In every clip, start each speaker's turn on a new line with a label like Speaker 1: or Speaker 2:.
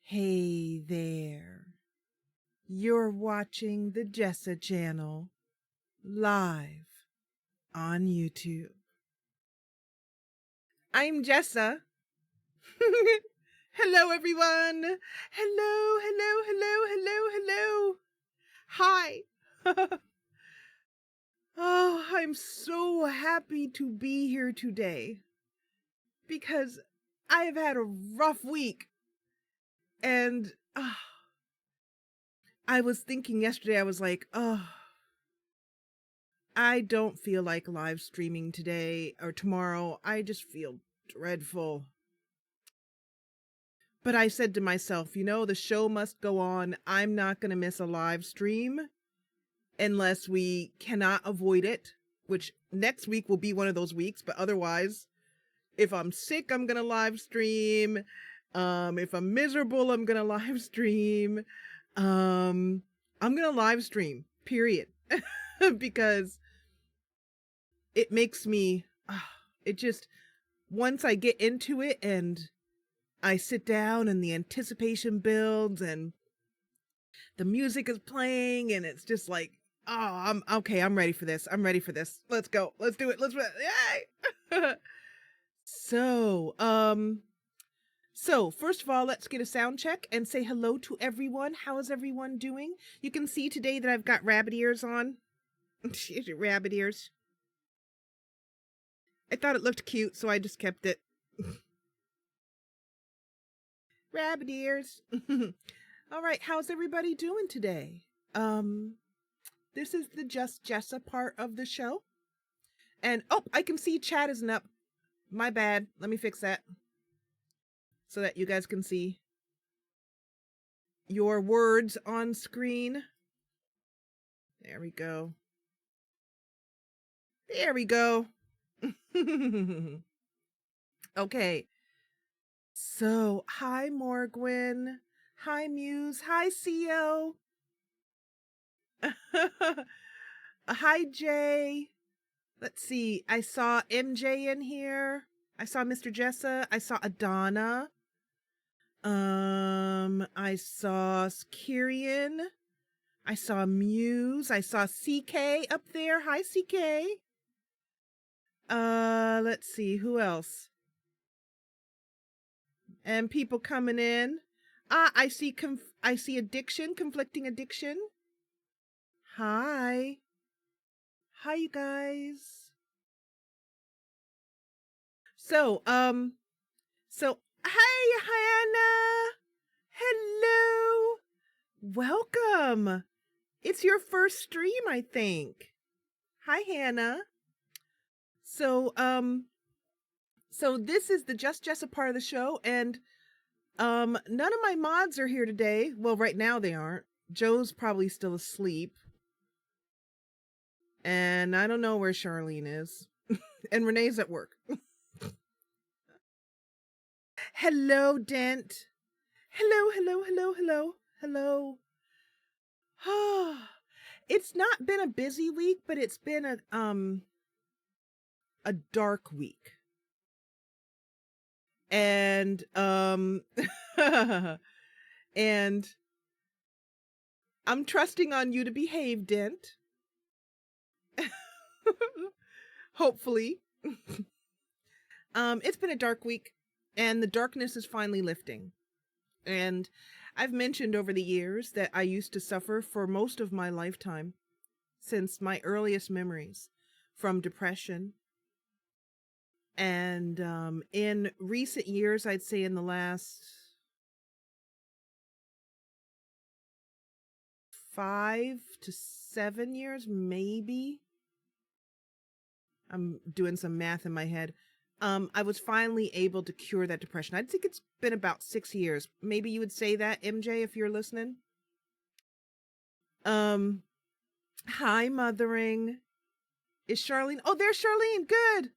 Speaker 1: Hey there. You're watching the Jessa Channel live on YouTube. I'm Jessa. Hello, everyone. Hello. Hi. Oh, I'm so happy to be here today because I have had a rough week. And I was thinking yesterday, I was like, I don't feel like live streaming today or tomorrow. I just feel dreadful. But I said to myself, the show must go on. I'm not going to miss a live stream unless we cannot avoid it, which next week will be one of those weeks. But otherwise, if I'm sick, I'm going to live stream. If I'm miserable, I'm going to live stream. I'm going to live stream, period. Because it makes me, once I get into it and I sit down and the anticipation builds and the music is playing and it's just like, I'm ready for this. Let's go. Let's do it. Yay! So first of all, let's get a sound check and say hello to everyone. How is everyone doing? You can see today that I've got rabbit ears on. Rabbit ears. I thought it looked cute, so I just kept it. Rabbit ears. All right, how's everybody doing today? This is the Just Jessa part of the show. And, I can see chat isn't up. My bad. Let me fix that. So that you guys can see your words on screen. There we go. Okay. So, hi Morgwin. Hi Muse. Hi CO. Hi Jay. Let's see. I saw MJ in here. I saw Mr. Jessa. I saw Adana. I saw Kyrian. I saw Muse. I saw CK up there. Hi CK. Let's see, who else? And people coming in. I see addiction, conflicting addiction. Hi, you guys. So hi, Hannah. Hello. Welcome. It's your first stream, I think. Hi, Hannah. So this is the Just Jessa part of the show, and none of my mods are here today. Well, right now they aren't. Joe's probably still asleep. And I don't know where Charlene is. And Renee's at work. Hello, Dent. Hello. It's not been a busy week, but it's been a dark week. And and I'm trusting on you to behave, Dent. Hopefully. It's been a dark week, and the darkness is finally lifting. And I've mentioned over the years that I used to suffer for most of my lifetime, since my earliest memories, from depression. And in recent years, I'd say in the last 5 to 7 years, maybe. I'm doing some math in my head. I was finally able to cure that depression. I think it's been about 6 years. Maybe you would say that, MJ, if you're listening. Hi, Mothering. Is Charlene? Oh, there's Charlene. Good.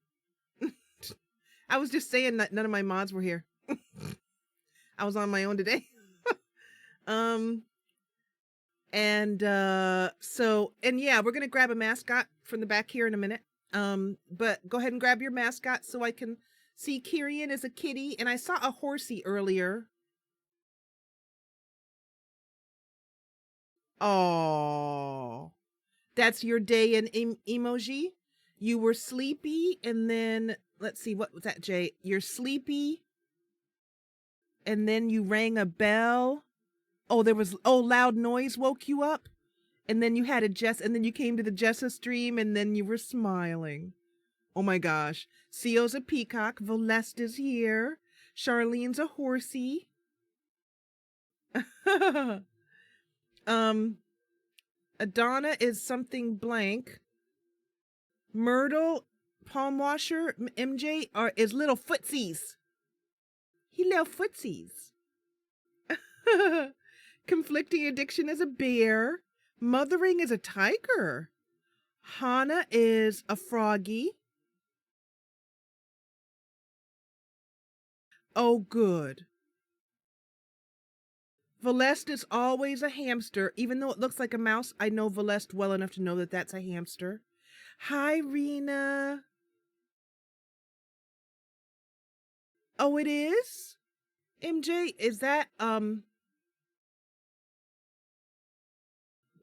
Speaker 1: I was just saying that none of my mods were here. I was on my own today. And yeah, we're going to grab a mascot from the back here in a minute. But go ahead and grab your mascot so I can see Kyrian is a kitty. And I saw a horsey earlier. Oh, that's your day in emoji. You were sleepy, and then let's see, what was that, Jay? You're sleepy, and then you rang a bell. Oh, there was loud noise woke you up, and then you had and then you came to the Jessa stream, and then you were smiling. Oh my gosh. Sio's a peacock. Volest is here. Charlene's a horsey. Adana is something blank. Myrtle, palm washer, MJ is little footsies. He little footsies. Conflicting addiction is a bear. Mothering is a tiger. Hana is a froggy. Oh, good. Volest is always a hamster. Even though it looks like a mouse, I know Volest well enough to know that that's a hamster. Hi, Rena. Oh, it is? MJ, is that,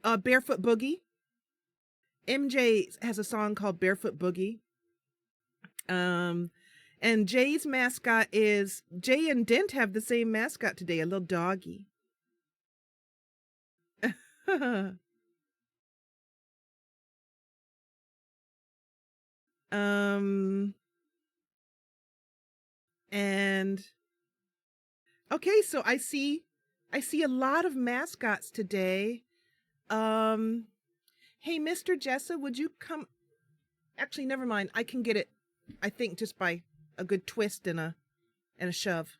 Speaker 1: Barefoot Boogie? MJ has a song called Barefoot Boogie. And Jay's mascot is, Jay and Dent have the same mascot today, a little doggy. And okay, so I see a lot of mascots today. Hey, Mr. Jessa, would you come? Actually, never mind. I can get it, I think, just by a good twist and a shove.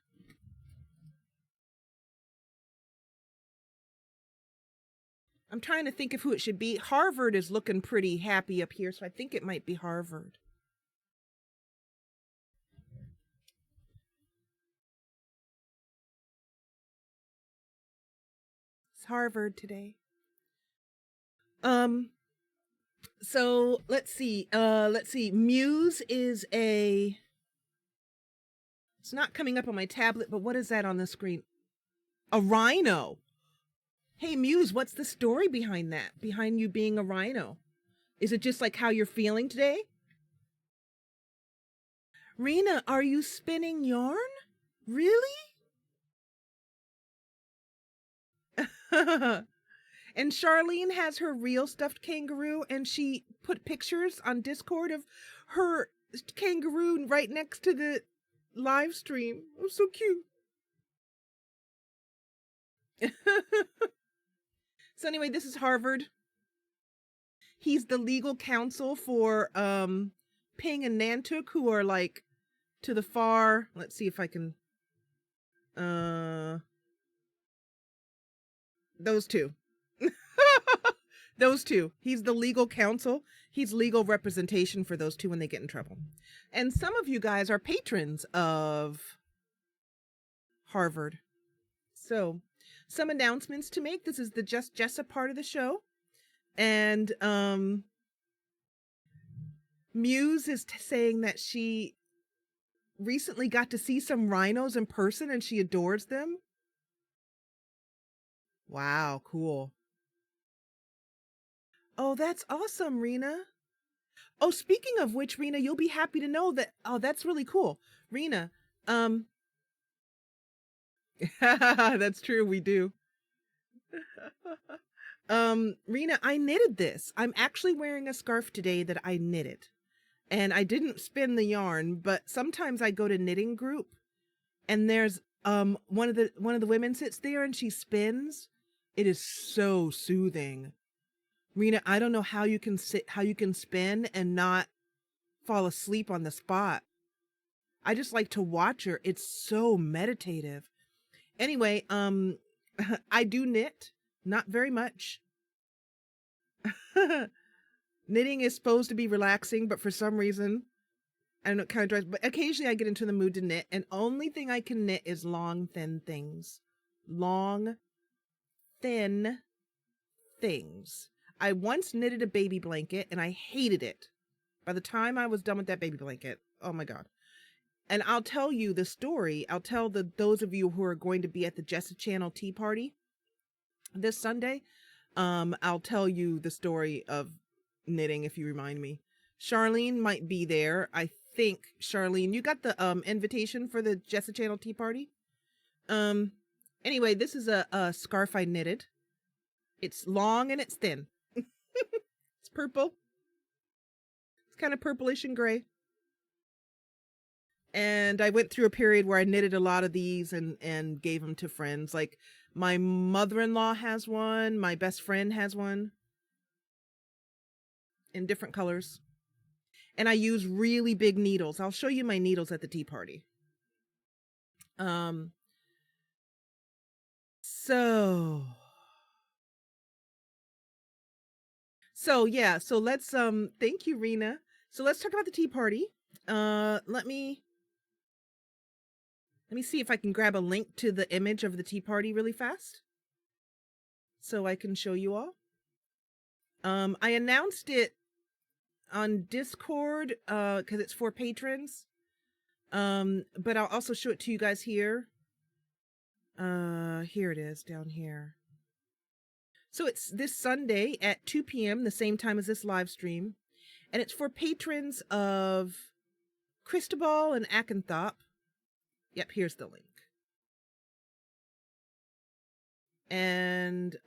Speaker 1: I'm trying to think of who it should be. Harvard is looking pretty happy up here, so I think it might be Harvard. It's Harvard today. So let's see. Muse is a, it's not coming up on my tablet, but what is that on the screen? A rhino. Hey, Muse, what's the story behind that? Behind you being a rhino? Is it just like how you're feeling today? Rena, are you spinning yarn? Really? And Charlene has her real stuffed kangaroo, and she put pictures on Discord of her kangaroo right next to the live stream. It was so cute. So anyway, this is Harvard. He's the legal counsel for Ping and Nantuk, who are like to the far. Let's see if I can. Those two. Those two. He's the legal counsel. He's legal representation for those two when they get in trouble. And some of you guys are patrons of Harvard. So, some announcements to make. This is the Just Jessa part of the show. And Muse is saying that she recently got to see some rhinos in person and she adores them. Wow, cool. Oh, that's awesome, Rena. Oh, speaking of which, Rena, you'll be happy to know that, oh, that's really cool. Rena, that's true, we do. Rena, I knitted this. I'm actually wearing a scarf today that I knitted. And I didn't spin the yarn, but sometimes I go to knitting group and there's one of the women sits there and she spins. It is so soothing. Rena, I don't know how you can spin and not fall asleep on the spot. I just like to watch her. It's so meditative. Anyway, I do knit, not very much. Knitting is supposed to be relaxing, but for some reason, I don't know, it kind of drives, but occasionally I get into the mood to knit, and only thing I can knit is long, thin things. Long, thin things. I once knitted a baby blanket and I hated it. By the time I was done with that baby blanket, oh my God. And I'll tell you the story. I'll tell those of you who are going to be at the Jessa Channel tea party this Sunday. I'll tell you the story of knitting if you remind me. Charlene might be there. I think Charlene, you got the invitation for the Jessa Channel tea party. Anyway, this is a scarf I knitted. It's long and it's thin. It's purple. It's kind of purplish and gray. And I went through a period where I knitted a lot of these and gave them to friends. Like my mother-in-law has one, my best friend has one in different colors. And I use really big needles. I'll show you my needles at the tea party. So yeah, so let's thank you, Rena. So let's talk about the tea party. Let me see if I can grab a link to the image of the tea party really fast so I can show you all. I announced it on Discord because it's for patrons. But I'll also show it to you guys here. Here it is down here. So it's this Sunday at 2 p.m., the same time as this live stream. And it's for patrons of Cristobal and Akenthop. Yep, here's the link. And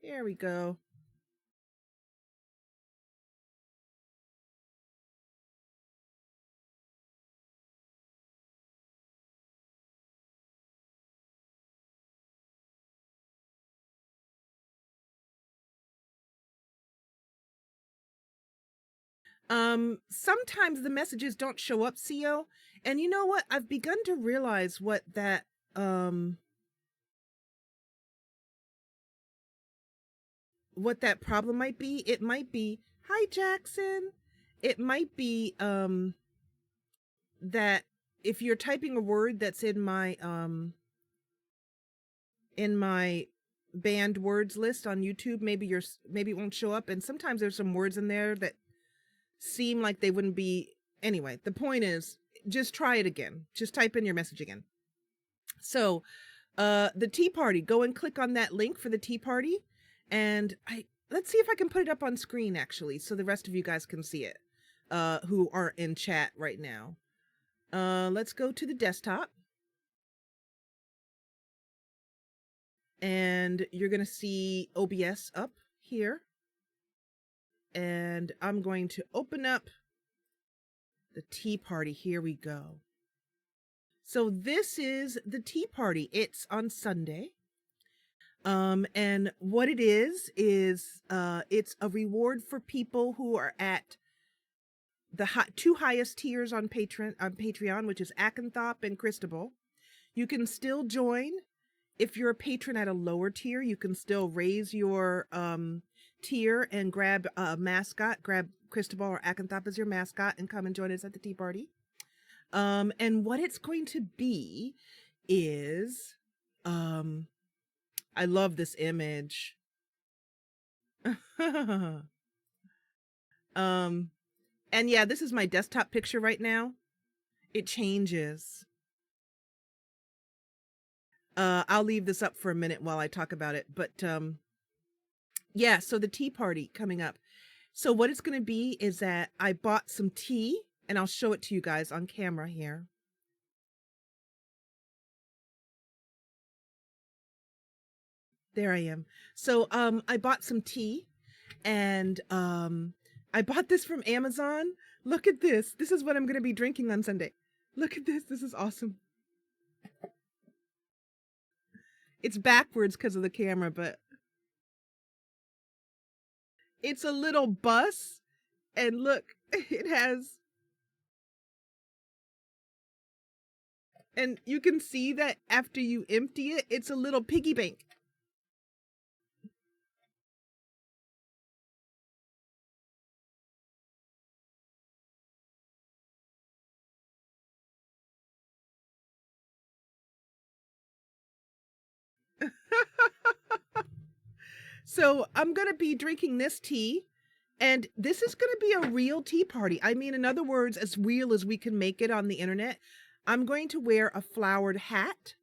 Speaker 1: there we go. Sometimes the messages don't show up, CO. And you know what? I've begun to realize what that problem might be. It might be, hi Jackson. It might be that if you're typing a word that's in my banned words list on YouTube, maybe it won't show up. And sometimes there's some words in there that seem like they wouldn't be. Anyway, the point is, just try it again. Just type in your message again. So the tea party, go and click on that link for the tea party. And let's see if I can put it up on screen actually, so the rest of you guys can see it, who aren't in chat right now. Let's go to the desktop. And you're going to see OBS up here. And I'm going to open up the tea party. Here we go. So this is the tea party. It's on Sunday. And what it is it's a reward for people who are at the two highest tiers on Patreon, which is Akenthop and Cristobal. You can still join. If you're a patron at a lower tier, you can still raise your tier and grab a mascot, grab Cristobal or Akenthop as your mascot and come and join us at the tea party. And what it's going to be is, I love this image. And yeah, this is my desktop picture right now. It changes. I'll leave this up for a minute while I talk about it. But yeah, so the tea party coming up. So what it's going to be is that I bought some tea, and I'll show it to you guys on camera here. There I am. So I bought some tea, and I bought this from Amazon. Look at this. This is what I'm going to be drinking on Sunday. Look at this. This is awesome. It's backwards because of the camera, but it's a little bus. And look, it has, and you can see that after you empty it, it's a little piggy bank. So I'm going to be drinking this tea, and this is going to be a real tea party. I mean, in other words, as real as we can make it on the internet. I'm going to wear a flowered hat.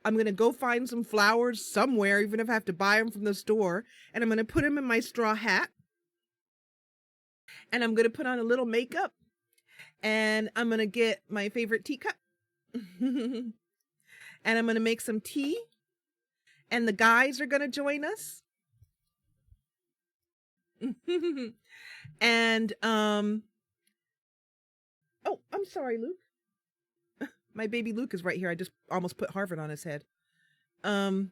Speaker 1: I'm going to go find some flowers somewhere, even if I have to buy them from the store. And I'm going to put them in my straw hat. And I'm going to put on a little makeup. And I'm going to get my favorite teacup. And I'm going to make some tea. And the guys are going to join us. And, oh, I'm sorry, Luke. My baby Luke is right here. I just almost put Harvard on his head. And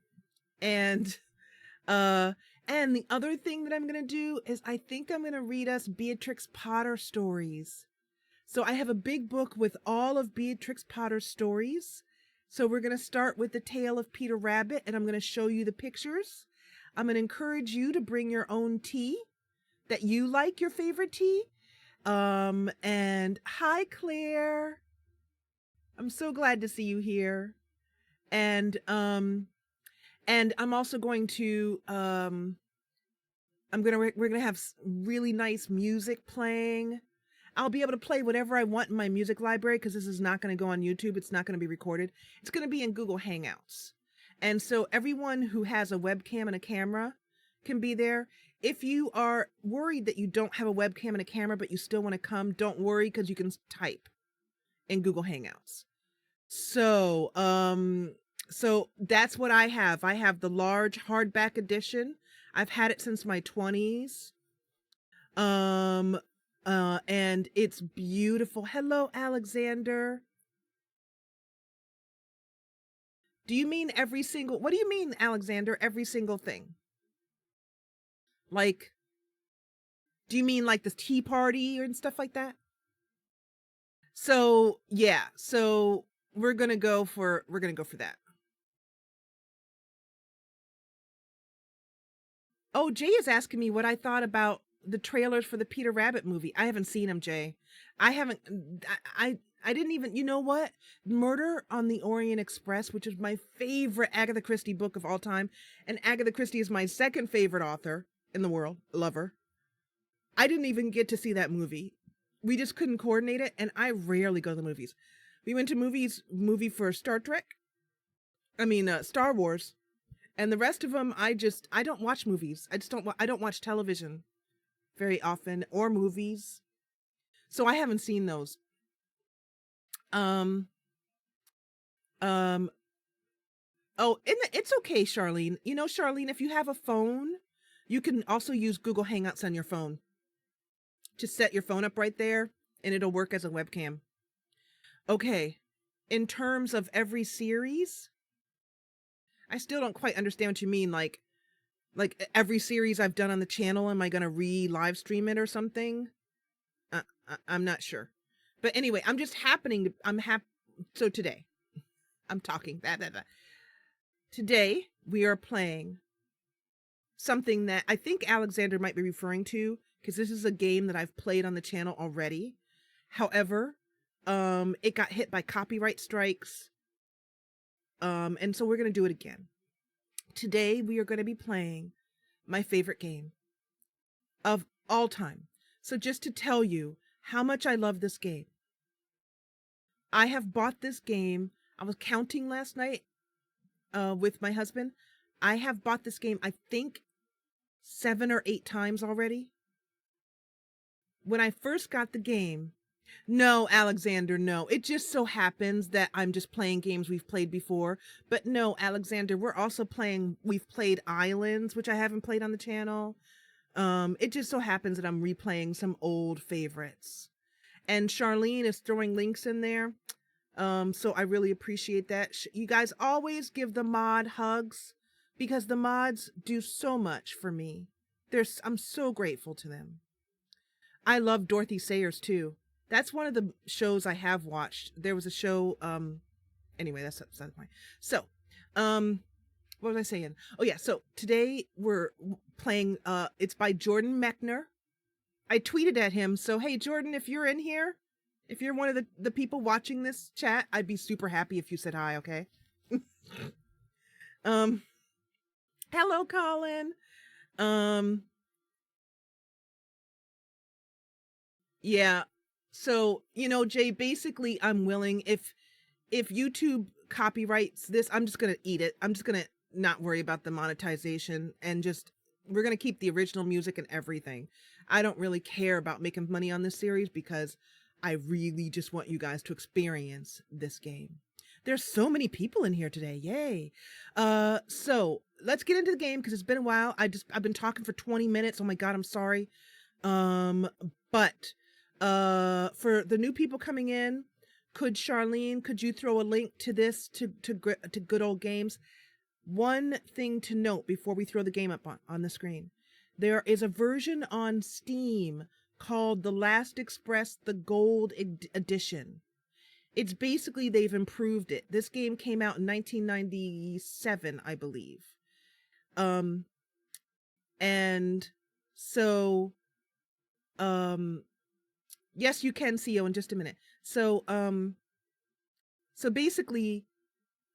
Speaker 1: the other thing that I'm going to do is I think I'm going to read us Beatrix Potter stories. So I have a big book with all of Beatrix Potter's stories. So we're going to start with the tale of Peter Rabbit, and I'm going to show you the pictures. I'm going to encourage you to bring your own tea that you like, your favorite tea. And hi, Claire. I'm so glad to see you here. And I'm also going to, we're going to have really nice music playing. I'll be able to play whatever I want in my music library because this is not going to go on YouTube. It's not going to be recorded. It's going to be in Google Hangouts. And so everyone who has a webcam and a camera can be there. If you are worried that you don't have a webcam and a camera, but you still want to come, don't worry because you can type in Google Hangouts. So, so that's what I have. I have the large hardback edition. I've had it since my 20s. And it's beautiful. Hello, Alexander. Do you mean every single, what do you mean, Alexander, every single thing? Like, do you mean like the tea party and stuff like that? So, yeah, so we're going to go for that. Oh, Jay is asking me what I thought about the trailers for the Peter Rabbit movie. I haven't seen them, Jay. I didn't even, you know what? Murder on the Orient Express, which is my favorite Agatha Christie book of all time. And Agatha Christie is my second favorite author in the world. Love her. I didn't even get to see that movie. We just couldn't coordinate it. And I rarely go to the movies. We went to movie for Star Wars. And the rest of them, I don't watch movies. I don't watch television very often or movies. So I haven't seen those. Oh, it's okay, Charlene. You know, Charlene, if you have a phone, you can also use Google Hangouts on your phone. Just set your phone up right there and it'll work as a webcam. Okay. In terms of every series, I still don't quite understand what you mean. Like every series I've done on the channel, am I going to live stream it or something? I'm not sure. But anyway, so today I'm talking Today we are playing something that I think Alexander might be referring to because this is a game that I've played on the channel already. However, it got hit by copyright strikes. And so we're going to do it again. Today we are going to be playing my favorite game of all time. So just to tell you how much I love this game. I have bought this game. I was counting last night with my husband. I have bought this game, I think 7 or 8 times already. When I first got the game, no, Alexander, no. It just so happens that I'm just playing games we've played before. But no, Alexander, we've played Islands, which I haven't played on the channel. It just so happens that I'm replaying some old favorites. And Charlene is throwing links in there. So I really appreciate that. You guys always give the mod hugs because the mods do so much for me. I'm so grateful to them. I love Dorothy Sayers too. That's one of the shows I have watched. There was a show, anyway, that's the point. So, what was I saying? Oh yeah, so today we're playing, it's by Jordan Mechner. I tweeted at him, so hey Jordan, if you're in here, if you're one of the people watching this chat, I'd be super happy if you said hi, okay? Hello, Colin. Yeah, So, you know, Jay, basically I'm willing, if YouTube copyrights this, I'm just going to eat it. I'm just going to not worry about the monetization and just we're going to keep the original music and everything. I don't really care about making money on this series because I really just want you guys to experience this game. There's so many people in here today. Yay. So let's get into the game because it's been a while. I've been talking for 20 minutes. Oh my God, I'm sorry. But for the new people coming in, Charlene, could you throw a link to this to Good Old Games? One thing to note before we throw the game up on the screen. There is a version on Steam called The Last Express, the Gold Edition. It's basically, they've improved it. This game came out in 1997, I believe. And so, yes, you can, CEO, in just a minute. So basically,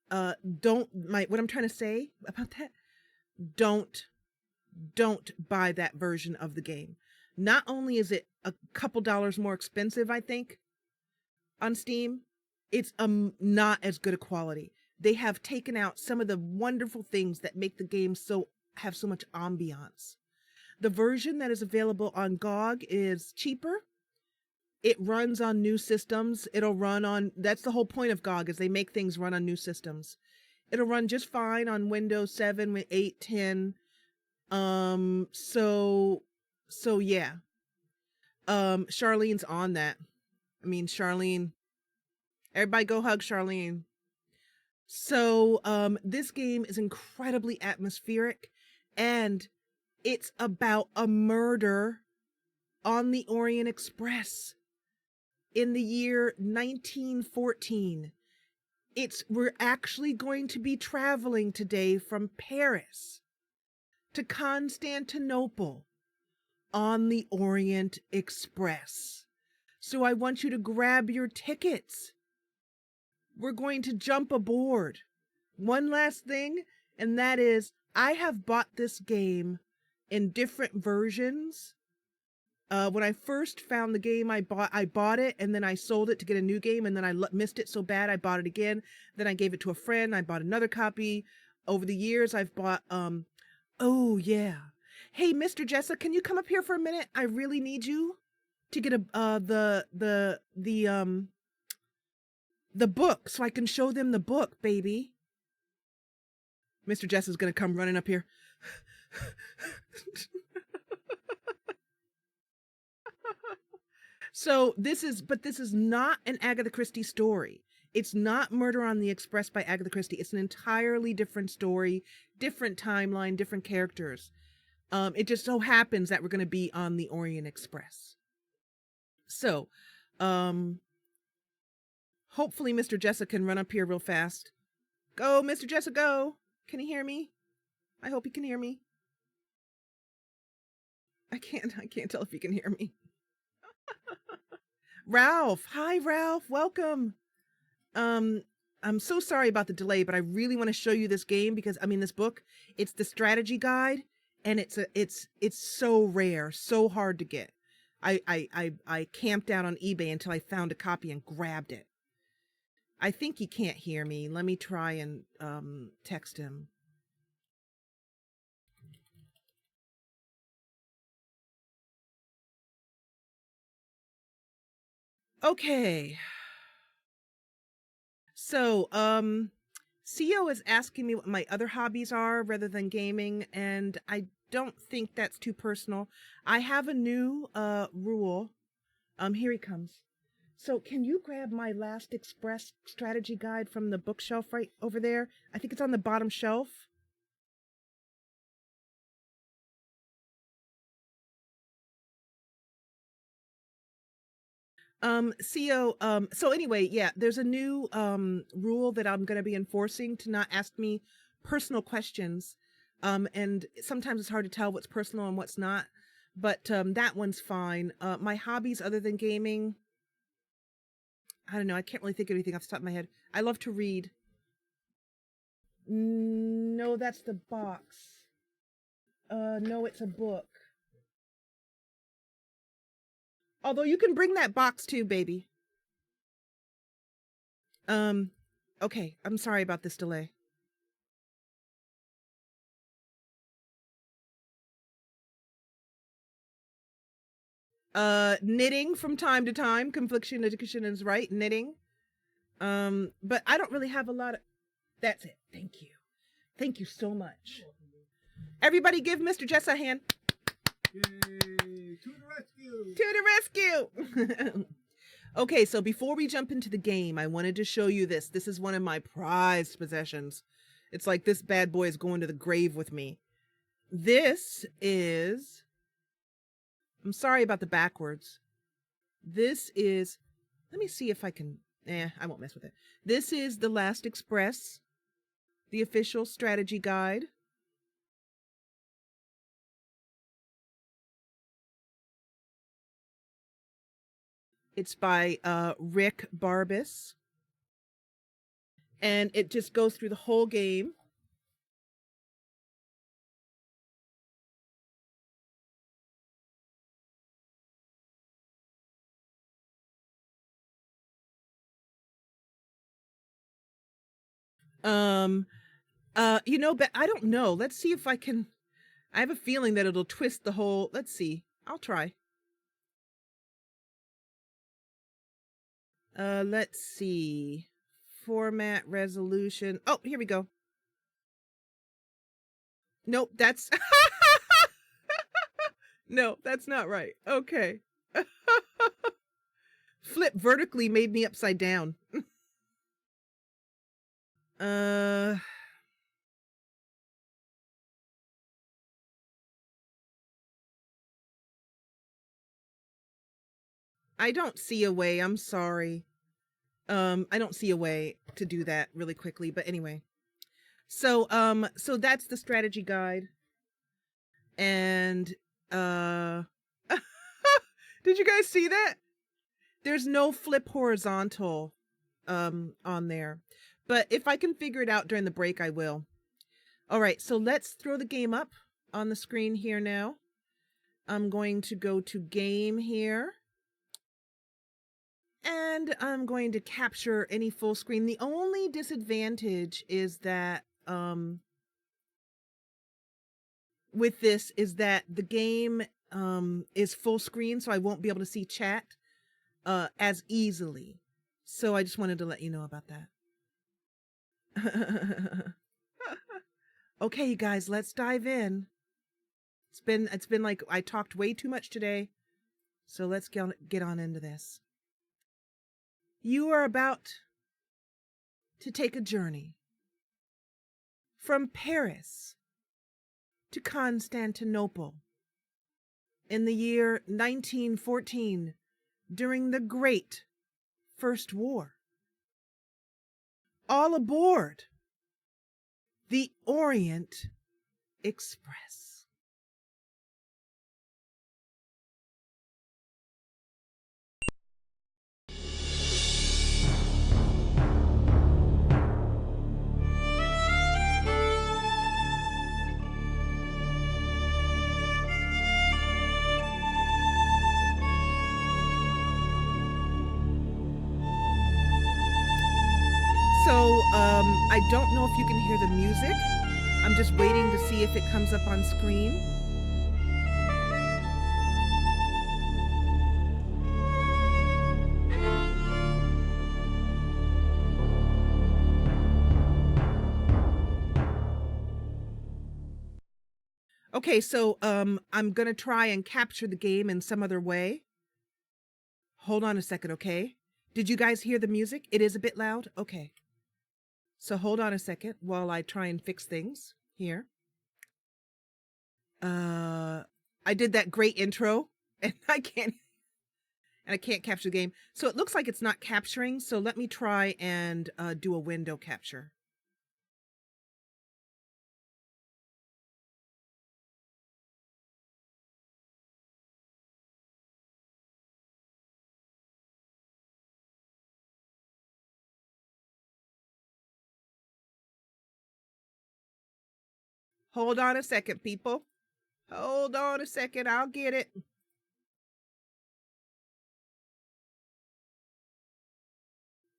Speaker 1: what I'm trying to say about that, don't buy that version of the game. Not only is it a couple dollars more expensive, I think, on Steam, it's not as good a quality. They have taken out some of the wonderful things that make the game have so much ambiance. The version that is available on GOG is cheaper. It runs on new systems. It'll run on, that's the whole point of GOG, is they make things run on new systems. It'll run just fine on Windows 7, 8, 10. So yeah. Charlene's on that. I mean, Charlene, everybody go hug Charlene. So, this game is incredibly atmospheric, and it's about a murder on the Orient Express in the year 1914. We're actually going to be traveling today from Paris to Constantinople on the Orient Express. So I want you to grab your tickets. We're going to jump aboard. One last thing, and that is, I have bought this game in different versions. When I first found the game, I bought it, and then I sold it to get a new game, and then I missed it so bad I bought it again. Then I gave it to a friend. I bought another copy. Over the years, I've bought oh yeah. Hey, Mr. Jessa, can you come up here for a minute? I really need you to get the book so I can show them the book, baby. Mr. Jessa's gonna come running up here. So this is not an Agatha Christie story. It's not Murder on the Express by Agatha Christie. It's an entirely different story, different timeline, different characters. It just so happens that we're going to be on the Orient Express. So, hopefully Mr. Jessa can run up here real fast. Go, Mr. Jessa, go. Can he hear me? I hope he can hear me. I can't tell if he can hear me. Ralph. Hi, Ralph. Welcome. I'm so sorry about the delay, but I really want to show you this game because, this book, it's the strategy guide, and it's so rare, so hard to get. I camped out on eBay until I found a copy and grabbed it. I think he can't hear me. Let me try and text him. Okay. So, CEO is asking me what my other hobbies are rather than gaming, and I don't think that's too personal. I have a new rule. Here he comes. So can you grab my Last Express strategy guide from the bookshelf right over there? I think it's on the bottom shelf. CEO, so anyway, yeah, there's a new rule that I'm going to be enforcing to not ask me personal questions. And sometimes it's hard to tell what's personal and what's not, but that one's fine. My hobbies other than gaming, I don't know, I can't really think of anything off the top of my head. I love to read. No, that's the box. No, it's a book. Although you can bring that box too, baby. Okay, I'm sorry about this delay. Knitting from time to time. Confliction addiction is right. Knitting. But I don't really have a lot of. That's it. Thank you. Thank you so much. Everybody, give Mr. Jessa a hand.
Speaker 2: Yay! To the rescue!
Speaker 1: To the rescue! Okay, so before we jump into the game, I wanted to show you this. This is one of my prized possessions. It's like this bad boy is going to the grave with me. This is. I'm sorry about the backwards. This is. Let me see if I can. I won't mess with it. This is the Last Express, the official strategy guide. It's by Rick Barbas. And it just goes through the whole game. You know, but I don't know. Let's see if I can. I have a feeling that it'll twist the whole. Let's see. I'll try. Let's see. Format, resolution. Oh, here we go. Nope, that's. No, that's not right. Okay. Flip vertically made me upside down. I don't see a way. I'm sorry. I don't see a way to do that really quickly, but anyway. So that's the strategy guide. And did you guys see that? There's no flip horizontal on there. But if I can figure it out during the break, I will. All right, so let's throw the game up on the screen here now. I'm going to go to game here. And I'm going to capture any full screen. The only disadvantage is that with this is that the game is full screen, so I won't be able to see chat as easily. So I just wanted to let you know about that. Okay, you guys, let's dive in. It's been like I talked way too much today. So let's get on into this. You are about to take a journey from Paris to Constantinople in the year 1914 during the Great First War. All aboard the Orient Express. So, I don't know if you can hear the music. I'm just waiting to see if it comes up on screen. Okay, so I'm gonna try and capture the game in some other way. Hold on a second, okay? Did you guys hear the music? It is a bit loud? Okay. So hold on a second while I try and fix things here. I did that great intro and I can't capture the game. So it looks like it's not capturing. So let me try and do a window capture. Hold on a second, people. Hold on a second. I'll get it.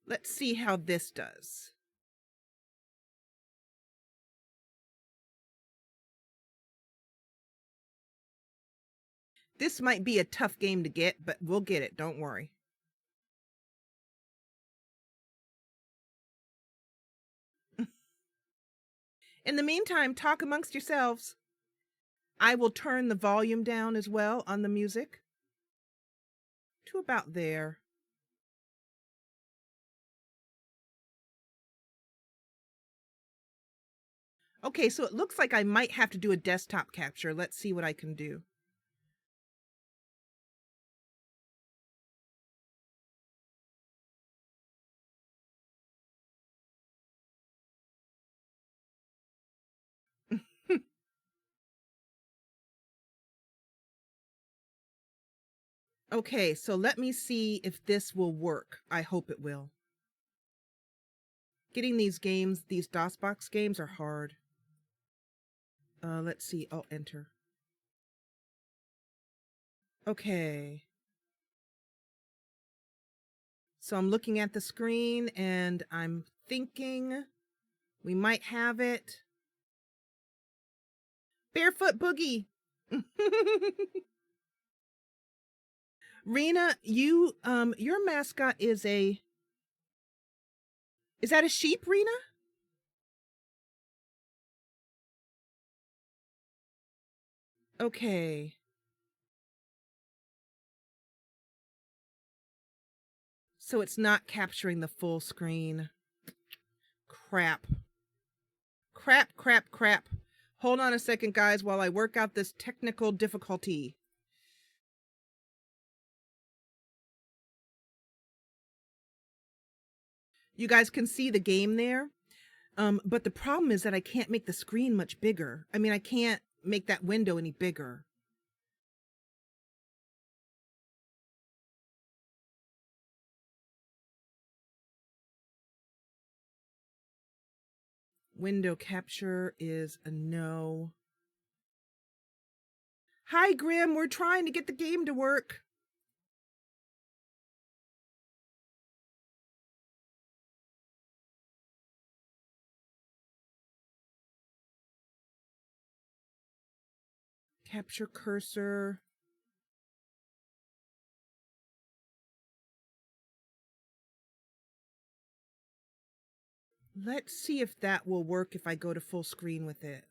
Speaker 1: Let's see how this does. This might be a tough game to get, but we'll get it. Don't worry. In the meantime, talk amongst yourselves. I will turn the volume down as well on the music to about there. Okay, so it looks like I might have to do a desktop capture. Let's see what I can do. Okay, so let me see if this will work. I hope it will. Getting these games, these DOSBox games are hard. Let's see. I'll enter. Okay. So I'm looking at the screen and I'm thinking we might have it. Barefoot Boogie. Rena, you your mascot is that a sheep, Rena? Okay. So it's not capturing the full screen. Crap. Crap. Hold on a second, guys, while I work out this technical difficulty. You guys can see the game there. But the problem is that I can't make the screen much bigger. I mean, I can't make that window any bigger. Window capture is a no. Hi, Grim. We're trying to get the game to work. Capture cursor. Let's see if that will work if I go to full screen with it.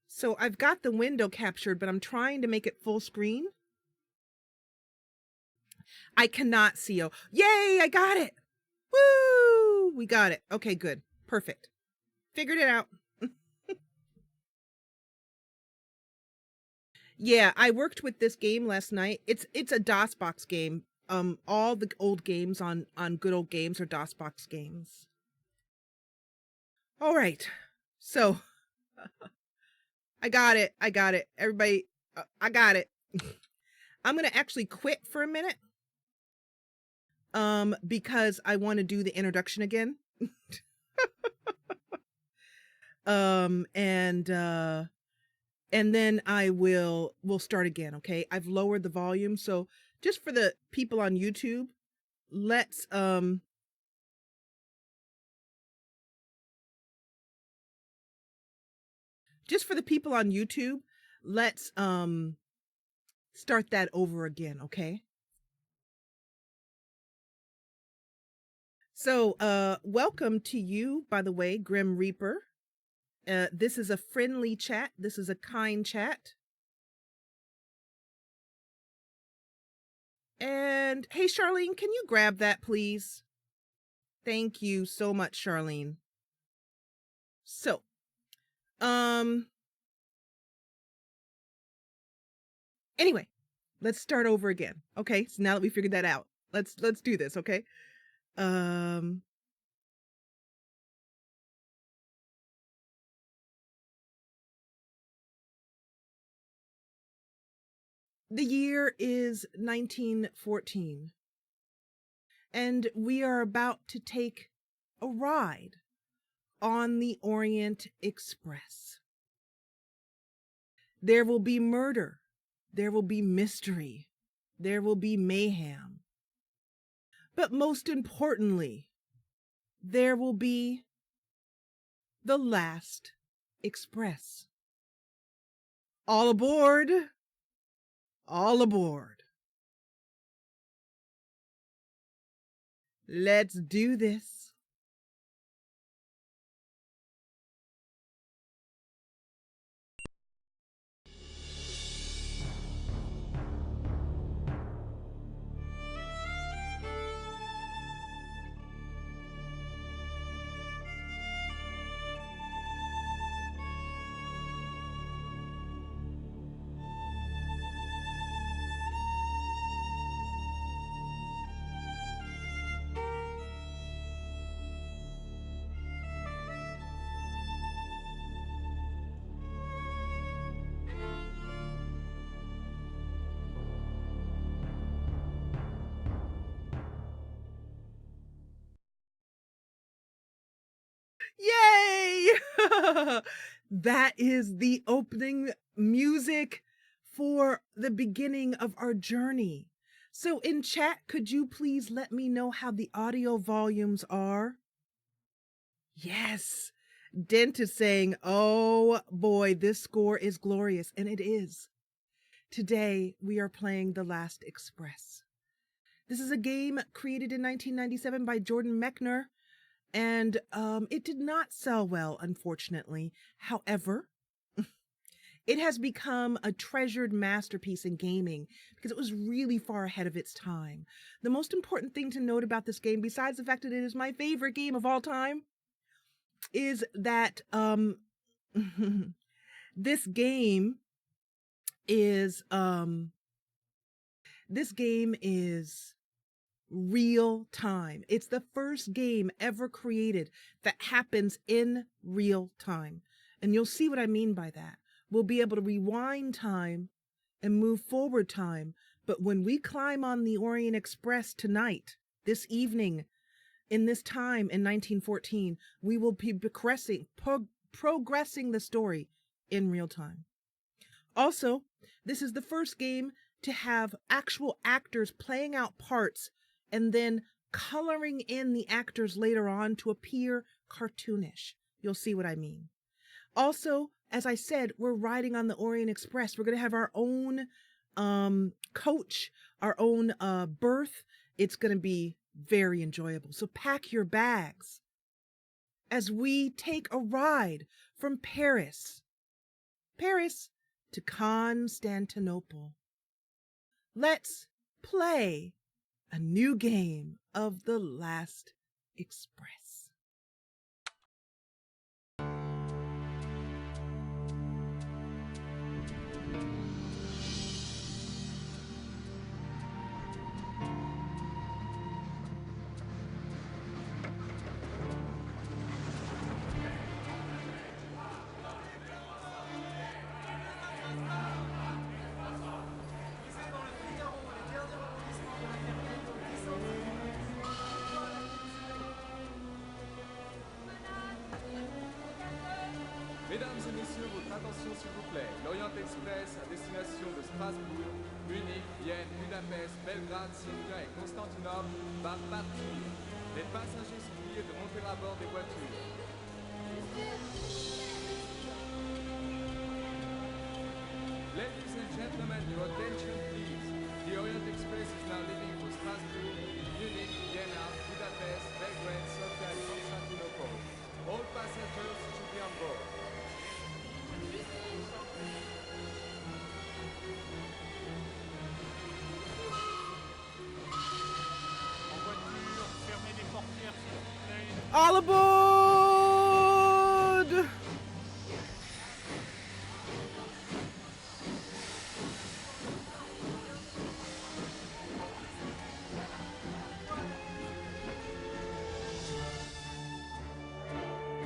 Speaker 1: So I've got the window captured, but I'm trying to make it full screen. I cannot see. Oh, yay, I got it. Woo, we got it. Okay, good. Perfect. Figured it out. Yeah, I worked with this game last night. It's a DOSBox game. All the old games on Good Old Games are DOSBox games. All right. So I got it. Everybody, I got it. I'm going to actually quit for a minute. Because I want to do the introduction again. And then we'll start again, okay? I've lowered the volume, so just for the people on YouTube, let's start that over again, okay? So, welcome to you, by the way, Grim Reaper. This is a friendly chat. This is a kind chat. And hey, Charlene, can you grab that, please? Thank you so much, Charlene. So, anyway, let's start over again. Okay, so now that we figured that out, let's do this, okay? The year is 1914, and we are about to take a ride on the Orient Express. There will be murder. There will be mystery. There will be mayhem. But most importantly, there will be the last express. All aboard! All aboard! Let's do this. Yay! That is the opening music for the beginning of our journey. So in chat, could you please let me know how the audio volumes are? Yes. Dent is saying, oh boy, this score is glorious. And it is. Today, we are playing The Last Express. This is a game created in 1997 by Jordan Mechner. And it did not sell well, unfortunately. However, it has become a treasured masterpiece in gaming because it was really far ahead of its time. The most important thing to note about this game, besides the fact that it is my favorite game of all time, is that this game is real time. It's the first game ever created that happens in real time. And you'll see what I mean by that. We'll be able to rewind time and move forward time. But when we climb on the Orient Express tonight, this evening, in this time in 1914, we will be progressing the story in real time. Also, this is the first game to have actual actors playing out parts and then coloring in the actors later on to appear cartoonish. You'll see what I mean. Also, as I said, we're riding on the Orient Express. We're going to have our own coach, our own berth. It's going to be very enjoyable. So pack your bags as we take a ride from Paris to Constantinople. Let's play a new game of The Last Express.
Speaker 3: Mesdames et messieurs, votre attention s'il vous plaît. L'Orient Express à destination de Strasbourg, Munich, Vienne, Budapest, Belgrade, Sofia et Constantinople va partir. Les passagers sont priés de monter à bord des voitures. Ladies and gentlemen, your attention please. The Orient Express is now leaving for Strasbourg, Munich, Vienna, Budapest, Belgrade, Sofia and Constantinople. All passengers should be on board.
Speaker 1: All aboard!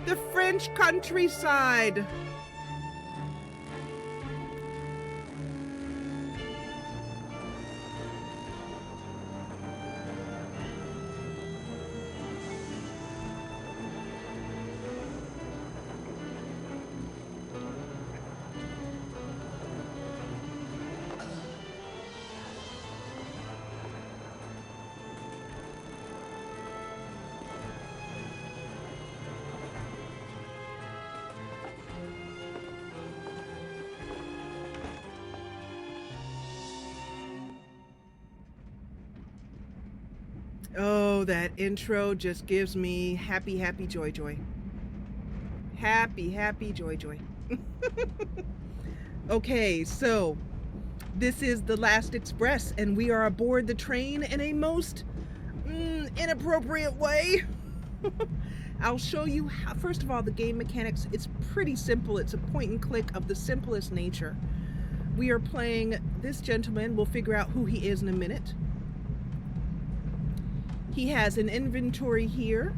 Speaker 1: The French countryside. Oh, that intro just gives me happy, happy, joy, joy. Happy, happy, joy, joy. Okay, so this is the Last Express, and we are aboard the train in a most inappropriate way. I'll show you how, first of all, the game mechanics. It's pretty simple. It's a point and click of the simplest nature. We are playing this gentleman. We'll figure out who he is in a minute. He has an inventory here.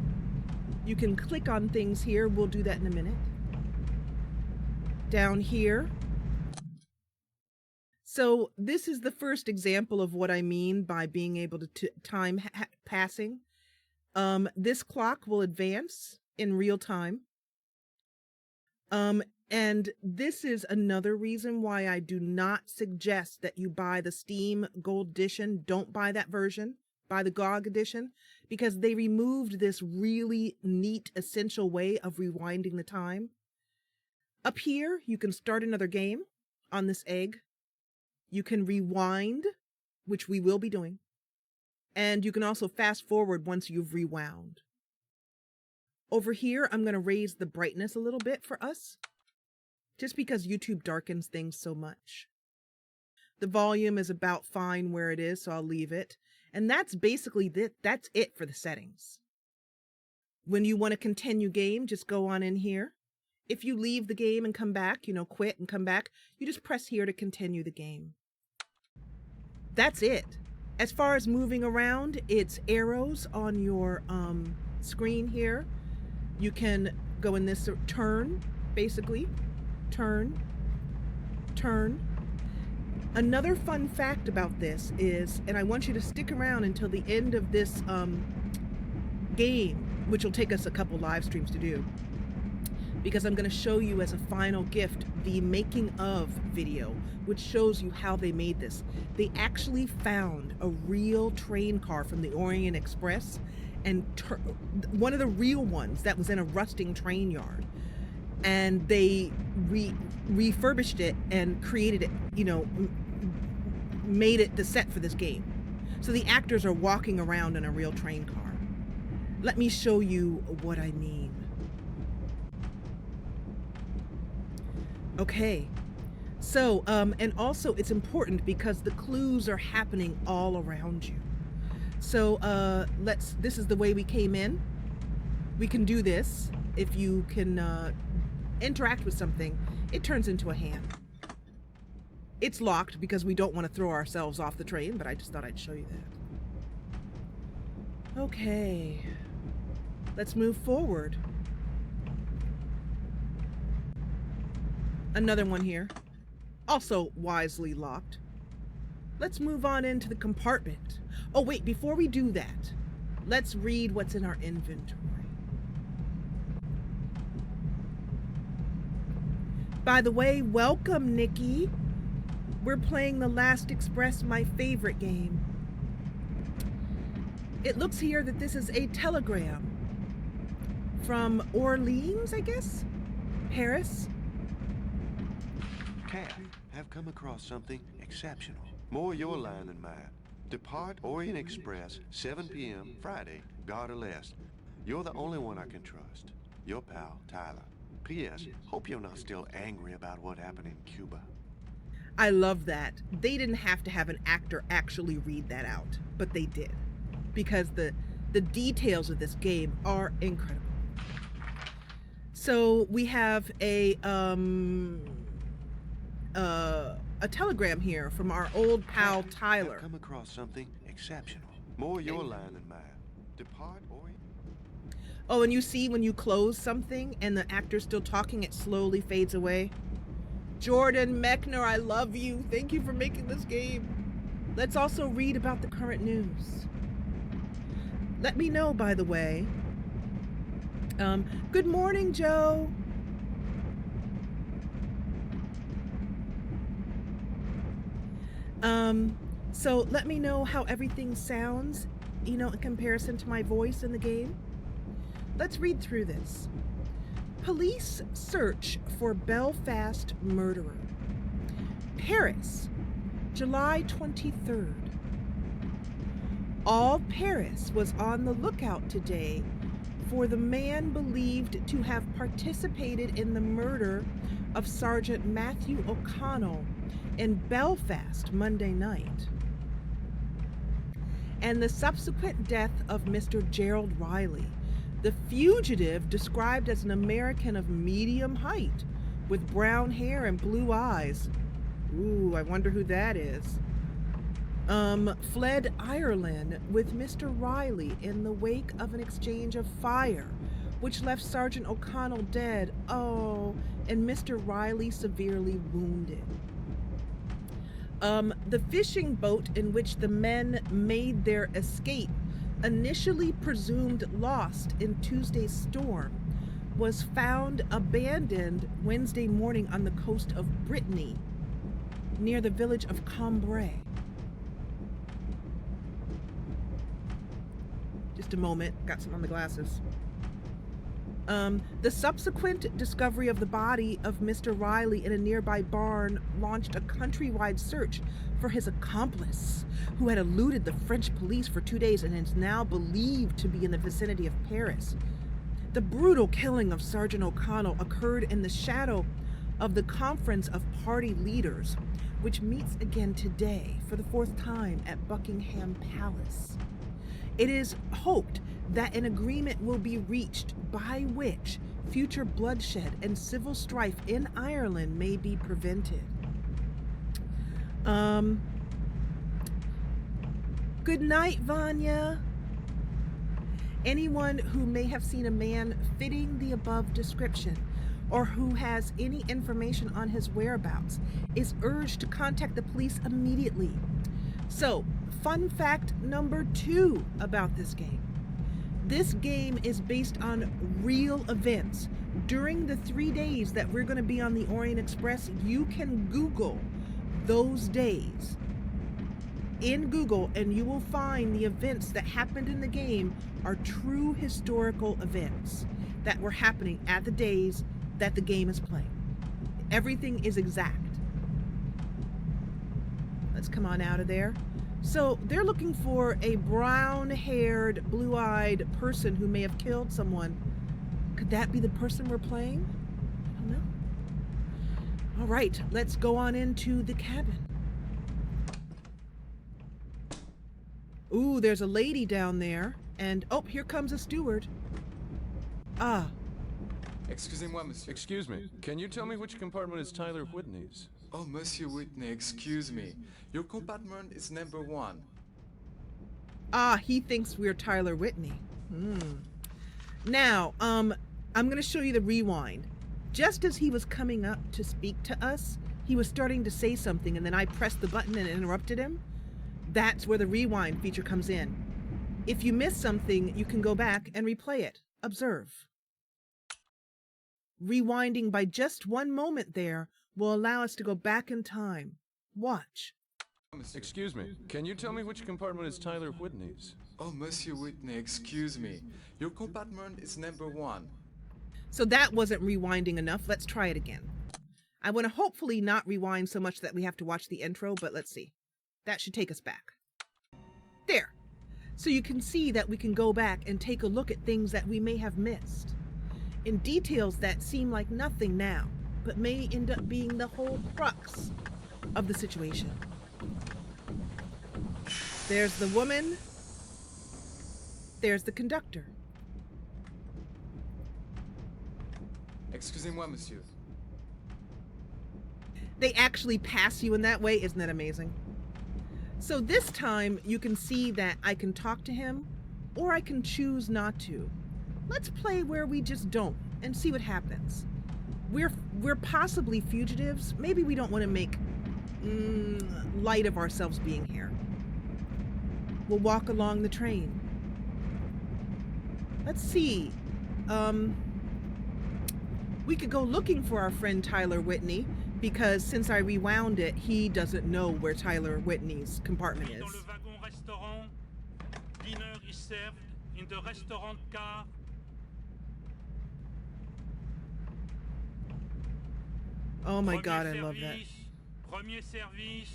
Speaker 1: You can click on things here. We'll do that in a minute. Down here. So this is the first example of what I mean by being able to time passing. This clock will advance in real time. And this is another reason why I do not suggest that you buy the Steam Gold Edition. Don't buy that version. Buy the GOG Edition, because they removed this really neat, essential way of rewinding the time. Up here, you can start another game on this egg. You can rewind, which we will be doing. And you can also fast forward once you've rewound. Over here, I'm going to raise the brightness a little bit for us, just because YouTube darkens things so much. The volume is about fine where it is, so I'll leave it. And that's basically that's it for the settings. When you want to continue game, just go on in here. If you leave the game and come back, quit and come back, you just press here to continue the game. That's it. As far as moving around, it's arrows on your screen here. You can go in this turn, basically. Turn, turn. Another fun fact about this is, and I want you to stick around until the end of this game, which will take us a couple live streams to do, because I'm going to show you as a final gift the making of video, which shows you how they made this. They actually found a real train car from the Orient Express, and one of the real ones that was in a rusting train yard, and they refurbished it and created it, made it the set for this game. So the actors are walking around in a real train car. Let me show you what I mean. Okay, so, and also it's important because the clues are happening all around you. So, this is the way we came in. We can do this. If you can, interact with something, it turns into a hand. It's locked because we don't want to throw ourselves off the train, but I just thought I'd show you that. Okay, let's move forward. Another one here, also wisely locked. Let's move on into the compartment. Oh wait, before we do that, let's read what's in our inventory. By the way, welcome, Nikki. We're playing The Last Express, my favorite game. It looks here that this is a telegram from Orleans, I guess? Paris?
Speaker 4: Cath, have come across something exceptional. More your line than mine. Depart Orient Express, 7 p.m. Friday, Gare de l'Est. You're the only one I can trust. Your pal, Tyler. P.S. Hope you're not still angry about what happened in Cuba.
Speaker 1: I love that. They didn't have to have an actor actually read that out, but they did. Because the details of this game are incredible. So we have a telegram here from our old pal Tyler.
Speaker 4: I've come across something exceptional. More your line than mine. Depart Orient.
Speaker 1: Oh, and you see when you close something and the actor's still talking, it slowly fades away. Jordan Mechner, I love you. Thank you for making this game. Let's also read about the current news. Let me know, by the way. Good morning, Joe. So let me know how everything sounds, in comparison to my voice in the game. Let's read through this. Police search for Belfast murderer. Paris, July 23rd. All Paris was on the lookout today for the man believed to have participated in the murder of Sergeant Matthew O'Connell in Belfast Monday night, and the subsequent death of Mr. Gerald Riley, the fugitive described as an American of medium height with brown hair and blue eyes. Ooh, I wonder who that is. Fled Ireland with Mr. Riley in the wake of an exchange of fire, which left Sergeant O'Connell dead, and Mr. Riley severely wounded. The fishing boat in which the men made their escape, initially presumed lost in Tuesday's storm, was found abandoned Wednesday morning on the coast of Brittany, near the village of Cambrai. Just a moment, got some on the glasses. The subsequent discovery of the body of Mr. Riley in a nearby barn launched a countrywide search for his accomplice, who had eluded the French police for 2 days and is now believed to be in the vicinity of Paris. The brutal killing of Sergeant O'Connell occurred in the shadow of the Conference of Party Leaders, which meets again today for the 4th time at Buckingham Palace. It is hoped that an agreement will be reached by which future bloodshed and civil strife in Ireland may be prevented. Good night, Vanya. Anyone who may have seen a man fitting the above description or who has any information on his whereabouts is urged to contact the police immediately. So, fun fact number 2 about this game. This game is based on real events. During the 3 days that we're going to be on the Orient Express, you can Google those days in Google and you will find the events that happened in the game are true historical events that were happening at the days that the game is playing. Everything is exact. Let's come on out of there. So they're looking for a brown-haired, blue-eyed person who may have killed someone. Could that be the person we're playing? I don't know. All right, let's go on into the cabin. Ooh, there's a lady down there. And, oh, here comes a steward. Ah.
Speaker 3: Excusez-moi, monsieur.
Speaker 5: Excuse me, can you tell me which compartment is Tyler Whitney's?
Speaker 3: Oh, Monsieur Whitney, excuse me. Your compartment is number 1.
Speaker 1: Ah, he thinks we're Tyler Whitney. Now, I'm going to show you the rewind. Just as he was coming up to speak to us, he was starting to say something, and then I pressed the button and interrupted him. That's where the rewind feature comes in. If you miss something, you can go back and replay it. Observe. Rewinding by just 1 moment there will allow us to go back in time. Watch.
Speaker 5: Excuse me, can you tell me which compartment is Tyler Whitney's?
Speaker 3: Oh, Monsieur Whitney, excuse me. Your compartment is number 1.
Speaker 1: So that wasn't rewinding enough. Let's try it again. I want to hopefully not rewind so much that we have to watch the intro, but let's see. That should take us back. There. So you can see that we can go back and take a look at things that we may have missed, in details that seem like nothing now, but may end up being the whole crux of the situation. There's the woman. There's the conductor.
Speaker 3: Excusez-moi, monsieur.
Speaker 1: They actually pass you in that way. Isn't that amazing? So this time you can see that I can talk to him or I can choose not to. Let's play where we just don't and see what happens. We're possibly fugitives. Maybe we don't want to make light of ourselves being here. We'll walk along the train. Let's see. We could go looking for our friend Tyler Whitney, because since I rewound it, he doesn't know where Tyler Whitney's compartment is.
Speaker 6: Dans le wagon restaurant, dinner is served in the restaurant Gare.
Speaker 1: Oh my God, I love that.
Speaker 6: Premier service,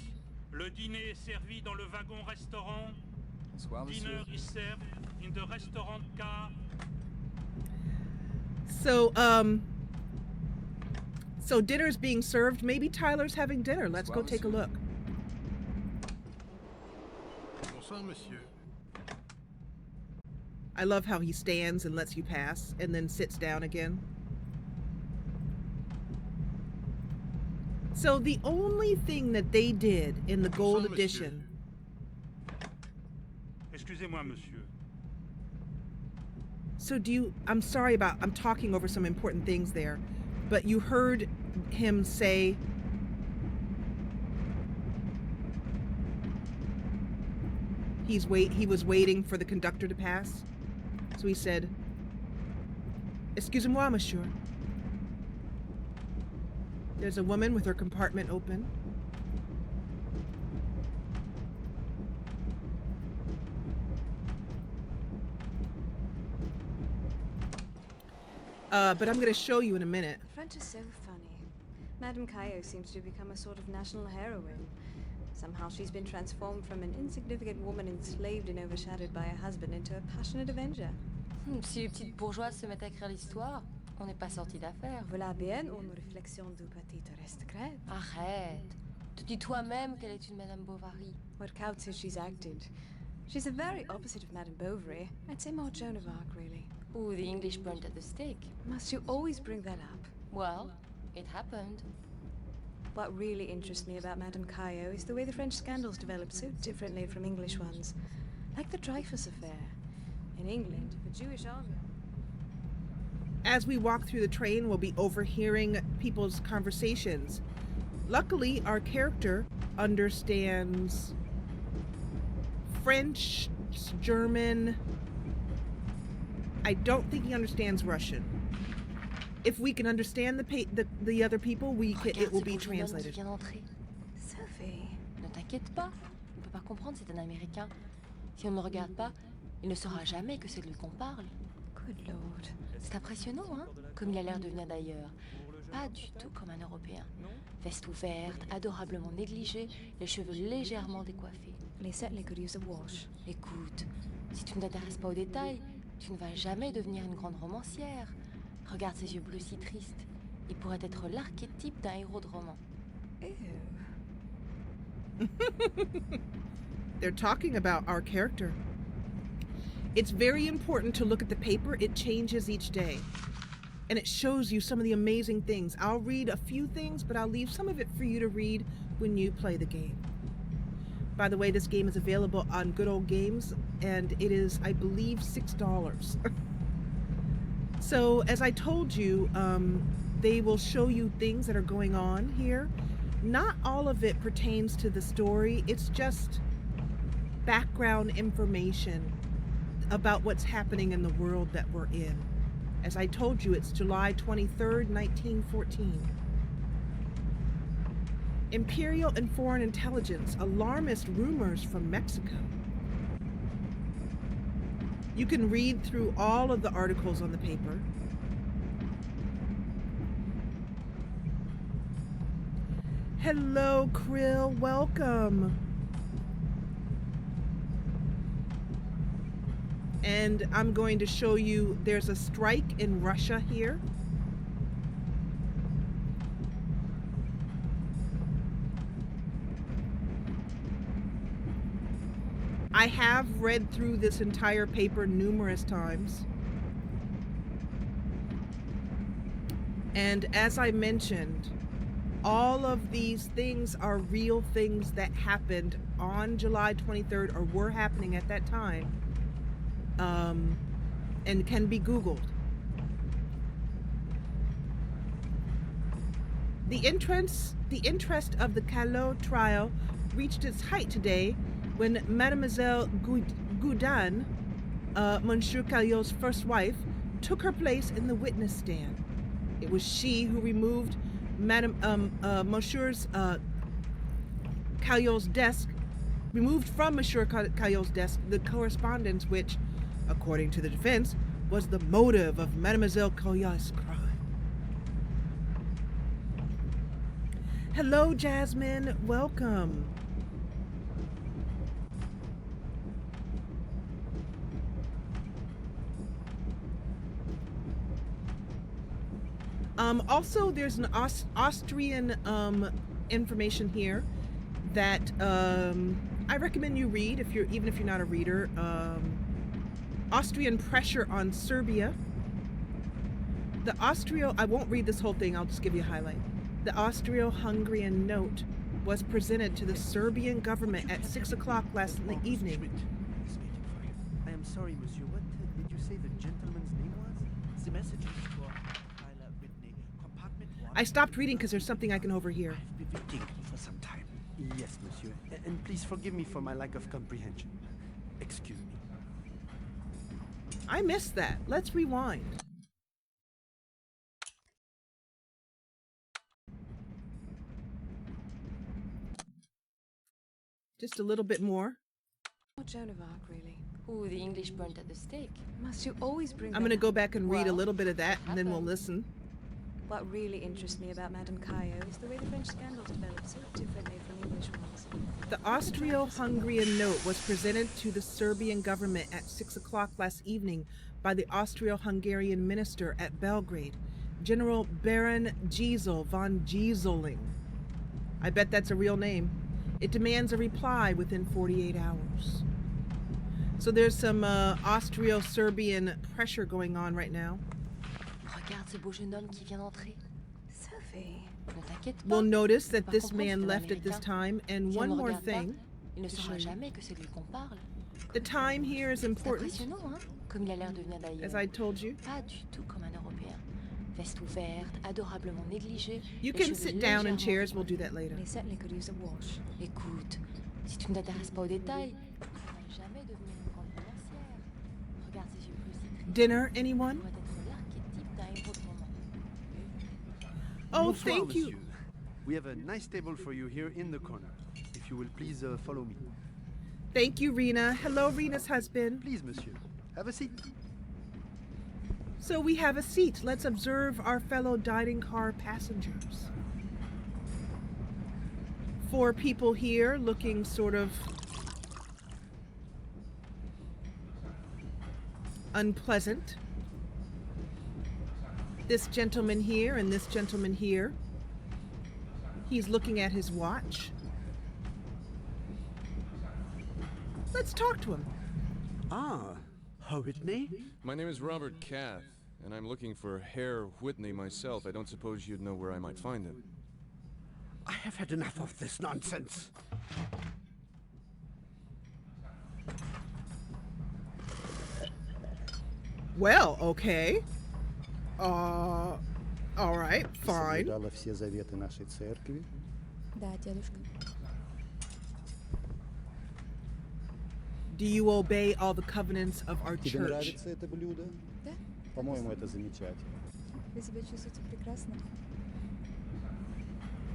Speaker 6: le dîner est servi dans le wagon restaurant.
Speaker 3: Bonsoir, monsieur.
Speaker 6: Dinner is served in the restaurant Gare.
Speaker 1: So dinner's being served. Maybe Tyler's having dinner. Let's go
Speaker 3: Bonsoir,
Speaker 1: take a
Speaker 3: monsieur.
Speaker 1: look.
Speaker 2: Bonsoir, monsieur.
Speaker 1: I love how he stands and lets you pass and then sits down again. So the only thing that they did in the gold
Speaker 2: Bonsoir,
Speaker 1: edition.
Speaker 6: Excusez-moi, monsieur.
Speaker 1: So I'm sorry I'm talking over some important things there, but you heard him say he was waiting for the conductor to pass. So he said, "Excusez-moi, monsieur." There's a woman with her compartment open. But I'm going to show you in a minute.
Speaker 7: The French are so funny. Madame Caillot seems to have become a sort of national heroine. Somehow she's been transformed from an insignificant woman enslaved and overshadowed by her husband into a passionate avenger.
Speaker 8: Si les petites bourgeoises se mettent à écrire l'histoire, on n'est pas sorti d'affaire.
Speaker 7: Voilà bien une réflexion de petite aristocrate.
Speaker 8: Arrête. Tu dis toi-même qu'elle est une Madame Bovary.
Speaker 7: What counts is she's acted. She's the very opposite of Madame Bovary. I'd say more Joan of Arc, really.
Speaker 8: Ooh, the English burnt at the stake.
Speaker 7: Must you always bring that up?
Speaker 8: Well, it happened.
Speaker 7: What really interests me about Madame Caillot is the way the French scandals developed so differently from English ones. Like the Dreyfus affair. In England, if a Jewish army...
Speaker 1: As we walk through the train, we'll be overhearing people's conversations. Luckily, our character understands French, German. I don't think he understands Russian. If we can understand the other people, it will be translated.
Speaker 7: Sophie.
Speaker 8: Ne t'inquiète pas, on ne peut pas comprendre, c'est un Américain. Si on ne le regarde pas, il ne saura jamais que c'est de lui qu'on parle.
Speaker 7: Good Lord.
Speaker 8: C'est impressionnant, hein, comme il a l'air de venir d'ailleurs. Pas du tout comme un Européen. Veste ouverte, adorablement négligée, les cheveux légèrement décoiffés.
Speaker 7: They certainly could use a wash.
Speaker 8: Écoute, si tu ne t'intéresses pas aux détails, tu ne vas jamais devenir une grande romancière. Regarde ses yeux bleus si tristes. Il pourrait être l'archétype d'un héros de roman.
Speaker 7: Ew.
Speaker 1: They're talking about our character. It's very important to look at the paper. It changes each day. And it shows you some of the amazing things. I'll read a few things, but I'll leave some of it for you to read when you play the game. By the way, this game is available on Good Old Games, and it is, I believe, $6. So, as I told you, they will show you things that are going on here. Not all of it pertains to the story. It's just background information about what's happening in the world that we're in. As I told you, it's July 23rd, 1914. Imperial and foreign intelligence, alarmist rumors from Mexico. You can read through all of the articles on the paper. Hello, Krill, welcome. And I'm going to show you, there's a strike in Russia here. I have read through this entire paper numerous times. And as I mentioned, all of these things are real things that happened on July 23rd or were happening at that time. And can be Googled. The interest of the Caillot trial reached its height today when Mademoiselle Goudin, Monsieur Caillot's first wife, took her place in the witness stand. It was she who removed Monsieur's Caillot's desk, removed from Monsieur Caillot's desk the correspondence which, according to the defense, was the motive of Mademoiselle Caillot's crime. Hello, Jasmine. Welcome. Also, there's an Austrian information here that I recommend you read even if you're not a reader. Austrian pressure on Serbia. I won't read this whole thing, I'll just give you a highlight. The Austro-Hungarian note was presented to the Serbian government at 6 o'clock last evening.
Speaker 9: I am sorry, monsieur. What did you say the gentleman's name was? The message is for Tyler Whitney, compartment 1.
Speaker 1: I stopped reading because there's something I can overhear.
Speaker 9: I've been waiting for some time. Yes, monsieur. And please forgive me for my lack of comprehension. Excuse me.
Speaker 1: I missed that. Let's rewind. Just a little bit more.
Speaker 7: Or Joan of Arc, really.
Speaker 8: Ooh, the English burnt at the stake.
Speaker 7: Must you always bring
Speaker 1: I'm going to go back and read a
Speaker 8: Well,
Speaker 1: little bit of that, and then we'll listen.
Speaker 7: What really interests me about Madame Caillot is the way the French scandals developed so differently from English ones.
Speaker 1: The Austro-Hungarian note was presented to the Serbian government at 6 o'clock last evening by the Austro-Hungarian minister at Belgrade, General Baron Giesel von Gieseling. I bet that's a real name. It demands a reply within 48 hours. So there's some Austro-Serbian pressure going on right now.
Speaker 8: Regarde ce beau jeune homme qui vient d'entrer.
Speaker 7: Sophie.
Speaker 8: Ne t'inquiète pas.
Speaker 1: We'll notice that
Speaker 8: Par
Speaker 1: this
Speaker 8: contre,
Speaker 1: man
Speaker 8: c'est un
Speaker 1: left at this
Speaker 8: Américain.
Speaker 1: time. And
Speaker 8: Si on
Speaker 1: one
Speaker 8: ne
Speaker 1: more
Speaker 8: regarde pas,
Speaker 1: thing.
Speaker 8: il ne
Speaker 1: to
Speaker 8: saura
Speaker 1: show you.
Speaker 8: jamais que c'est lui qu'on parle.
Speaker 1: The time here is
Speaker 8: C'est
Speaker 1: important,
Speaker 8: impressionnant, hein, comme il a l'air de venir d'ailleurs.
Speaker 1: as I told you.
Speaker 8: Pas du tout comme un Européen. Veste ouverte, adorablement négligée.
Speaker 1: You
Speaker 8: les
Speaker 1: can
Speaker 8: cheveux
Speaker 1: sit down in
Speaker 8: légèrement
Speaker 1: chairs. We'll do that later.
Speaker 7: They certainly could use a wash.
Speaker 8: Écoute, si tu ne t'intéresses pas aux détails, tu ne pourras jamais devenir une grande romancière. Regarde ses yeux bleus si tristes.
Speaker 1: Dinner,
Speaker 8: Tu
Speaker 1: anyone?
Speaker 8: pourrais être l'archétype d'un héros de roman.
Speaker 1: Oh,
Speaker 9: Bonsoir,
Speaker 1: thank you.
Speaker 9: monsieur. We have a nice table for you here in the corner. If you will please follow me.
Speaker 1: Thank you, Rena. Hello, Rena's husband.
Speaker 9: Please, monsieur. Have a seat.
Speaker 1: So we have a seat. Let's observe our fellow dining car passengers. 4 people here looking sort of unpleasant. This gentleman here and this gentleman here. He's looking at his watch. Let's talk to him.
Speaker 9: Ah, Whitney?
Speaker 5: My name is Robert Cath, and I'm looking for Herr Whitney myself. I don't suppose you'd know where I might find him.
Speaker 9: I have had enough of this nonsense.
Speaker 1: Well, okay. All right, fine.
Speaker 10: Соблюдала все заветы нашей церкви.
Speaker 7: Да, дедушка.
Speaker 1: Do you obey all the covenants of our
Speaker 10: Тебе
Speaker 1: church?
Speaker 10: нравится это блюдо?
Speaker 7: Да.
Speaker 10: По-моему, это замечательно.
Speaker 7: Вы себя чувствуете прекрасно?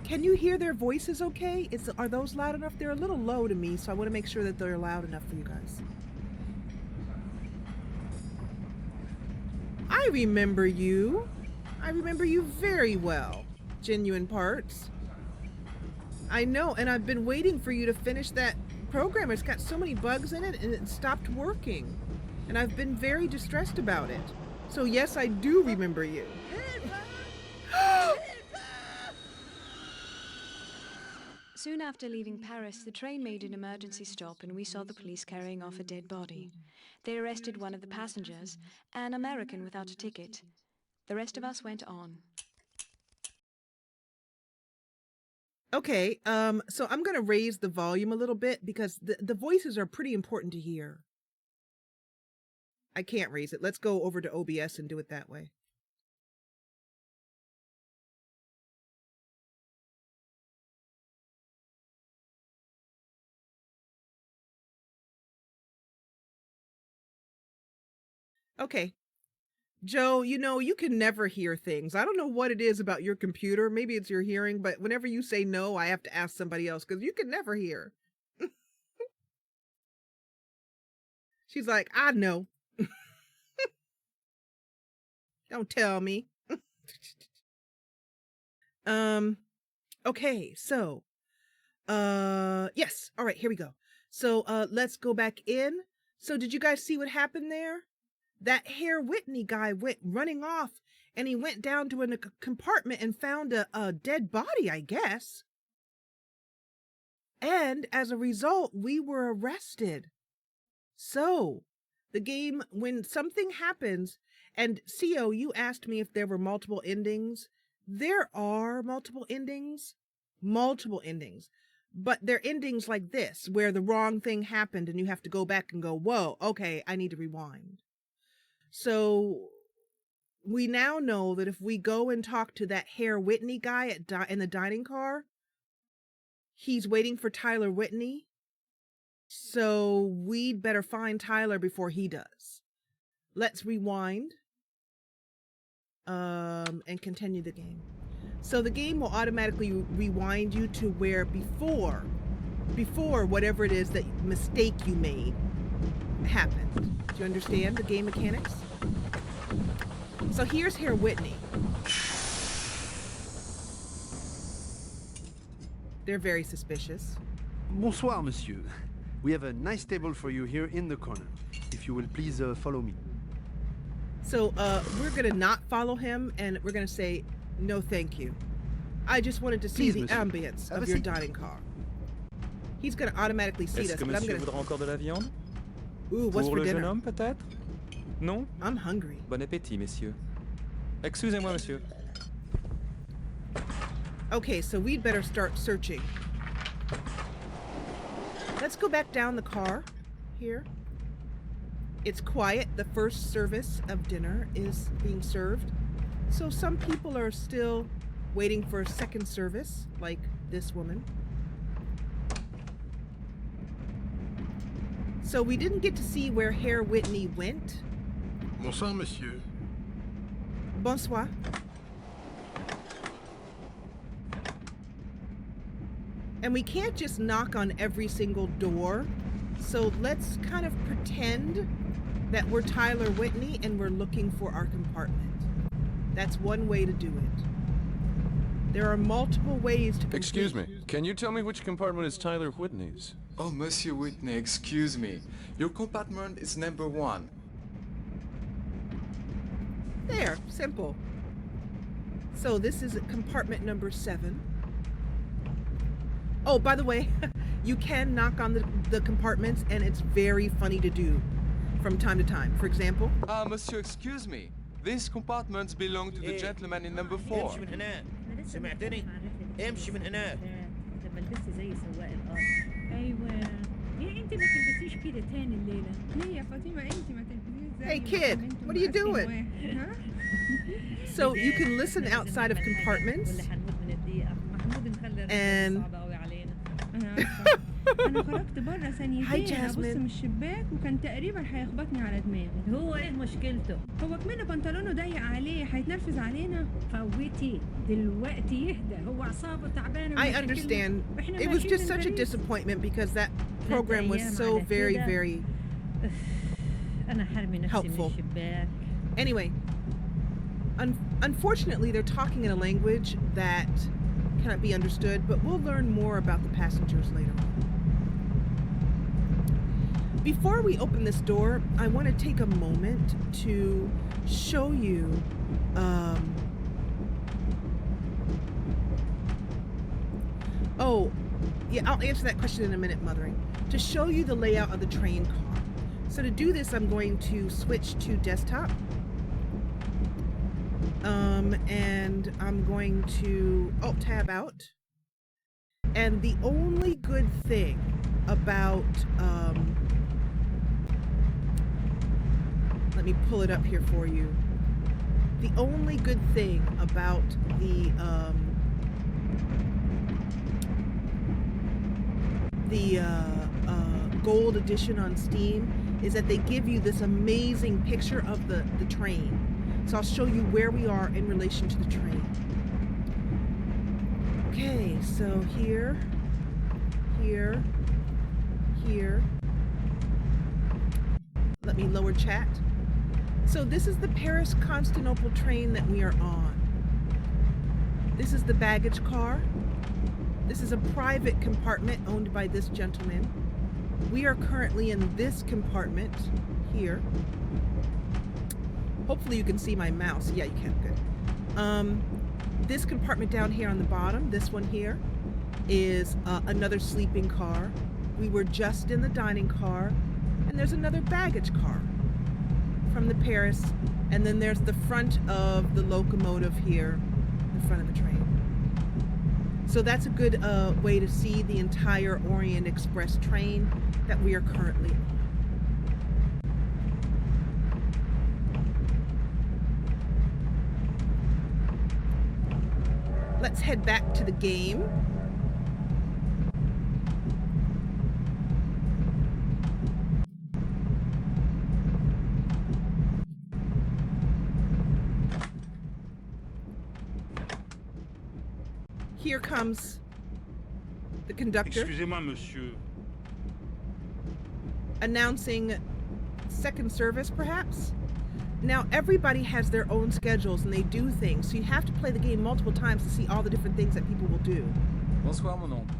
Speaker 1: Can you hear their voices okay? Are those loud enough? They're a little low to me, so I want to make sure that they're loud enough for you guys. I remember you. I remember you very well. Genuine Parts. I know, and I've been waiting for you to finish that program. It's got so many bugs in it, and it stopped working. And I've been very distressed about it. So yes, I do remember you.
Speaker 7: Soon after leaving Paris, the train made an emergency stop and we saw the police carrying off a dead body. They arrested one of the passengers, an American without a ticket. The rest of us went on.
Speaker 1: Okay, so I'm going to raise the volume a little bit because the voices are pretty important to hear. I can't raise it. Let's go over to OBS and do it that way. Okay. Joe, you know, you can never hear things. I don't know what it is about your computer. Maybe it's your hearing, but whenever you say no, I have to ask somebody else because you can never hear. She's like, I know. Don't tell me. Okay, so, yes. All right, here we go. So, let's go back in. So did you guys see what happened there? That Herr Whitney guy went running off and he went down to a compartment and found a dead body, I guess. And as a result, we were arrested. So, the game, when something happens, and CO, you asked me if there were multiple endings. There are multiple endings. But they're endings like this, where the wrong thing happened and you have to go back and go, whoa, okay, I need to rewind. So we now know that if we go and talk to that Herr Whitney guy in the dining car, he's waiting for Tyler Whitney. So we'd better find Tyler before he does. Let's rewind and continue the game. So the game will automatically rewind you to where before whatever it is that mistake you made happened. Do you understand the game mechanics? So here's Herr Whitney. They're very suspicious.
Speaker 9: Bonsoir, monsieur. We have a nice table for you here in the corner. If you will please follow me.
Speaker 1: So we're going to not follow him, and we're going to say, no thank you. I just wanted to see the ambience of your dining car. He's going to automatically seat us, but I'm going to...
Speaker 11: voudra encore de la viande?
Speaker 1: Ooh, what's for dinner?
Speaker 11: Pour le jeune homme, peut-être? Non?
Speaker 1: I'm hungry.
Speaker 11: Bon appétit, messieurs. Excusez-moi, monsieur.
Speaker 1: Okay, so we'd better start searching. Let's go back down the car here. It's quiet. The first service of dinner is being served. So some people are still waiting for a second service, like this woman. So we didn't get to see where Herr Whitney went.
Speaker 2: Bonsoir, monsieur.
Speaker 1: Bonsoir. And we can't just knock on every single door. So let's kind of pretend that we're Tyler Whitney and we're looking for our compartment. That's one way to do it. There are multiple ways to complete.
Speaker 5: Excuse me, can you tell me which compartment is Tyler Whitney's?
Speaker 3: Oh, Monsieur Whitney, excuse me. Your compartment is number 1.
Speaker 1: There, simple. So this is compartment number 7. Oh, by the way, you can knock on the compartments, and it's very funny to do from time to time. For example...
Speaker 3: Monsieur, excuse me. These compartments belong to the gentleman in number 4.
Speaker 9: سمعتني؟ امشي من هناك.
Speaker 12: لما لبست زي سواق القطر. ايوه. ليه انت ما تلبسيش كده تاني الليله؟ ليه يا فاطمه انت ما تلبسيش زي
Speaker 1: Hey kid, what are you doing? So you can listen outside of compartments. And
Speaker 12: انا خرجت بره ثانيتين ابص من الشباك وكان تقريبا هيخبطني على دماغي. هو ايه مشكلته؟ هو كمان بنطلونه ضيق عليه هيتنرفز علينا. فوتي دلوقتي يهدى هو اعصابه تعبانه.
Speaker 1: I understand. It was just such a disappointment because that program was so very, very helpful. Anyway, unfortunately, they're talking in a language that cannot be understood, but we'll learn more about the passengers later on. Before we open this door, I want to take a moment to show you oh, yeah, I'll answer that question in a minute, Mothering. To show you the layout of the train car. So to do this, I'm going to switch to desktop. And I'm going to tab out. And the only good thing about, let me pull it up here for you. The only good thing about the gold edition on Steam is that they give you this amazing picture of the train. So I'll show you where we are in relation to the train. Okay, so here, here, here. Let me lower chat. So this is the Paris-Constantinople train that we are on. This is the baggage car. This is a private compartment owned by this gentleman. We are currently in this compartment here. Hopefully you can see my mouse. Yeah, you can. Good. This compartment down here on the bottom, this one here, is another sleeping car. We were just in the dining car, and there's another baggage car from the Paris, and then there's the front of the locomotive here, the front of the train. So that's a good way to see the entire Orient Express train that we are currently on. Let's head back to the game. Here comes the conductor.
Speaker 6: Excusez-moi, monsieur.
Speaker 1: Announcing second service, perhaps? Now, everybody has their own schedules and they do things, so you have to play the game multiple times to see all the different things that people will do.
Speaker 11: Bonsoir, mon oncle.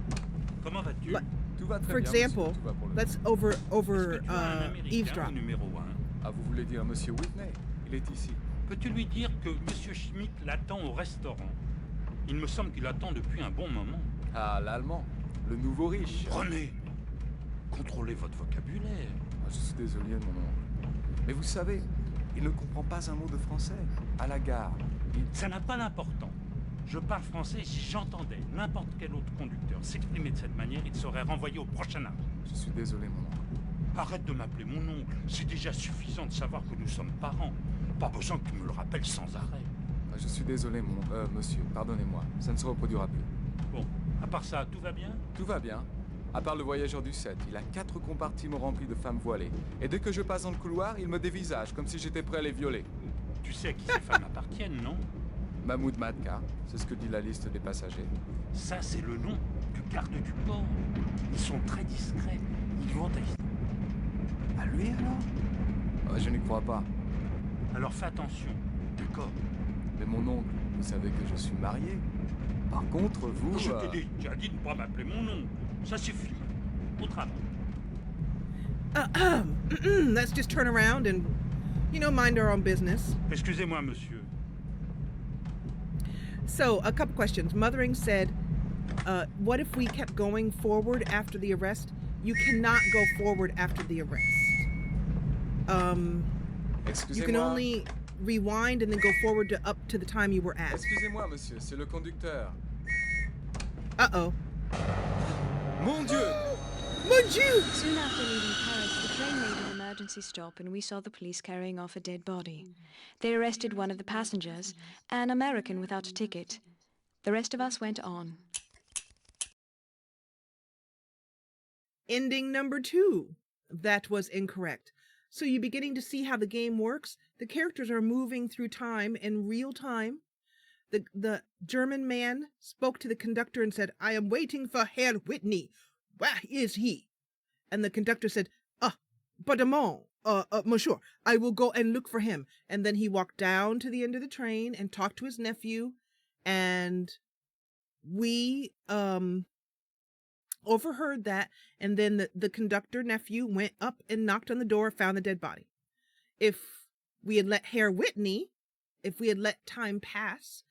Speaker 6: Comment vas-tu?
Speaker 11: Tout va très
Speaker 1: For
Speaker 11: bien,
Speaker 1: example,
Speaker 11: monsieur. Tout va pour le
Speaker 1: let's
Speaker 6: Est-ce que tu as un Américain
Speaker 1: eavesdrop.
Speaker 6: au numéro 1?
Speaker 11: Ah, vous voulez dire monsieur Whitney? Il est ici.
Speaker 6: Peux-tu lui dire que monsieur Schmidt l'attend au restaurant? Il me semble qu'il attend depuis un bon moment.
Speaker 11: Ah, l'allemand. Le nouveau riche.
Speaker 6: René, contrôlez votre vocabulaire.
Speaker 11: Ah, je suis désolé, mon oncle. Mais vous savez, il ne comprend pas un mot de français. À la gare.
Speaker 6: Ça n'a pas d'importance. Je parle français et si j'entendais n'importe quel autre conducteur s'exprimer de cette manière, il serait renvoyé au prochain arrêt.
Speaker 11: Je suis désolé, mon oncle.
Speaker 6: Arrête de m'appeler mon oncle. C'est déjà suffisant de savoir que nous sommes parents. Pas besoin que tu me le rappelles sans arrêt.
Speaker 11: Ah, je suis désolé, monsieur. Pardonnez-moi. Ça ne se reproduira plus.
Speaker 6: Bon, à part ça, tout va bien?
Speaker 11: Tout va bien. À part le voyageur du 7, il a 4 compartiments remplis de femmes voilées. Et dès que je passe dans le couloir, il me dévisage, comme si j'étais prêt à les violer.
Speaker 6: Tu sais à qui ces femmes appartiennent, non?
Speaker 11: Mahmoud Madka, c'est ce que dit la liste des passagers.
Speaker 6: Ça, c'est le nom du garde du port. Ils sont très discrets. Ils vont à... À lui, alors?
Speaker 11: Je n'y crois pas.
Speaker 6: Alors fais attention. D'accord.
Speaker 11: Mais mon oncle, vous savez que je suis marié. Par contre, vous...
Speaker 6: Je t'ai déjà dit de ne pas m'appeler mon oncle. Ça suffit. Au travail.
Speaker 1: Let's just turn around and, mind our own business.
Speaker 6: Excusez-moi, monsieur.
Speaker 1: So, a couple questions. Mothering said, what if we kept going forward after the arrest? You cannot go forward after the arrest. You can only rewind and then go forward to up to the time you were at.
Speaker 11: Excusez-moi, monsieur, c'est le conducteur.
Speaker 1: Uh-oh.
Speaker 11: Mon Dieu!
Speaker 1: Mon Dieu!
Speaker 7: Soon after leaving Paris, the train made an emergency stop and we saw the police carrying off a dead body. They arrested one of the passengers, an American without a ticket. The rest of us went on.
Speaker 1: Ending number 2. That was incorrect. So you're beginning to see how the game works. The characters are moving through time in real time. The German man spoke to the conductor and said, "I am waiting for Herr Whitney. Where is he?" And the conductor said, "Pardon, monsieur, I will go and look for him." And then he walked down to the end of the train and talked to his nephew. And we overheard that. And then the conductor nephew went up and knocked on the door, found the dead body. If we had let Herr Whitney, if we had let time pass,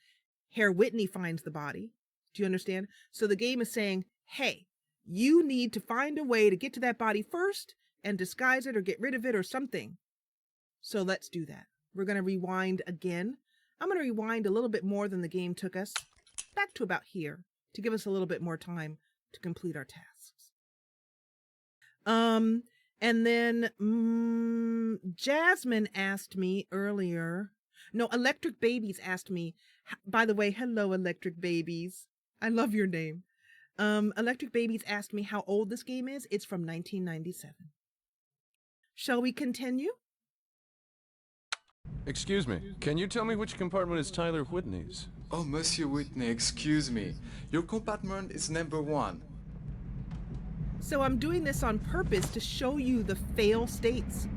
Speaker 1: Herr Whitney finds the body. Do you understand? So the game is saying, hey, you need to find a way to get to that body first and disguise it or get rid of it or something. So let's do that. We're going to rewind again. I'm going to rewind a little bit more than the game took us, back to about here, to give us a little bit more time to complete our tasks. And then Jasmine asked me earlier. No, Electric Babies asked me. By the way, hello, Electric Babies. I love your name. Electric Babies asked me how old this game is. It's from 1997. Shall we continue?
Speaker 5: Excuse me, can you tell me which compartment is Tyler Whitney's?
Speaker 11: Oh, Monsieur Whitney, excuse me. Your compartment is number 1.
Speaker 1: So I'm doing this on purpose to show you the fail states.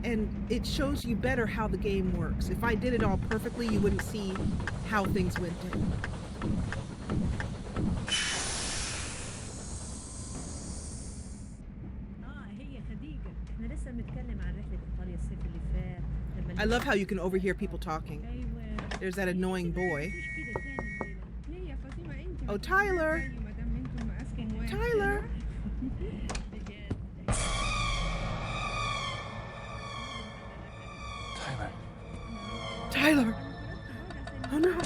Speaker 1: And it shows you better how the game works. If I did it all perfectly, you wouldn't see how things went down.
Speaker 12: هي خديجة احنا لسه بنتكلم عن رحلة ايطاليا الصيف اللي فات
Speaker 1: I love how you can overhear people talking. There's that annoying boy. Oh, Tyler! Tyler! Tyler! Oh no!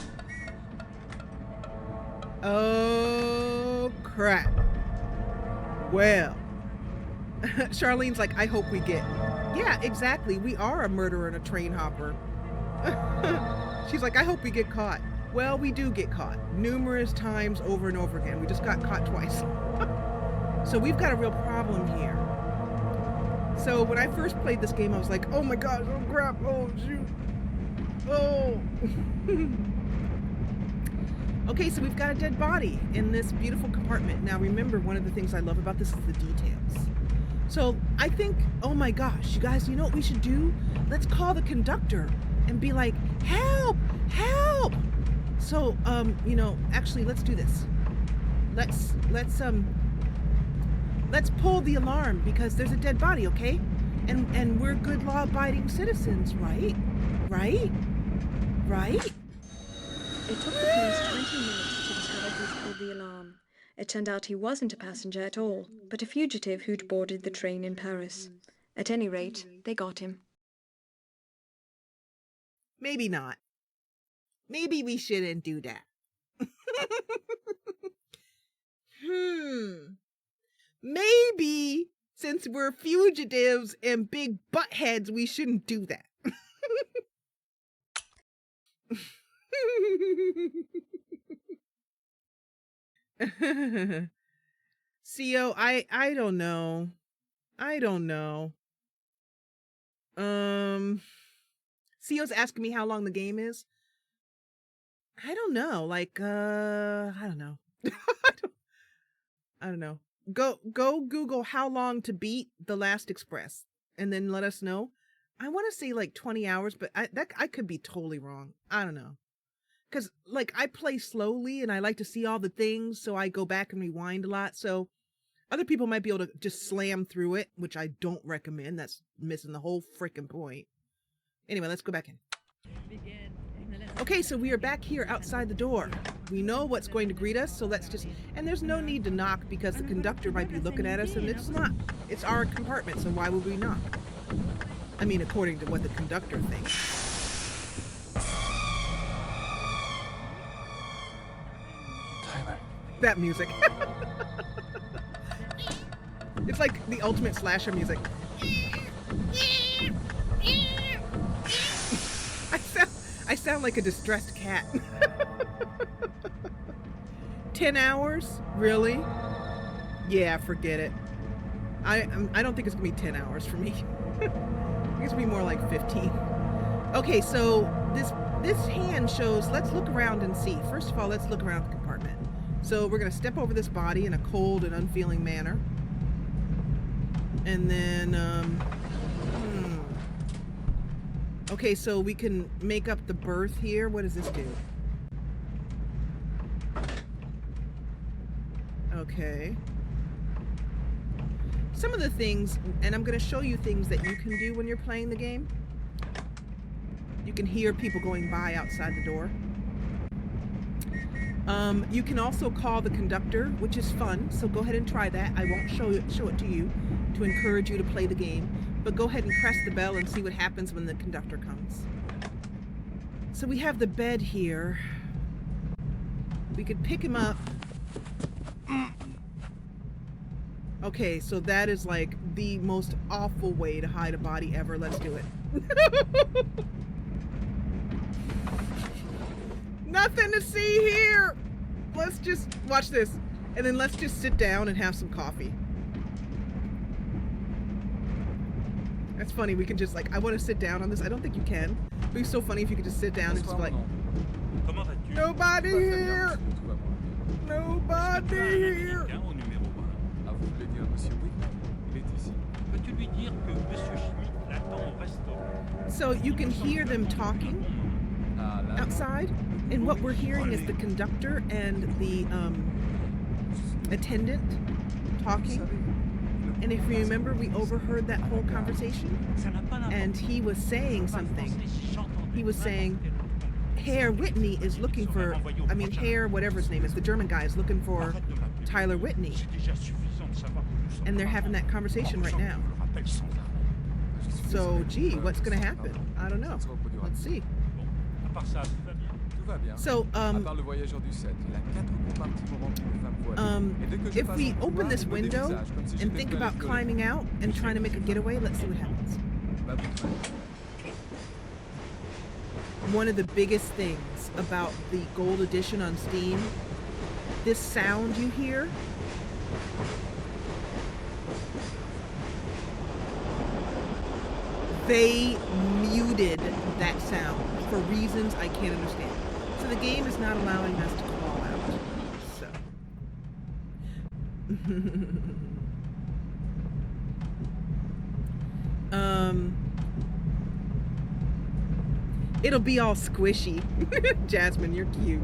Speaker 1: Oh crap. Well, Charlene's like, I hope we get. Yeah, exactly. We are a murderer and a train hopper. She's like, I hope we get caught. Well, we do get caught numerous times over and over again. We just got caught twice. So we've got a real problem here. So when I first played this game, I was like, oh my gosh, oh crap, oh shoot. Oh. Okay, so we've got a dead body in this beautiful compartment. Now remember, one of the things I love about this is the details. So I think, oh my gosh, you guys, you know what we should do? Let's call the conductor and be like, help, help. So, you know, actually, let's do this. Let's pull the alarm because there's a dead body, okay? And we're good law-abiding citizens, right? Right? Right?
Speaker 7: It took the police 20 minutes to discover who'd pulled the alarm. It turned out he wasn't a passenger at all, but a fugitive who'd boarded the train in Paris. At any rate, they got him.
Speaker 1: Maybe not. Maybe we shouldn't do that. Maybe since we're fugitives and big buttheads, we shouldn't do that. CO, I don't know. I don't know. CO's asking me how long the game is. I don't know. Like, I don't know. I don't know. Go Google how long to beat The Last Express and then let us know. I want to say like 20 hours, but I could be totally wrong. I don't know. Because, like, I play slowly and I like to see all the things, so I go back and rewind a lot. So other people might be able to just slam through it, which I don't recommend. That's missing the whole freaking point. Anyway, let's go back in. Okay, so we are back here outside the door. We know what's going to greet us, so let's just... And there's no need to knock because the conductor might be looking at us, and it's not. It's our compartment, so why would we knock? I mean, according to what the conductor thinks. That music. It's like the ultimate slasher music. I sound like a distressed cat. 10 hours? Really? Yeah, forget it. I don't think it's gonna be 10 hours for me. I think it's gonna be more like 15. Okay, so this hand shows, let's look around and see. First of all, let's look around the compartment. So we're gonna step over this body in a cold and unfeeling manner. And then, okay, so we can make up the berth here. What does this do? Okay. Some of the things, and I'm going to show you things that you can do when you're playing the game. You can hear people going by outside the door. You can also call the conductor, which is fun, so go ahead and try that. I won't show it to you to encourage you to play the game, but go ahead and press the bell and see what happens when the conductor comes. So we have the bed here. We could pick him up. Okay, so that is like the most awful way to hide a body ever. Let's do it. Nothing to see here. Let's just watch this. And then let's just sit down and have some coffee. That's funny. We can just like, I want to sit down on this. I don't think you can. It'd be so funny if you could just sit down and just like, nobody here. Nobody here. So you can hear them talking outside, and what we're hearing is the conductor and the attendant talking, And if you remember, we overheard that whole conversation, and he was saying something. He was saying, Herr Whitney is looking for, I mean, Herr, whatever his name is, the German guy is looking for Tyler Whitney. And they're having that conversation right now. So, gee, what's going to happen? I don't know. Let's see. So, if we open this window and think about climbing out and trying to make a getaway, let's see what happens. One of the biggest things about the gold edition on Steam, this sound you hear, they muted that sound for reasons I can't understand. So the game is not allowing us to call out. So. It'll be all squishy. Jasmine, you're cute.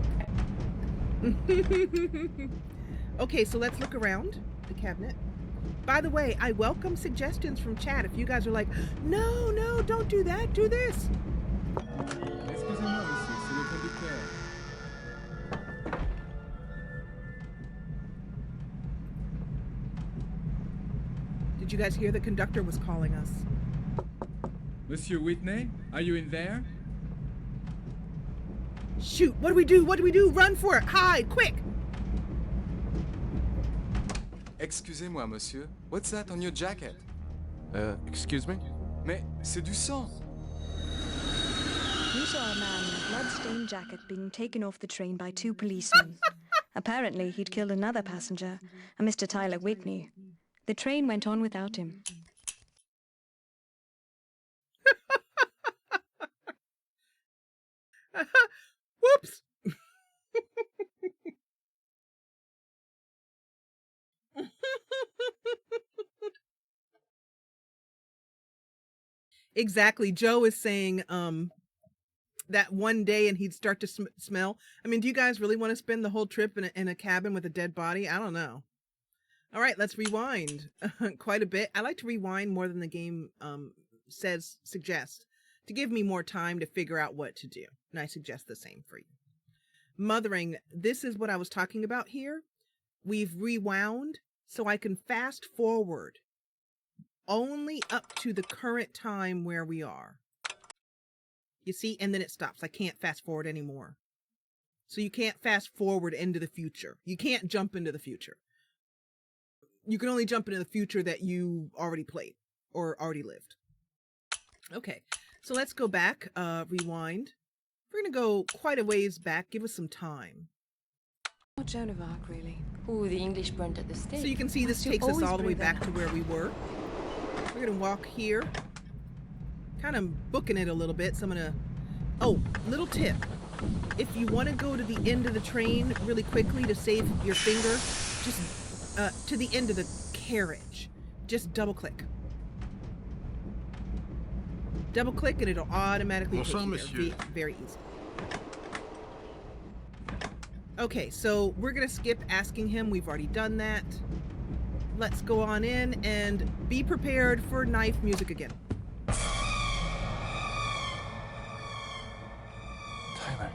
Speaker 1: Okay, so let's look around the cabinet. By the way, I welcome suggestions from chat. If you guys are like, no, no, don't do that, do this.
Speaker 3: Excusez-moi, monsieur, c'est le conducteur.
Speaker 1: Did you guys hear the conductor was calling us?
Speaker 3: Monsieur Whitney, are you in there?
Speaker 1: Shoot, what do we do? What do we do? Run for it! Hide, quick!
Speaker 11: Excusez-moi, monsieur. What's that on your jacket?
Speaker 4: Excuse me?
Speaker 11: Mais c'est du sang.
Speaker 7: We saw a man in a blood-stained jacket being taken off the train by 2 policemen. Apparently, he'd killed another passenger, a Mr. Tyler Whitney. The train went on without him.
Speaker 1: Whoops! Exactly. Joe is saying that one day and he'd start to smell. I mean, do you guys really want to spend the whole trip in a cabin with a dead body? I don't know. All right, let's rewind quite a bit. I like to rewind more than the game suggests to give me more time to figure out what to do. And I suggest the same for you. Mothering, this is what I was talking about here. We've rewound so I can fast forward only up to the current time where we are. You see, and then it stops. I can't fast forward anymore. So you can't fast forward into the future. You can't jump into the future. You can only jump into the future that you already played or already lived. Okay, so let's go back, rewind. We're going to go quite a ways back. Give us some time.
Speaker 7: Not Joan of Arc, really.
Speaker 8: Ooh, the English burnt at the stake.
Speaker 1: So you can see this takes us all the way back to where we were. We're going to walk here. Kind of booking it a little bit. So I'm going to... Oh, little tip. If you want to go to the end of the train really quickly to save your finger, just to the end of the carriage, just double click. Double click and it'll automatically take you there. Very easy. Okay, so we're going to skip asking him. We've already done that. Let's go on in and be prepared for knife music again.
Speaker 11: Tyler.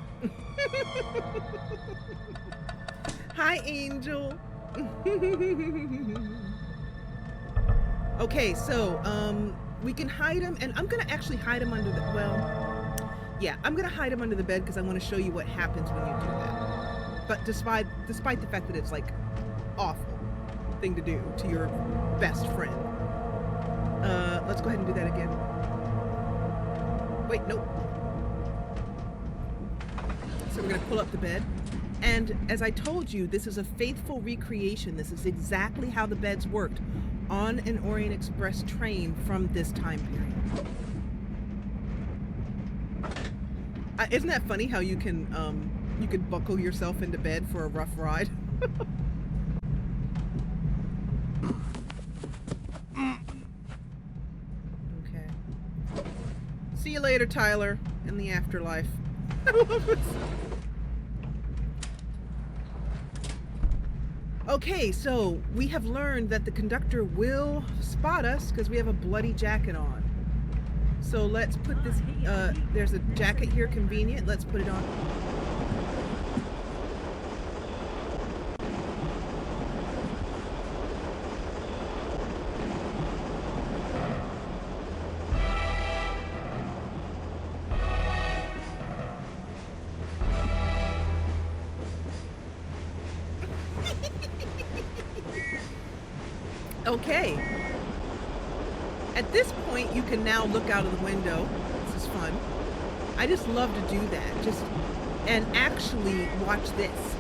Speaker 1: Hi, Angel. Okay, so we can hide him, and I'm gonna actually hide him under the, well, yeah, I'm gonna hide him under the bed because I want to show you what happens when you do that. But despite the fact that it's like awful thing to do to your best friend, let's go ahead and do that again. Wait, nope. So we're gonna pull up the bed. And as I told you, this is a faithful recreation. This is exactly how the beds worked on an Orient Express train from this time period. Isn't that funny how you can buckle yourself into bed for a rough ride? Okay. See you later, Tyler, in the afterlife. I love this. Okay, so we have learned that the conductor will spot us because we have a bloody jacket on. So let's put this, there's a jacket here, convenient. Let's put it on. Okay. At this point, you can now look out of the window. This is fun. I just love to do that. And actually watch this.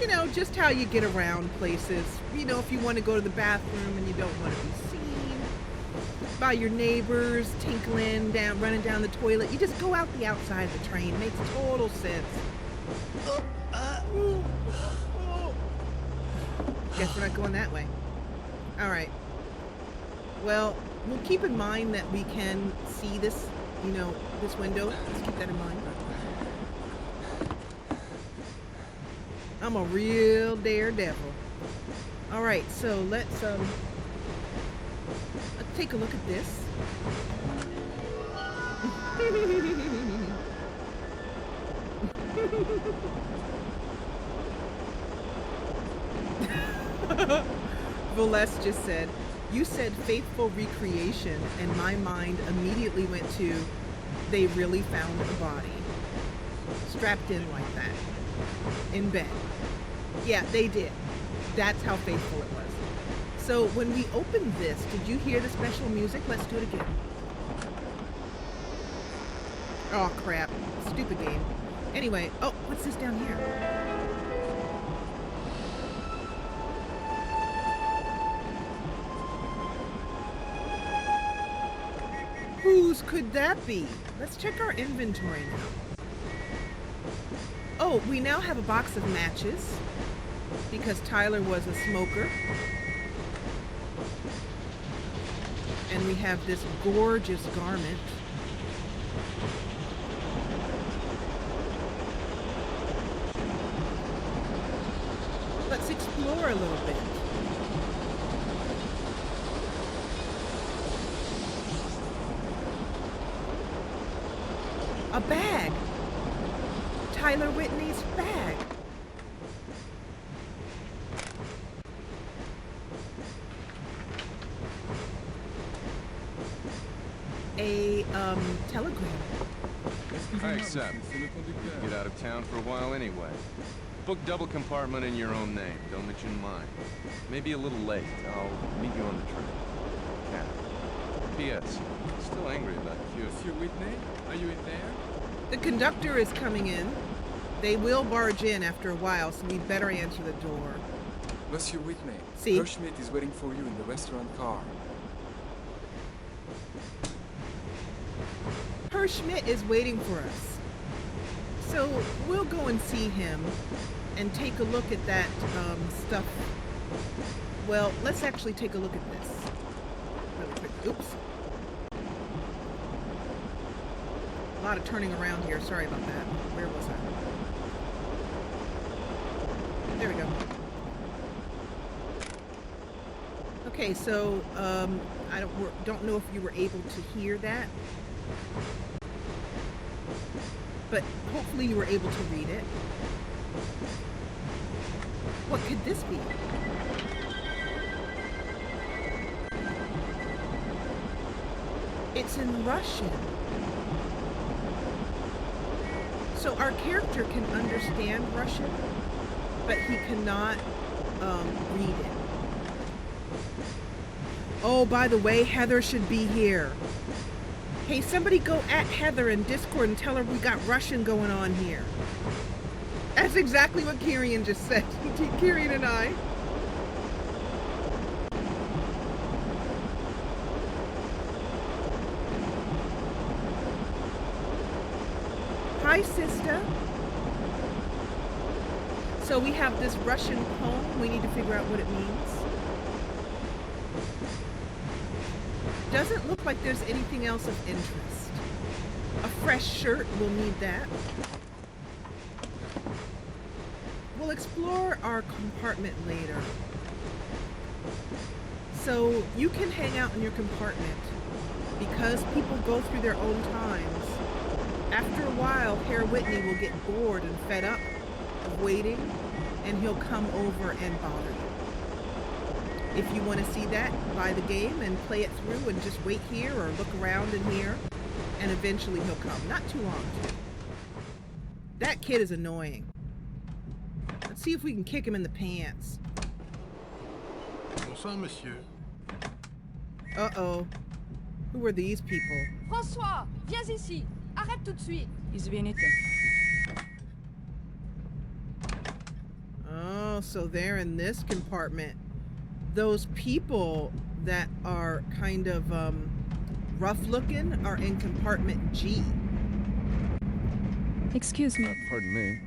Speaker 1: You know, just how you get around places. You know, if you want to go to the bathroom and you don't want to be seen by your neighbors, tinkling down, running down the toilet. You just go out the outside of the train. Makes total sense. Guess we're not going that way. All right. Well, we'll keep in mind that we can see this, you know, this window. Let's keep that in mind. I'm a real daredevil. All right, so let's take a look at this. Valesse just said, you said faithful recreation, and my mind immediately went to, they really found a body. Strapped in like that. In bed. Yeah, they did. That's how faithful it was. So when we opened this, did you hear the special music? Let's do it again. Oh crap. Stupid game. Anyway, oh, what's this down here? Whose could that be? Let's check our inventory now. Oh, we now have a box of matches because Tyler was a smoker. And we have this gorgeous garment. Let's explore a little bit. A bag. Tyler Whitney's bag. A telegram.
Speaker 5: I accept. Get out of town for a while anyway. Book double compartment in your own name. Don't mention mine. Maybe a little late. I'll meet you on the train. Cath. P.S. Still angry about you.
Speaker 3: Monsieur Whitney, are you in there?
Speaker 1: The conductor is coming in. They will barge in after a while, so we'd better answer the door.
Speaker 11: Monsieur Whitney,
Speaker 1: See?
Speaker 11: Schmidt is waiting for you in the restaurant car.
Speaker 1: Schmidt is waiting for us. So we'll go and see him and take a look at that stuff. Well, let's actually take a look at this. Really quick. Oops. A lot of turning around here. Sorry about that. Where was I? There we go. Okay, so I don't know if you were able to hear that. But hopefully you were able to read it. What could this be? It's in Russian. So our character can understand Russian, but he cannot read it. Oh, by the way, Heather should be here. Hey, somebody go at Heather in Discord and tell her we got Russian going on here. That's exactly what Kieran just said. Kieran and I. Hi, sister. So we have this Russian poem. We need to figure out what it means. doesn't look like there's anything else of interest. A fresh shirt, we'll need that. We'll explore our compartment later. So you can hang out in your compartment because people go through their own times. After a while, Herr Whitney will get bored and fed up of waiting, and he'll come over and bother you. If you want to see that, buy the game and play it through and just wait here or look around in here, and eventually he'll come. Not too long, too. That kid is annoying. Let's see if we can kick him in the pants.
Speaker 2: Bonsoir, monsieur.
Speaker 1: Uh-oh. Who are these people?
Speaker 8: François, viens ici. Arrête tout de suite.
Speaker 12: Извините.
Speaker 1: Oh, so they're in this compartment. Those people that are kind of rough looking are in compartment G.
Speaker 7: Excuse me.
Speaker 5: Pardon me.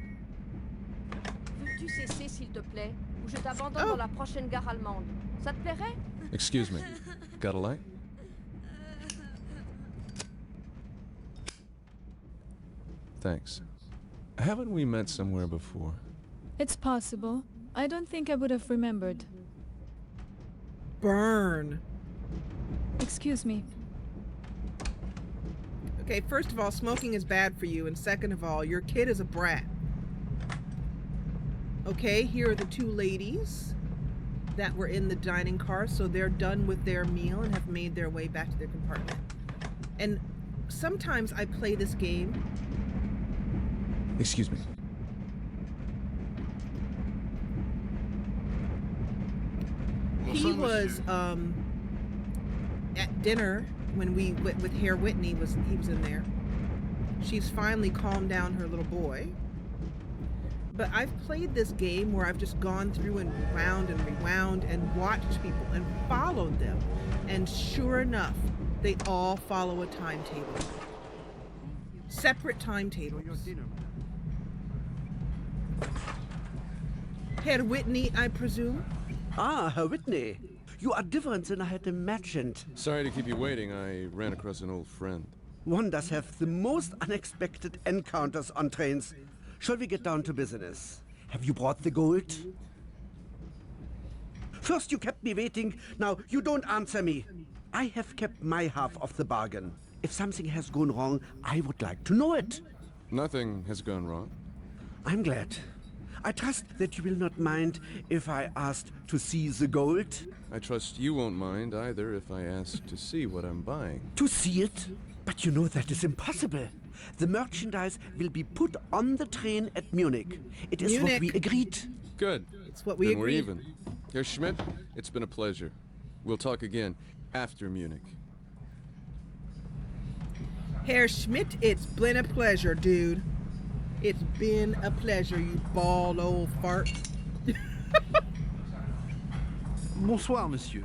Speaker 8: Veux-tu cesser, s'il te plaît, ou je t'abandonne dans la prochaine gare allemande? Ça te plairait?
Speaker 5: Excuse me. Got a light? Thanks. Haven't we met somewhere before?
Speaker 7: It's possible. I don't think I would have remembered.
Speaker 1: Burn.
Speaker 7: Excuse me.
Speaker 1: Okay, first of all, smoking is bad for you, and second of all, your kid is a brat. Okay, here are the two ladies that were in the dining car, so they're done with their meal and have made their way back to their compartment. And sometimes I play this game.
Speaker 5: Excuse me.
Speaker 1: He was at dinner when we went with Herr Whitney. He was in there. She's finally calmed down her little boy. But I've played this game where I've just gone through and rewound and watched people and followed them. And sure enough, they all follow a timetable. Separate timetables. Herr Whitney, I presume?
Speaker 9: Ah, Herr Whitney. You are different than I had imagined.
Speaker 5: Sorry to keep you waiting. I ran across an old friend.
Speaker 9: One does have the most unexpected encounters on trains. Shall we get down to business? Have you brought the gold? First you kept me waiting, now you don't answer me. I have kept my half of the bargain. If something has gone wrong, I would like to know it.
Speaker 5: Nothing has gone wrong.
Speaker 9: I'm glad. I trust that you will not mind if I asked to see the gold.
Speaker 5: I trust you won't mind either if I ask to see what I'm buying.
Speaker 9: To see it? But you know that is impossible. The merchandise will be put on the train at Munich. It is what we agreed.
Speaker 5: Good.
Speaker 1: It's what we
Speaker 5: then
Speaker 1: agreed.
Speaker 5: We're even. Herr Schmidt, it's been a pleasure. We'll talk again after Munich.
Speaker 1: Herr Schmidt, it's been a pleasure, dude. It's been a pleasure, you bald old fart.
Speaker 2: Bonsoir, monsieur.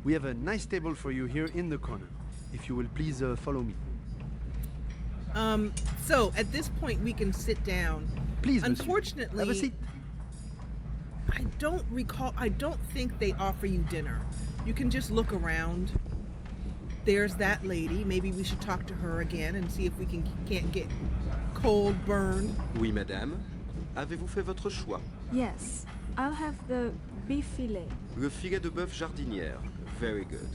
Speaker 2: We have a nice table for you here in the corner. If you will please follow me.
Speaker 1: So at this point we can sit down.
Speaker 2: Please,
Speaker 1: unfortunately,
Speaker 2: have a seat.
Speaker 1: I don't think they offer you dinner. You can just look around. There's that lady. Maybe we should talk to her again and see if we can't get cold burned.
Speaker 13: Oui, madame. Avez-vous fait votre choix?
Speaker 7: Yes. I'll have the beef filet.
Speaker 13: Le filet de bœuf jardinière. Very good.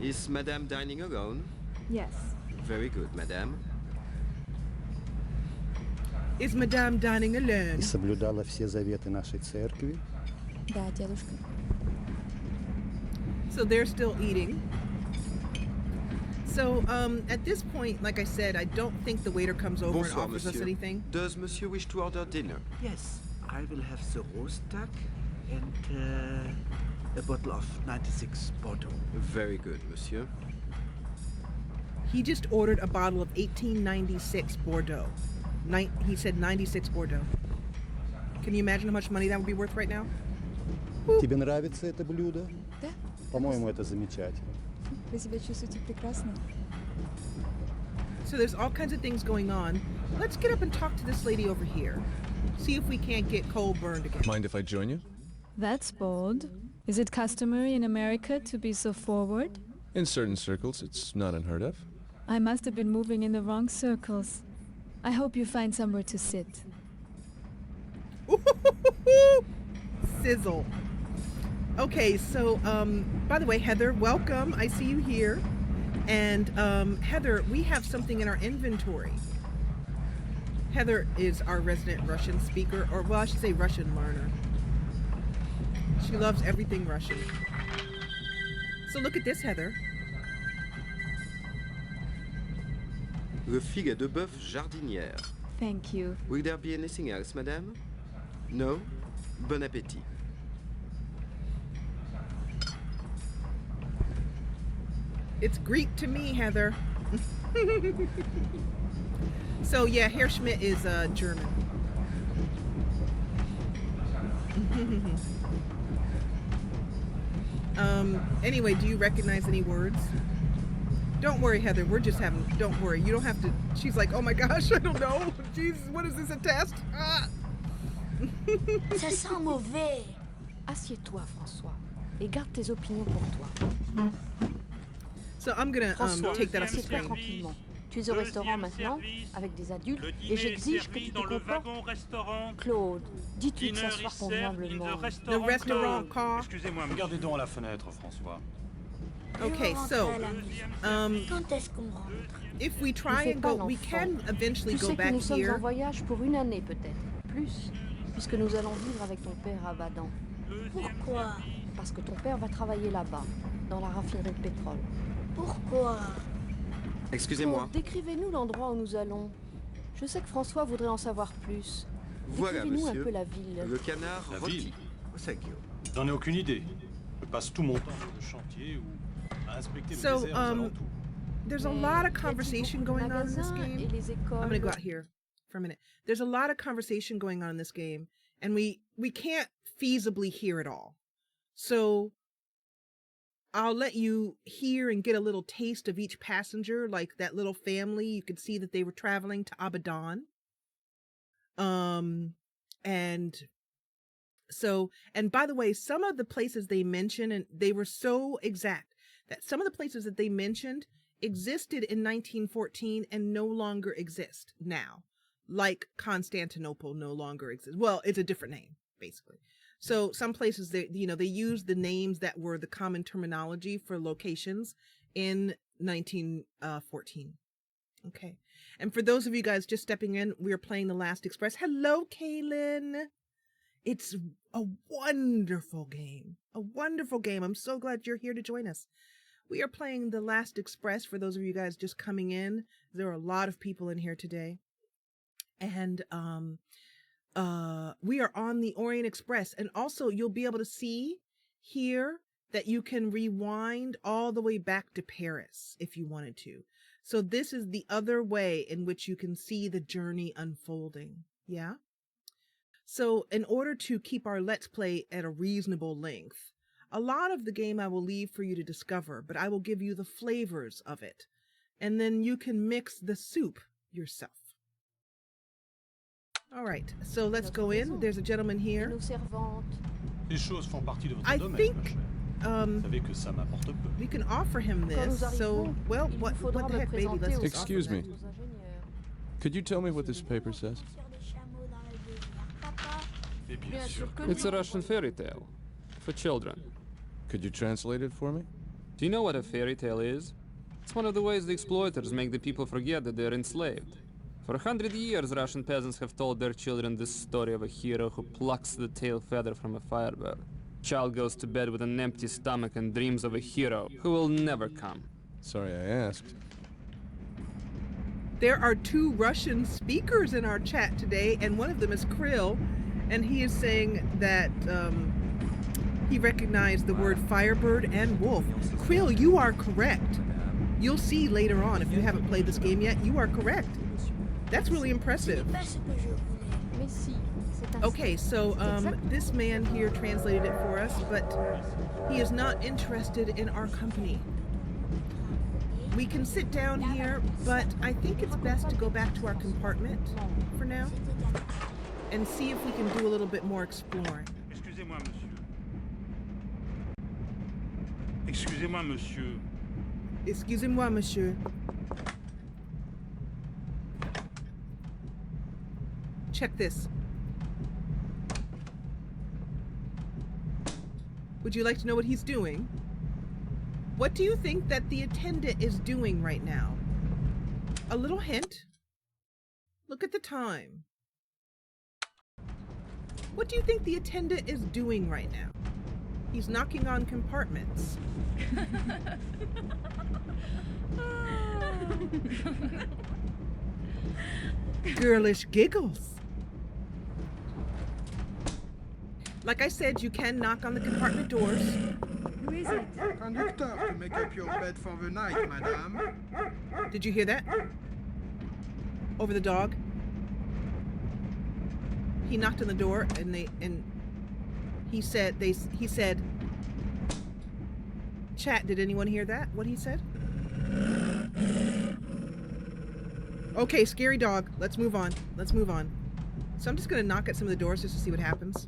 Speaker 13: Is madame dining alone?
Speaker 7: Yes.
Speaker 13: Very good, madame.
Speaker 1: Is madame dining alone?
Speaker 10: И соблюдала все заветы нашей церкви.
Speaker 7: Да, дедушка.
Speaker 1: So they're still eating. So, at this point, like I said, I don't think the waiter comes over
Speaker 13: Bonsoir,
Speaker 1: and offers
Speaker 13: monsieur.
Speaker 1: us anything.
Speaker 13: Does monsieur wish to order dinner?
Speaker 9: Yes, I will have the roast duck and a bottle of 96 Bordeaux.
Speaker 13: Very good, monsieur.
Speaker 1: He just ordered a bottle of 1896 Bordeaux. He said 96 Bordeaux. Can you imagine how much money that would be worth right now?
Speaker 10: Тебе нравится это блюдо?
Speaker 7: Да.
Speaker 10: По-моему, это замечательно.
Speaker 7: Вы себя чувствуете прекрасно.
Speaker 1: So there's all kinds of things going on. Let's get up and talk to this lady over here. See if we can't get cold burned again.
Speaker 5: Mind if I join you?
Speaker 7: That's bold. Is it customary in America to be so forward?
Speaker 5: In certain circles, it's not unheard of.
Speaker 14: I must have been moving in the wrong circles. I hope you find somewhere to sit.
Speaker 1: Sizzle. Okay, so by the way, Heather, welcome. I see you here. And Heather, we have something in our inventory. Heather is our resident Russian speaker, or well, I should say Russian learner. She loves everything Russian. So look at this, Heather.
Speaker 13: Le figue de bœuf jardinière.
Speaker 14: Thank you.
Speaker 13: Will there be anything else, madame? No? Bon appétit.
Speaker 1: It's Greek to me, Heather. So yeah, Herr Schmidt is German. Anyway, do you recognize any words? Don't worry, Heather. We're just having. Don't worry. You don't have to. She's like, oh my gosh, I don't know. Jesus, what is this, a test? Ah.
Speaker 15: Ça sent mauvais.
Speaker 8: Assieds-toi, François, et garde tes opinions pour toi.
Speaker 1: So I'm gonna take that off the
Speaker 8: Assieds-toi
Speaker 1: screen.
Speaker 8: tranquillement. Tu es au restaurant maintenant, avec des adultes, et j'exige que tu te comportes. Claude, dis-tu de s'asseoir convenablement.
Speaker 1: The restaurant car.
Speaker 6: Excusez-moi, regardez donc à la fenêtre, François.
Speaker 1: Okay, so
Speaker 15: Quand est-ce qu'on rentre?
Speaker 1: if we try and go, we can eventually
Speaker 8: Tu
Speaker 1: go
Speaker 8: sais que
Speaker 1: back
Speaker 8: nous sommes en
Speaker 1: here.
Speaker 8: voyage pour une année peut-être, plus, puisque nous allons vivre avec ton père à Badan.
Speaker 15: Pourquoi?
Speaker 8: Parce que ton père va travailler là-bas, dans la raffinerie de pétrole.
Speaker 15: Pourquoi?
Speaker 13: Excusez-moi.
Speaker 8: Claude, décrivez-nous l'endroit où nous allons. Je sais que François voudrait en savoir plus.
Speaker 13: Voilà,
Speaker 8: Décrivez-nous un
Speaker 13: monsieur.
Speaker 8: peu la ville.
Speaker 13: Le canard
Speaker 6: La
Speaker 13: rôti.
Speaker 6: ville.
Speaker 13: Thank you.
Speaker 6: J'en ai aucune idée. Je passe tout mon temps sur le chantier ou à inspecter le
Speaker 1: So,
Speaker 6: désert aux alentours.
Speaker 1: there's a lot of conversation going on in this game. I'm gonna go out here for a minute. There's a lot of conversation going on in this game, and we can't feasibly hear it all. So I'll let you hear and get a little taste of each passenger, like that little family. You could see that they were traveling to Abadan. And by the way, some of the places they mention, and they were so exact that some of the places that they mentioned existed in 1914 and no longer exist now. Like Constantinople no longer exists. Well, it's a different name, basically. So some places they use the names that were the common terminology for locations in 1914. Okay. And for those of you guys just stepping in, we are playing The Last Express. Hello, Kaylin. It's a wonderful game. A wonderful game. I'm so glad you're here to join us. We are playing The Last Express for those of you guys just coming in. There are a lot of people in here today. And we are on the Orient Express, and also you'll be able to see here that you can rewind all the way back to Paris if you wanted to. So this is the other way in which you can see the journey unfolding. Yeah. So in order to keep our Let's Play at a reasonable length, a lot of the game I will leave for you to discover, but I will give you the flavors of it, and then you can mix the soup yourself. All right, so let's go in. There's a gentleman here.
Speaker 6: Les choses font partie de votre
Speaker 1: I
Speaker 6: domaine,
Speaker 1: think
Speaker 6: ma chère. Vous savez que ça m'apporte peu.
Speaker 1: we can offer him this. So, well, what the heck, baby? Let's just
Speaker 5: Excuse
Speaker 1: offer
Speaker 5: me. Could you tell me what this paper says?
Speaker 16: It's a Russian fairy tale. For children.
Speaker 5: Could you translate it for me?
Speaker 16: Do you know what a fairy tale is? It's one of the ways the exploiters make the people forget that they're enslaved. For 100 years, Russian peasants have told their children this story of a hero who plucks the tail feather from a firebird. Child goes to bed with an empty stomach and dreams of a hero who will never come.
Speaker 5: Sorry I asked.
Speaker 1: There are 2 Russian speakers in our chat today, and one of them is Krill, and he is saying that he recognized the word firebird and wolf. Krill, you are correct. You'll see later on, if you haven't played this game yet, you are correct. That's really impressive. Okay, so this man here translated it for us, but he is not interested in our company. We can sit down here, but I think it's best to go back to our compartment for now and see if we can do a little bit more exploring.
Speaker 6: Excusez-moi, monsieur. Excusez-moi, monsieur.
Speaker 1: Excusez-moi, monsieur. Check this. Would you like to know what he's doing? What do you think that the attendant is doing right now? A little hint. Look at the time. What do you think the attendant is doing right now? He's knocking on compartments. Girlish giggles. Like I said, you can knock on the compartment doors.
Speaker 12: Who is it?
Speaker 17: Conductor, to make up your bed for the night, madame.
Speaker 1: Did you hear that? Over the dog. He knocked on the door and he said chat, did anyone hear that? What he said? Okay, scary dog. Let's move on. Let's move on. So I'm just gonna knock at some of the doors just to see what happens.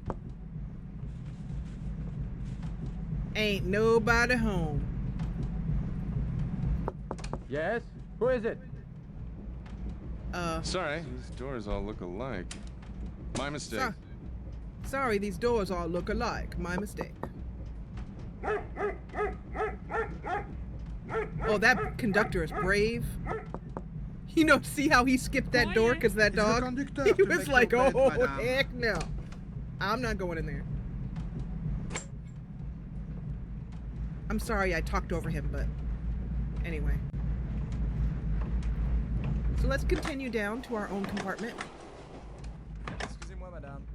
Speaker 1: Ain't nobody home.
Speaker 5: Yes? Who is it?
Speaker 1: Sorry.
Speaker 5: These doors all look alike. My mistake.
Speaker 1: Sorry, these doors all look alike. My mistake. Oh, that conductor is brave. You know, see how he skipped that door because that dog? He was like, oh, heck no. I'm not going in there. I'm sorry I talked over him, but anyway. So let's continue down to our own compartment.
Speaker 11: Excusez-moi, madame.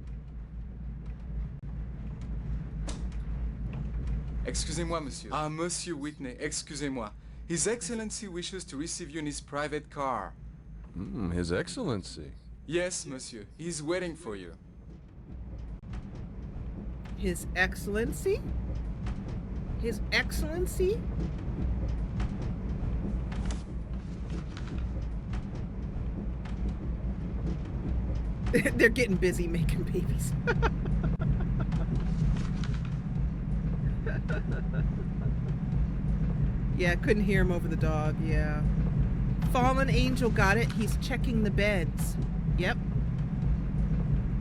Speaker 11: Excusez-moi, monsieur. Ah, Monsieur Whitney, excusez-moi. His Excellency wishes to receive you in his private car.
Speaker 5: His Excellency.
Speaker 11: Yes, monsieur. He's waiting for you.
Speaker 1: His Excellency? His Excellency? They're getting busy making babies. Yeah, couldn't hear him over the dog, yeah. Fallen Angel got it. He's checking the beds. Yep.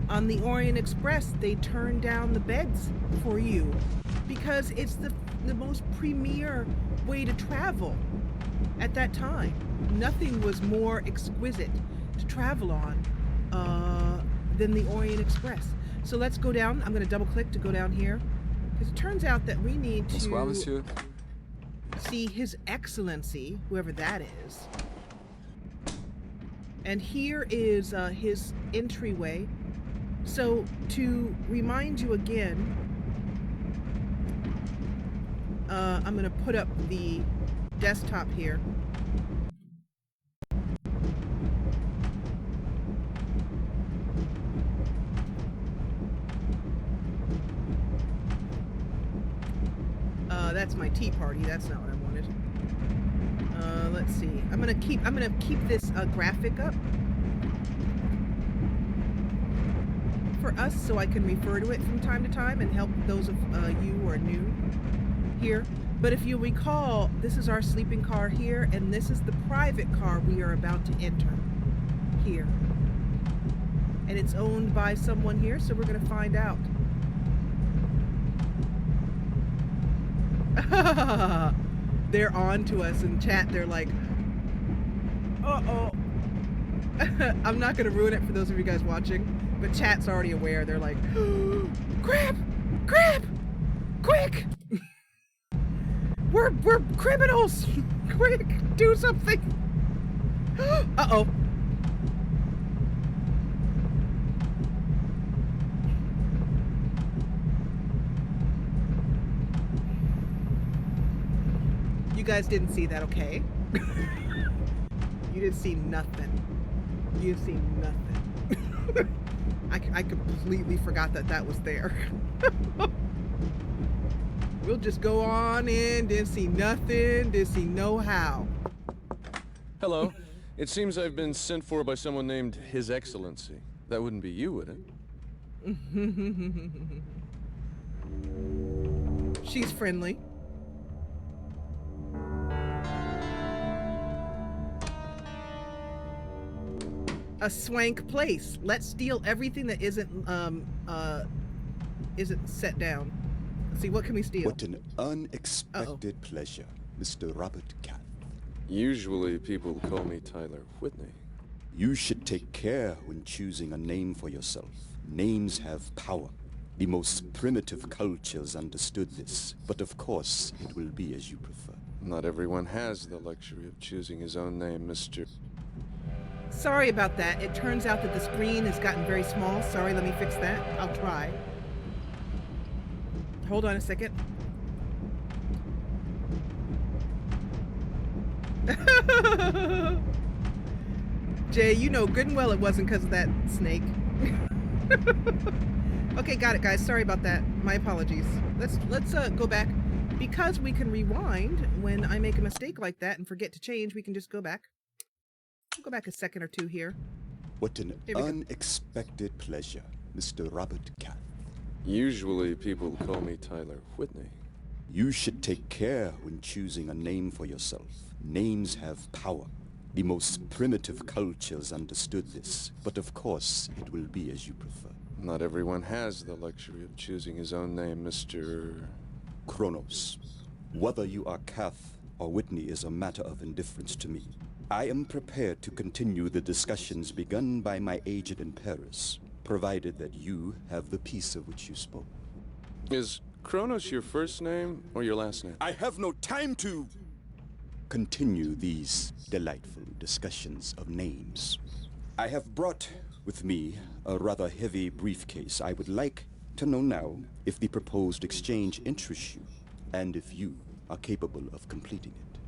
Speaker 1: On the Orient Express, they turn down the beds for you because it's the most premier way to travel at that time. Nothing was more exquisite to travel on than the Orient Express. So let's go down. I'm going to double click to go down here because it turns out that we need to
Speaker 11: Bonsoir, monsieur.
Speaker 1: see His Excellency, whoever that is. And here is his entryway. So to remind you again, I'm going to put up the desktop here. That's my tea party. That's not what I wanted. Let's see. I'm gonna keep this graphic up for us so I can refer to it from time to time and help those of you who are new here. But if you recall, this is our sleeping car here, and this is the private car we are about to enter here. And it's owned by someone here, so we're gonna find out. They're on to us in chat. They're like, uh-oh. I'm not gonna ruin it for those of you guys watching, but chat's already aware. They're like, crap, quick. We're criminals. Quick, do something. Uh-oh. You guys didn't see that, okay? You didn't see nothing. You didn't see nothing. I completely forgot that was there. We'll just go on in, didn't see nothing, didn't see no how.
Speaker 5: Hello. It seems I've been sent for by someone named His Excellency. That wouldn't be you, would it?
Speaker 1: She's friendly. a swank place. Let's steal everything that isn't set down. Let's see, what can we steal?
Speaker 18: What an unexpected pleasure, Mr. Robert Cath.
Speaker 5: Usually people call me Tyler Whitney.
Speaker 18: You should take care when choosing a name for yourself. Names have power. The most primitive cultures understood this, but of course it will be as you prefer.
Speaker 5: Not everyone has the luxury of choosing his own name, Mr.
Speaker 1: Sorry about that. It turns out that the screen has gotten very small. Sorry, let me fix that. I'll try. Hold on a second. Jay, you know good and well it wasn't because of that snake. Okay, got it, guys. Sorry about that. My apologies. Let's go back. Because we can rewind when I make a mistake like that and forget to change, we can just go back. We'll go back a second or two here.
Speaker 18: What an unexpected pleasure, Mr. Robert Cath.
Speaker 5: Usually people call me Tyler Whitney.
Speaker 18: You should take care when choosing a name for yourself. Names have power. The most primitive cultures understood this, but of course it will be as you prefer.
Speaker 5: Not everyone has the luxury of choosing his own name, Mr.
Speaker 18: Kronos. Whether you are Cath or Whitney is a matter of indifference to me. I am prepared to continue the discussions begun by my agent in Paris, provided that you have the peace of which you spoke.
Speaker 5: Is Kronos your first name or your last name?
Speaker 18: I have no time to continue these delightful discussions of names. I have brought with me a rather heavy briefcase. I would like to know now if the proposed exchange interests you, and if you are capable of completing it.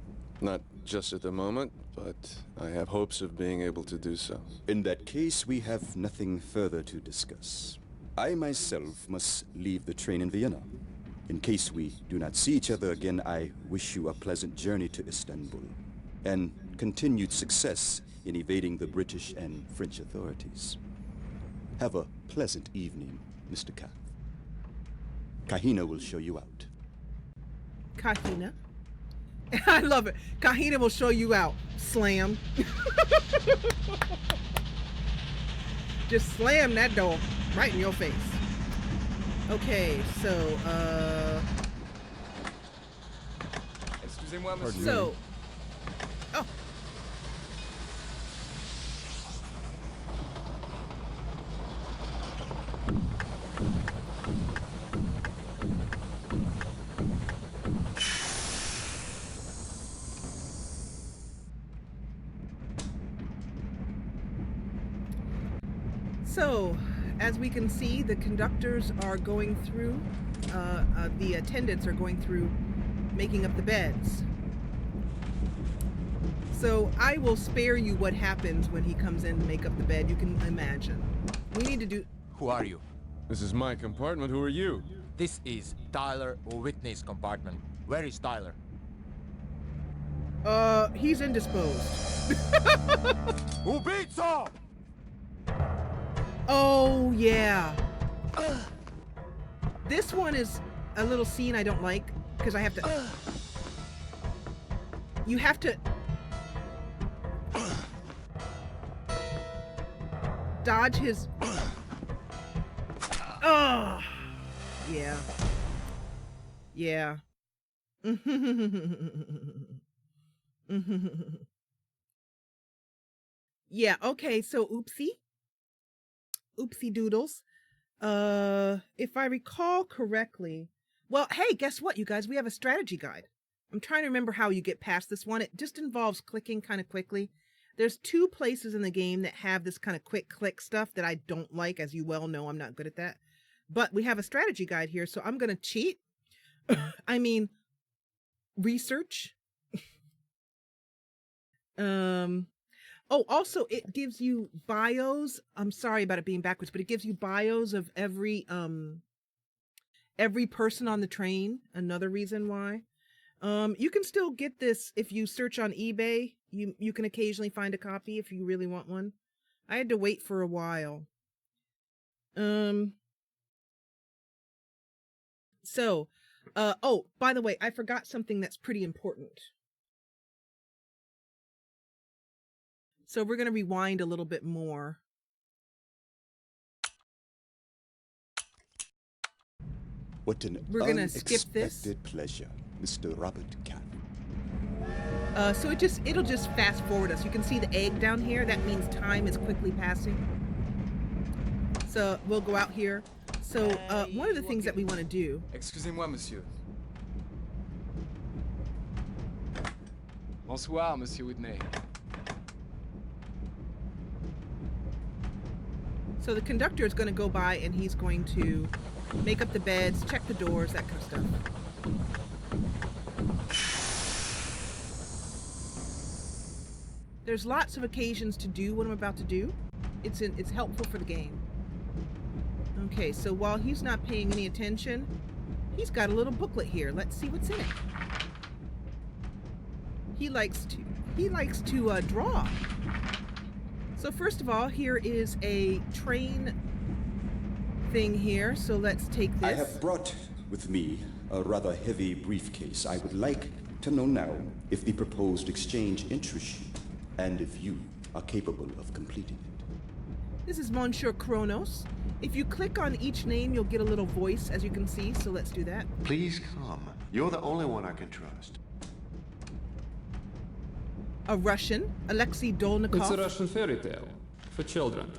Speaker 5: Not just at the moment, but I have hopes of being able to do so.
Speaker 18: In that case, we have nothing further to discuss. I myself must leave the train in Vienna. In case we do not see each other again, I wish you a pleasant journey to Istanbul, and continued success in evading the British and French authorities. Have a pleasant evening, Mr. Cath. Kahina will show you out.
Speaker 1: Kahina? I love it. Kahina will show you out. Slam. Just slam that door right in your face. Okay, so,
Speaker 11: Excusez-moi, monsieur.
Speaker 1: So, oh. So, as we can see, the conductors are going through, the attendants are going through making up the beds. So I will spare you what happens when he comes in to make up the bed. You can imagine. We need to do...
Speaker 19: Who are you?
Speaker 5: This is my compartment. Who are you?
Speaker 19: This is Tyler Whitney's compartment. Where is Tyler?
Speaker 1: He's indisposed.
Speaker 19: Ubийца!
Speaker 1: Oh, yeah. This one is a little scene I don't like, because I have to... You have to... dodge his... Oh! Yeah. Yeah. Yeah, okay, so oopsie. Oopsie doodles. If I recall correctly, well, hey, guess what, you guys? We have a strategy guide. I'm trying to remember how you get past this one. It just involves clicking kind of quickly. There's 2 places in the game that have this kind of quick click stuff that I don't like. As you well know, I'm not good at that. But we have a strategy guide here, so I'm going to cheat. I mean, research. Oh, also, it gives you bios. I'm sorry about it being backwards, but it gives you bios of every person on the train. Another reason why. You can still get this if you search on eBay. You can occasionally find a copy if you really want one. I had to wait for a while. So, oh, by the way, I forgot something that's pretty important. So we're going to rewind a little bit more.
Speaker 18: What an
Speaker 1: We're gonna skip this.
Speaker 18: unexpected pleasure, Mr. Robert Cath.
Speaker 1: So it'll just fast forward us. You can see the egg down here. That means time is quickly passing. So we'll go out here. So one of the things that we want to do.
Speaker 11: Excusez-moi, monsieur. Bonsoir, Monsieur Whitney.
Speaker 1: So the conductor is going to go by and he's going to make up the beds, check the doors, that kind of stuff. There's lots of occasions to do what I'm about to do. It's helpful for the game. Okay, so while he's not paying any attention, he's got a little booklet here. Let's see what's in it. He likes to draw. So first of all, here is a train thing here. So let's take this.
Speaker 18: I have brought with me a rather heavy briefcase. I would like to know now if the proposed exchange interests you and if you are capable of completing it.
Speaker 1: This is Monsieur Kronos. If you click on each name, you'll get a little voice, as you can see. So let's do that.
Speaker 4: Please come. You're the only one I can trust.
Speaker 1: A Russian, Alexei Dolnikov.
Speaker 16: It's a Russian fairy tale for children.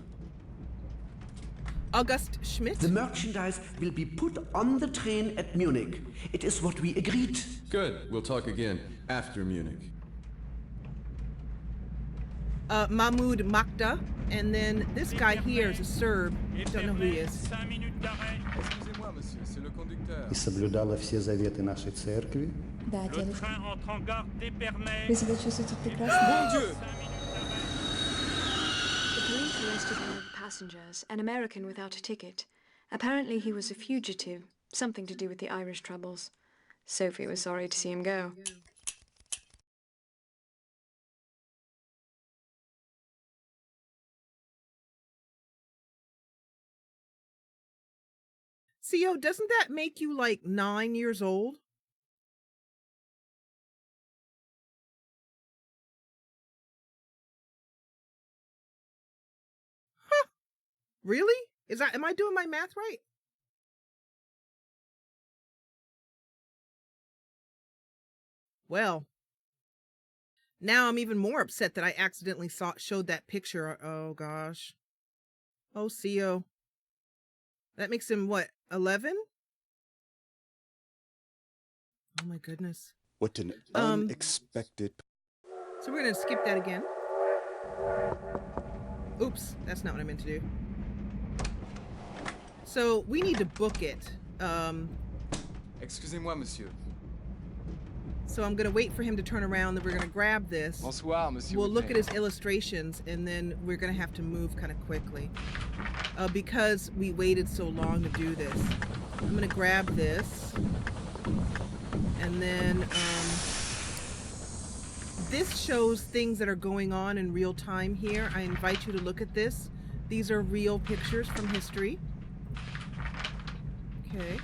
Speaker 1: August Schmidt.
Speaker 9: The merchandise will be put on the train at Munich. It is what we agreed.
Speaker 5: Good. We'll talk again after Munich.
Speaker 1: Mahmoud Makta. And then this guy here is a Serb. Don't know who he is.
Speaker 11: Excusez-moi, monsieur, c'est le conducteur.
Speaker 10: И соблюдала все заветы нашей церкви.
Speaker 14: Да, девочка. Вы себя чувствуете прекрасно?
Speaker 7: The police arrested one of the passengers, an American without a ticket. Apparently he was a fugitive, something to do with the Irish troubles. Sophie was sorry to see him go.
Speaker 1: CO, doesn't that make you like 9 years old? Huh. Really? Am I doing my math right? Well, now I'm even more upset that I accidentally showed that picture. Oh gosh. Oh, CO. That makes him what, 11? Oh my goodness.
Speaker 18: What an unexpected...
Speaker 1: So we're going to skip that again. Oops, that's not what I meant to do. So we need to book it.
Speaker 11: Excusez-moi, monsieur.
Speaker 1: So I'm going to wait for him to turn around, then we're going to grab this.
Speaker 11: Bonsoir, monsieur.
Speaker 1: We'll look at his illustrations, and then we're going to have to move kind of quickly. Because we waited so long to do this. I'm going to grab this. And then this shows things that are going on in real time here. I invite you to look at this. These are real pictures from history. Okay.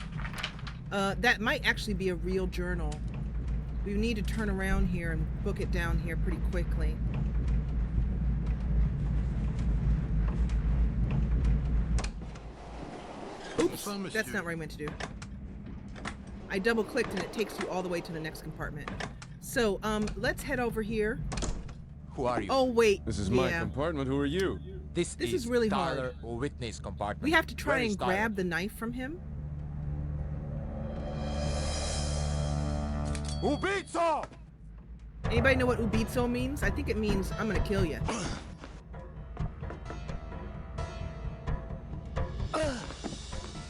Speaker 1: That might actually be a real journal. We need to turn around here and book it down here pretty quickly. Oops, that's not what I meant to do. I double clicked and it takes you all the way to the next compartment. So, let's head over here.
Speaker 19: Who are you?
Speaker 1: Oh, wait.
Speaker 5: This is my compartment. Who are you?
Speaker 19: This
Speaker 1: is really
Speaker 19: Tyler
Speaker 1: hard.
Speaker 19: Whitney's compartment.
Speaker 1: We have to try
Speaker 19: Where is
Speaker 1: and
Speaker 19: Tyler?
Speaker 1: grab the knife from him.
Speaker 19: Ubitso!
Speaker 1: Anybody know what ubitso means? I think it means I'm gonna kill you.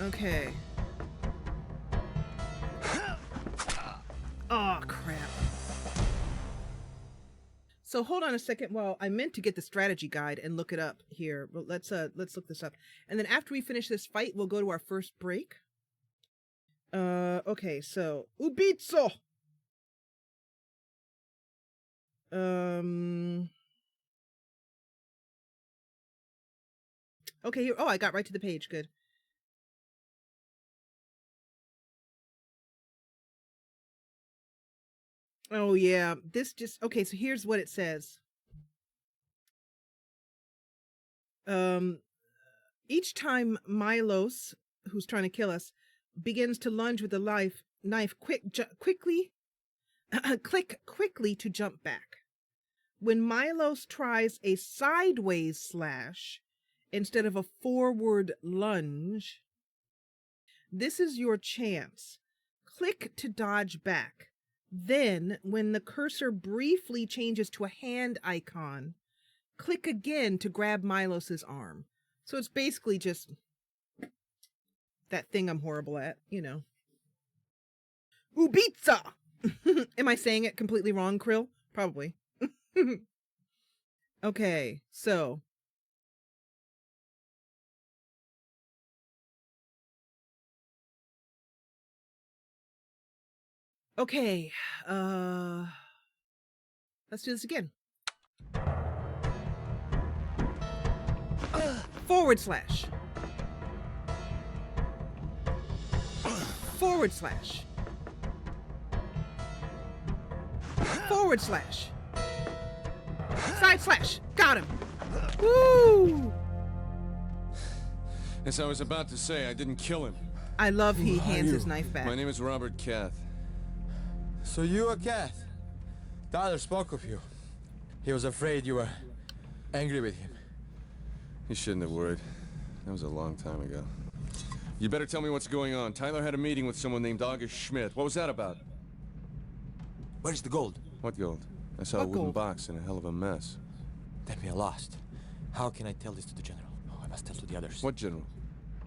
Speaker 1: Okay. Oh crap. So hold on a second. Well, I meant to get the strategy guide and look it up here. But let's look this up. And then after we finish this fight, we'll go to our first break. Okay, so ubitso. Okay, here. Oh, I got right to the page. Good. Oh, yeah. This just... Okay, so here's what it says. Each time Milos, who's trying to kill us, begins to lunge with the knife, quickly to jump back. When Milos tries a sideways slash instead of a forward lunge, this is your chance. Click to dodge back. Then, when the cursor briefly changes to a hand icon, click again to grab Milos's arm. So it's basically just that thing I'm horrible at, you know. Ubitsa! Am I saying it completely wrong, Krill? Probably. Okay, so. Okay, let's do this again. Forward slash. Forward slash. Forward slash. Side slash. Got him. Woo!
Speaker 5: As I was about to say, I didn't kill him.
Speaker 1: I love he hands his knife back.
Speaker 5: My name is Robert Cath.
Speaker 19: So you are Cath? Tyler spoke of you. He was afraid you were angry with him.
Speaker 5: You shouldn't have worried. That was a long time ago. You better tell me what's going on. Tyler had a meeting with someone named August Schmidt. What was that about?
Speaker 19: Where's the gold?
Speaker 5: What gold? I saw a wooden box in a hell of a mess.
Speaker 19: Then we are lost. How can I tell this to the general? Oh, I must tell to the others.
Speaker 5: What general?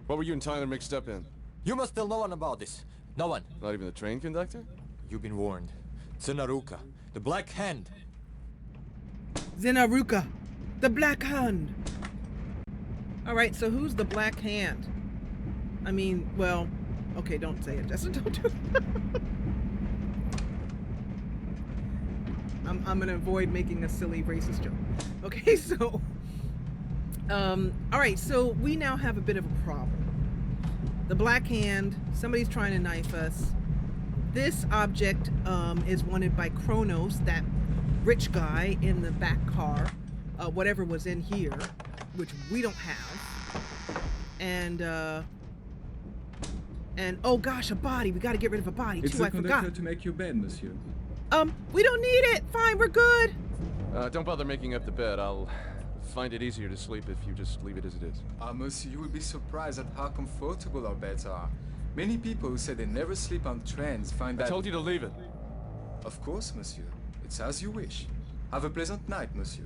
Speaker 5: What were you and Tyler mixed up in?
Speaker 19: You must tell no one about this. No one.
Speaker 5: Not even the train conductor?
Speaker 19: You've been warned. Zenaruka, the Black Hand.
Speaker 1: Zenaruka, the Black Hand. All right, so who's the Black Hand? I mean, well, okay, don't say it, Jessa. Don't do it. I'm gonna avoid making a silly racist joke. Okay, so, all right, so we now have a bit of a problem. The Black Hand, somebody's trying to knife us. This object is wanted by Kronos, that rich guy in the back car, whatever was in here, which we don't have. And oh gosh, a body. We got to get rid of a body
Speaker 3: It's
Speaker 1: too.
Speaker 3: the
Speaker 1: I forgot.
Speaker 3: conductor to make your bed, monsieur.
Speaker 1: We don't need it. Fine, we're good.
Speaker 5: Don't bother making up the bed. I'll find it easier to sleep if you just leave it as it is.
Speaker 11: Monsieur, you will be surprised at how comfortable our beds are. Many people who say they never sleep on trains find that...
Speaker 5: I told you to leave it.
Speaker 11: Of course, monsieur. It's as you wish. Have a pleasant night, monsieur.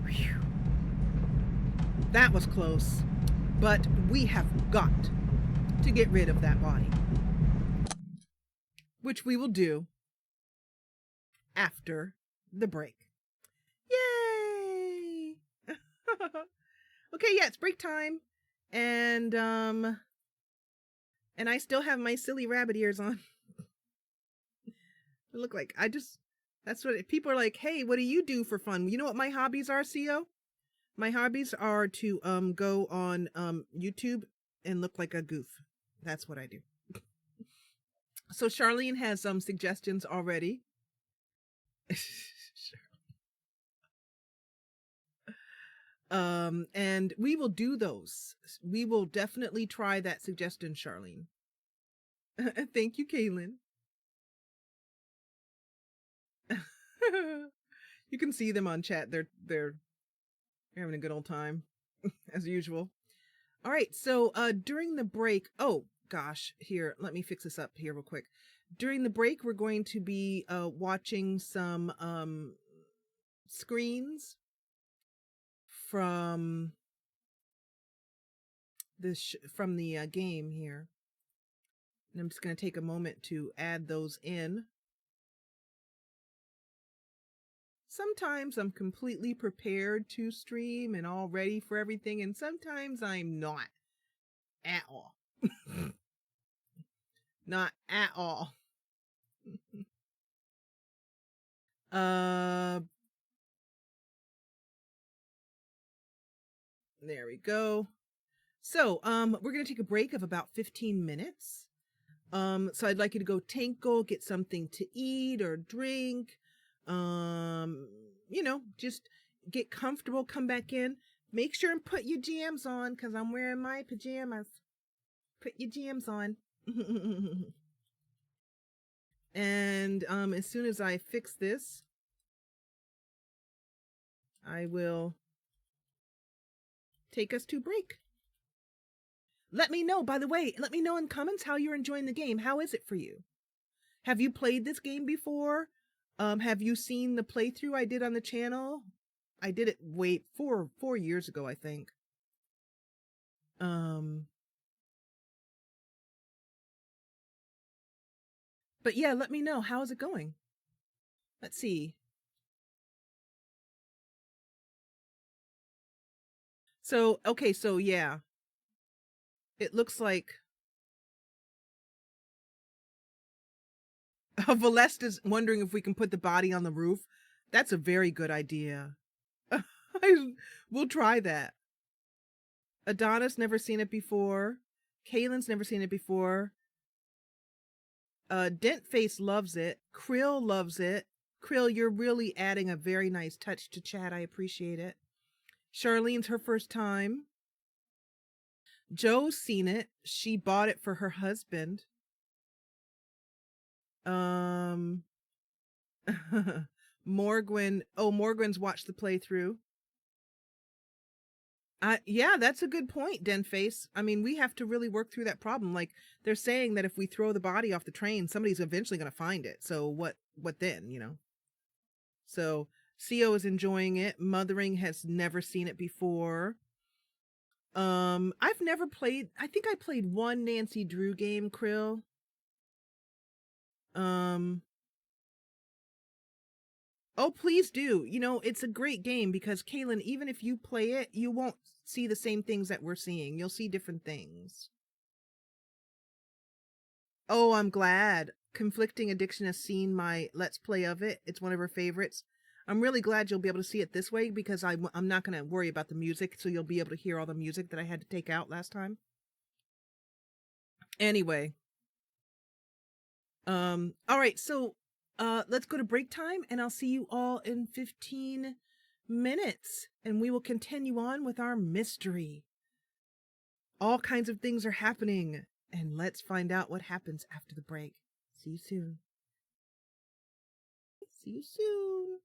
Speaker 1: Whew. That was close. But we have got to get rid of that body. Which we will do after the break. Yay! Okay, yeah, it's break time. And I still have my silly rabbit ears on. I look like that's what people are like, hey, what do you do for fun? You know what my hobbies are, CO? My hobbies are to go on YouTube and look like a goof. That's what I do. So Charlene has some suggestions already. And we will do those. We will definitely try that suggestion, Charlene. Thank you, Kaylin. You can see them on chat. They're having a good old time, as usual. All right, so during the break, oh gosh, here, let me fix this up here real quick. During the break, we're going to be watching some screens from the game here. And I'm just going to take a moment to add those in. Sometimes I'm completely prepared to stream and all ready for everything, and sometimes I'm not at all. Not at all. There we go. So, we're going to take a break of about 15 minutes. So I'd like you to go tinkle, get something to eat or drink. You know, just get comfortable, come back in. Make sure and put your jams on, because I'm wearing my pajamas. Put your jams on. And as soon as I fix this, I will take us to break. Let me know, by the way, let me know in comments how you're enjoying the game. How is it for you? Have you played this game before? Have you seen the playthrough I did on the channel? I did it four years ago, I think. But yeah, let me know. How is it going? Let's see. So, okay, so yeah. It looks like Valest is wondering if we can put the body on the roof. That's a very good idea. We'll try that. Adonis never seen it before. Kaylin's never seen it before. Dentface loves it. Krill loves it. Krill, you're really adding a very nice touch to chat. I appreciate it. Charlene's her first time. Joe's seen it. She bought it for her husband. Morgan's watched the playthrough. Yeah, that's a good point, Denface. I mean, we have to really work through that problem. Like, they're saying that if we throw the body off the train, somebody's eventually going to find it. So what then, you know? So CO is enjoying it. Mothering has never seen it before. I've never played, I think I played one Nancy Drew game, Krill. Oh, please do. You know, it's a great game because, Kaylin, even if you play it, you won't see the same things that we're seeing. You'll see different things. Oh, I'm glad. Conflicting Addiction has seen my Let's Play of it. It's one of her favorites. I'm really glad you'll be able to see it this way because I'm not going to worry about the music, so you'll be able to hear all the music that I had to take out last time. Anyway. All right, so let's go to break time, and I'll see you all in 15 minutes, and we will continue on with our mystery. All kinds of things are happening, and let's find out what happens after the break. See you soon. See you soon.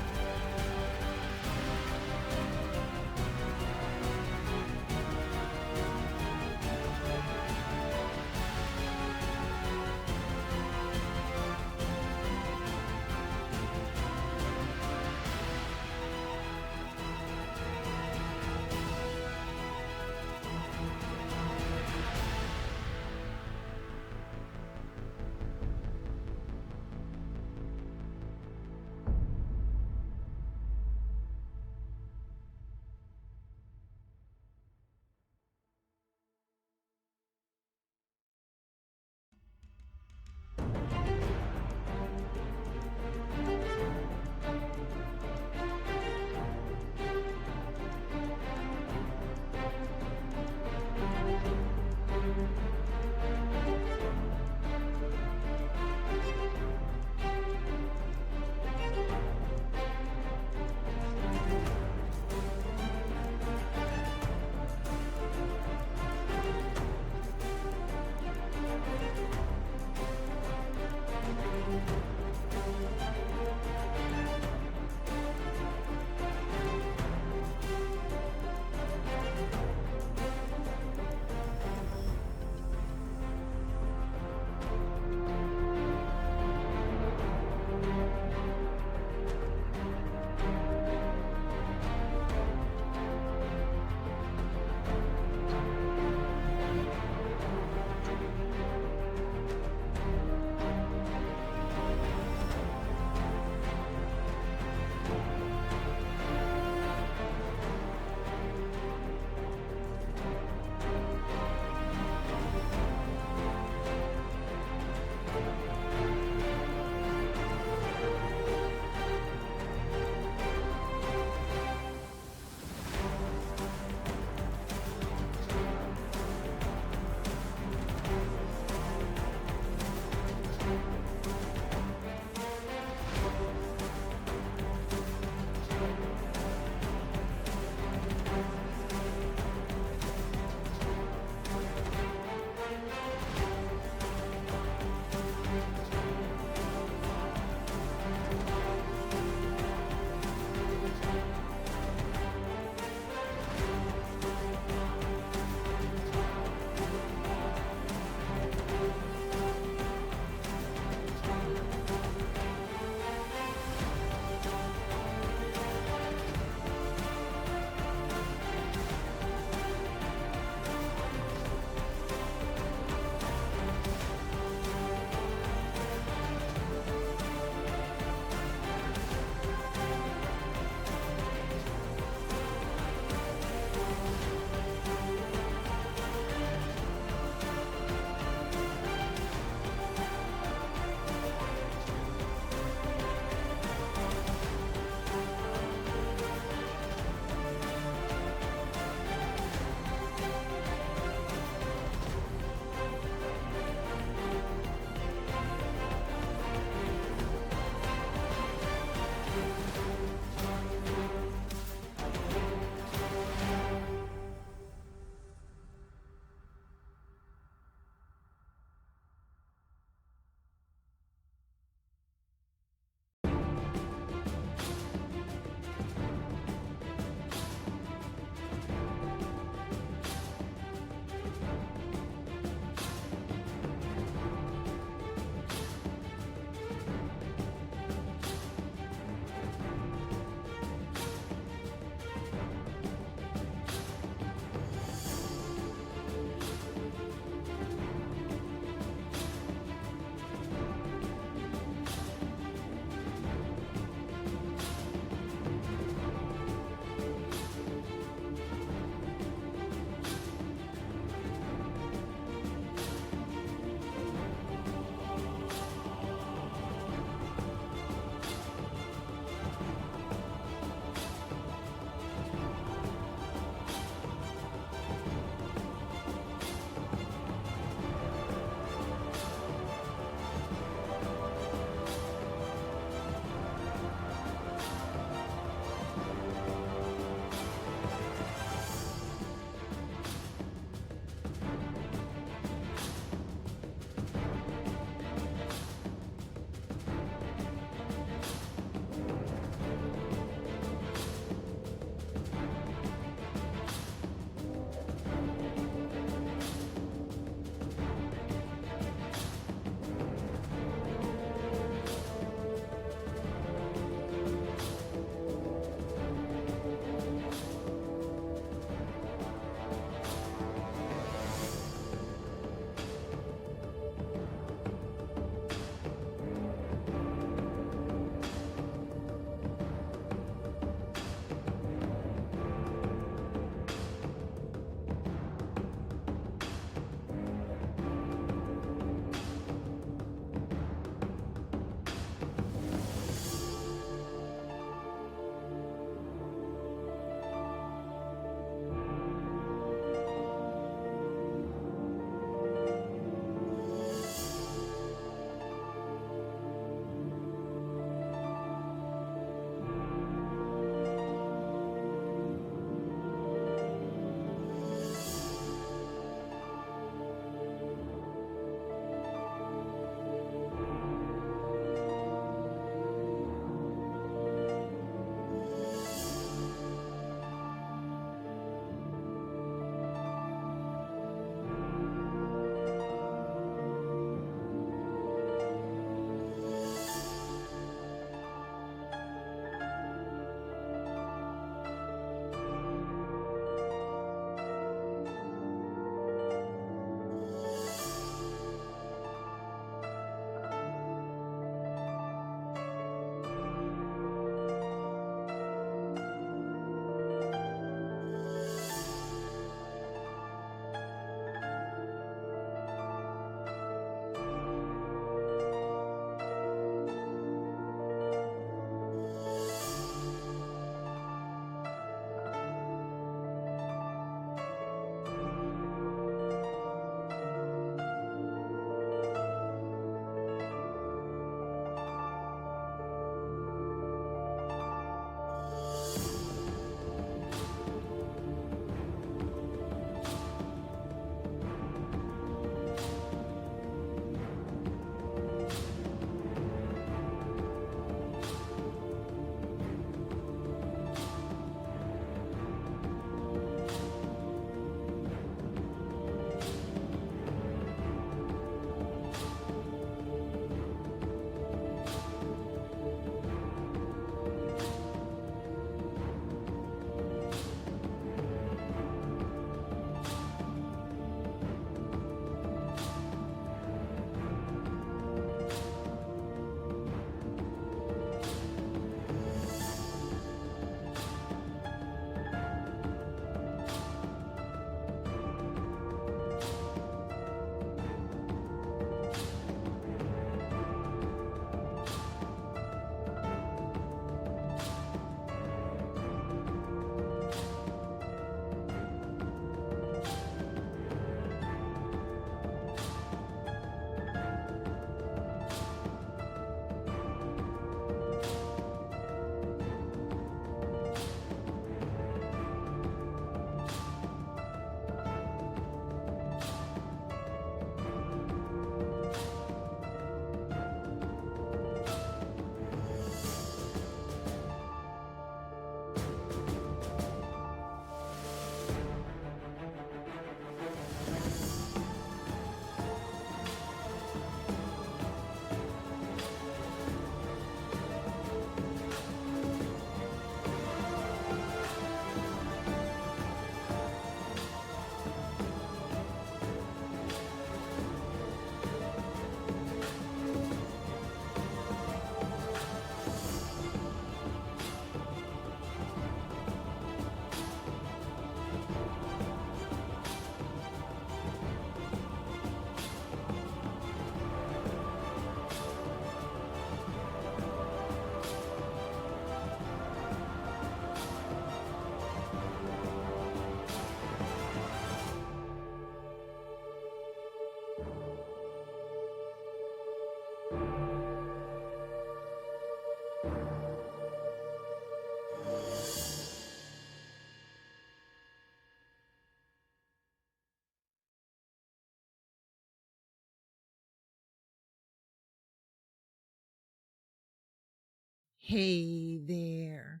Speaker 1: Hey there.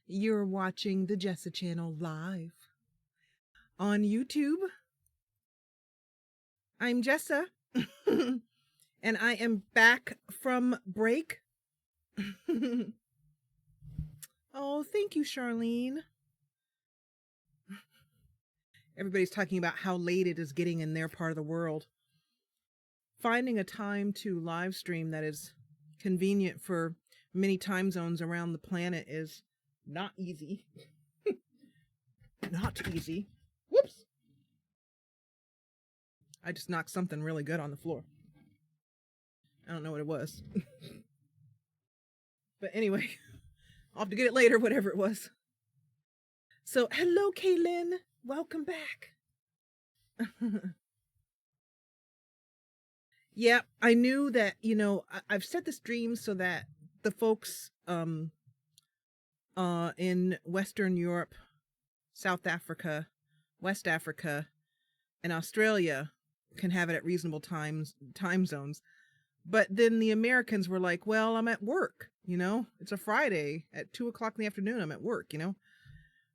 Speaker 1: You're watching the Jessa Channel live on YouTube. I'm Jessa, and I am back from break. Oh, thank you, Charlene. Everybody's talking about how late it is getting in their part of the world. Finding a time to live stream that is convenient for many time zones around the planet is not easy. Not easy. Whoops. I just knocked something really good on the floor. I don't know what it was. But anyway, I'll have to get it later, whatever it was. So, hello, Kaylin. Welcome back. Yeah, I knew that, I've set the stream so that the folks in Western Europe, South Africa, West Africa, and Australia can have it at reasonable time zones. But then the Americans were like, well, I'm at work, it's a Friday at 2:00 in the afternoon. I'm at work,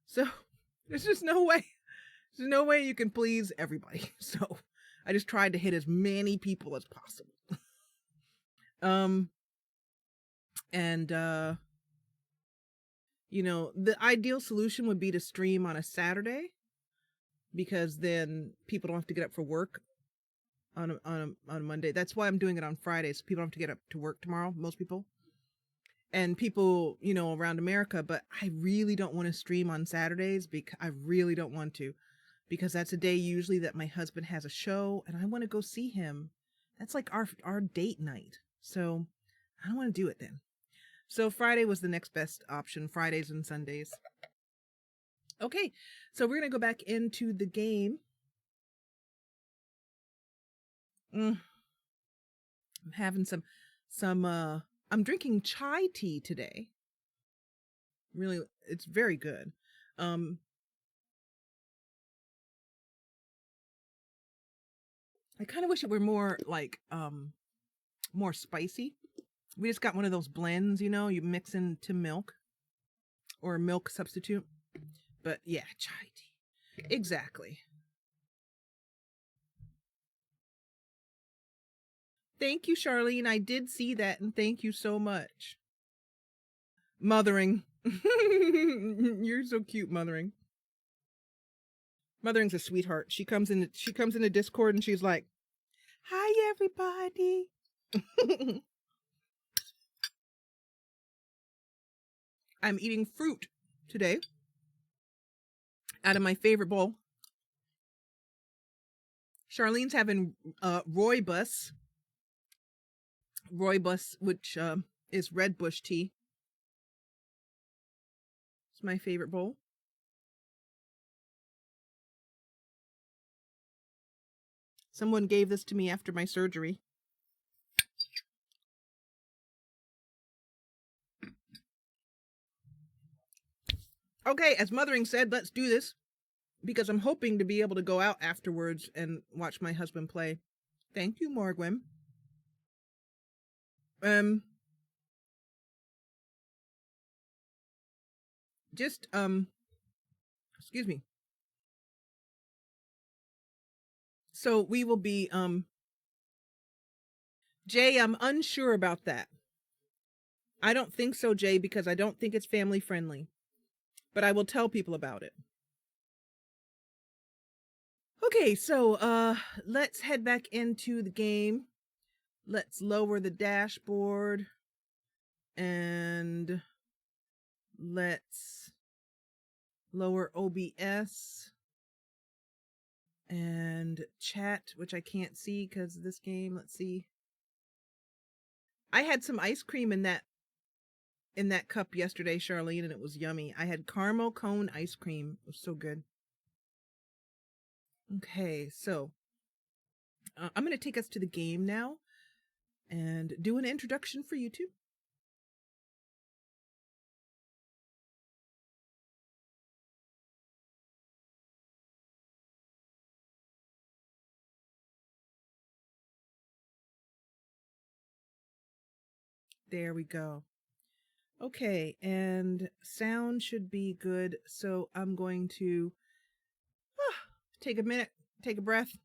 Speaker 1: so there's just no way. There's no way you can please everybody. So I just tried to hit as many people as possible. The ideal solution would be to stream on a Saturday, because then people don't have to get up for work on a Monday. That's why I'm doing it on Fridays. So people don't have to get up to work tomorrow, most people. And people, around America, but I really don't want to stream on Saturdays, because I really don't want to, because that's a day usually that my husband has a show and I want to go see him. That's like our date night. So I don't want to do it then. So Friday was the next best option, Fridays and Sundays. Okay, so we're going to go back into the game. I'm having I'm drinking chai tea today. Really, it's very good. I kind of wish it were more more spicy. We just got one of those blends, you mix into milk or a milk substitute. But yeah, chai tea. Exactly. Thank you, Charlene. I did see that, and thank you so much. Mothering. You're so cute, Mothering. Mothering's a sweetheart. She comes into Discord and she's like, "Hi, everybody." I'm eating fruit today out of my favorite bowl. Charlene's having rooibos, which is red bush tea. It's my favorite bowl. Someone gave this to me after my surgery. Okay, as Mothering said, let's do this, because I'm hoping to be able to go out afterwards and watch my husband play. Thank you, Morgwin. Excuse me. So we will be, Jay, I'm unsure about that. I don't think so, Jay, because I don't think it's family friendly. But I will tell people about it. Okay, so let's head back into the game. Let's lower the dashboard. And let's lower OBS. And chat, which I can't see because of this game. Let's see. I had some ice cream in that cup yesterday, Charlene, and it was yummy. I had caramel cone ice cream. It was so good. Okay, so I'm going to take us to the game now and do an introduction for you two. There we go. Okay, and sound should be good, so I'm going to take a minute, take a breath.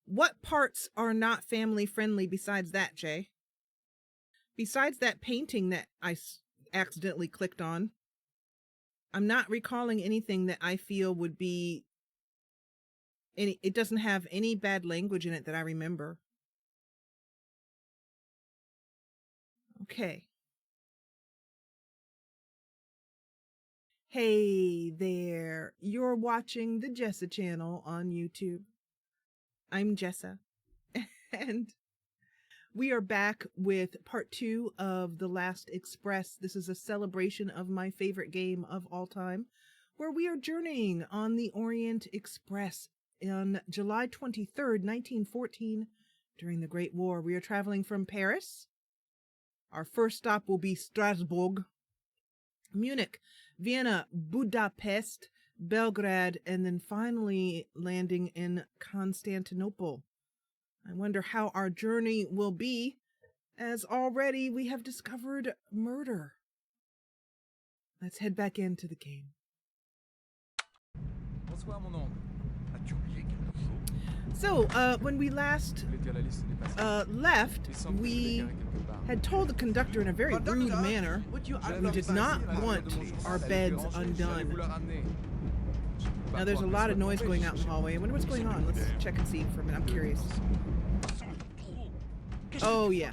Speaker 1: What parts are not family friendly besides that, Jay? Besides that painting that I accidentally clicked on, I'm not recalling anything that I feel would be any. It doesn't have any bad language in it that I remember. Okay. Hey there. You're watching the Jessa Channel on YouTube. I'm Jessa. And we are back with part 2 of The Last Express. This is a celebration of my favorite game of all time, where we are journeying on the Orient Express on July 23rd, 1914, during the Great War. We are traveling from Paris. Our first stop will be Strasbourg, Munich, Vienna, Budapest, Belgrade, and then finally landing in Constantinople. I wonder how our journey will be, as already we have discovered murder. Let's head back into the game.
Speaker 11: Bonsoir, mon oncle. As-tu oublié quelque chose?
Speaker 1: So, when we last left, we had told the conductor in a very rude manner we did not want our beds undone. Now there's a lot of noise going out in the hallway. I wonder what's going on. Let's check and see for a minute. I'm curious. Oh, yeah.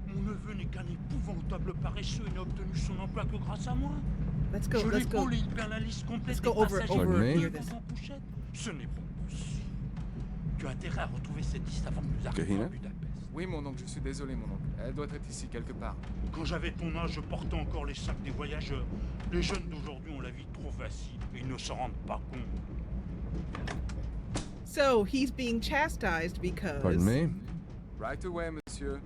Speaker 6: Mon neveu n'est qu'un épouvantable paresseux et n'a obtenu son emploi que grâce à moi.
Speaker 1: Let's go.
Speaker 6: Let's go over
Speaker 1: near this.
Speaker 6: Ce n'est pas possible. Tu as intérêt à retrouver cette liste avant de nous arriver à Budapest.
Speaker 11: Oui, mon oncle, je suis désolé, mon oncle. Elle doit être ici quelque part.
Speaker 6: Quand j'avais ton âge, je portais encore les sacs des voyageurs. Les jeunes d'aujourd'hui ont la vie trop facile et ils ne s'en rendent pas compte.
Speaker 1: So, he's being chastised because...
Speaker 5: Pardon me?
Speaker 11: Right away, monsieur.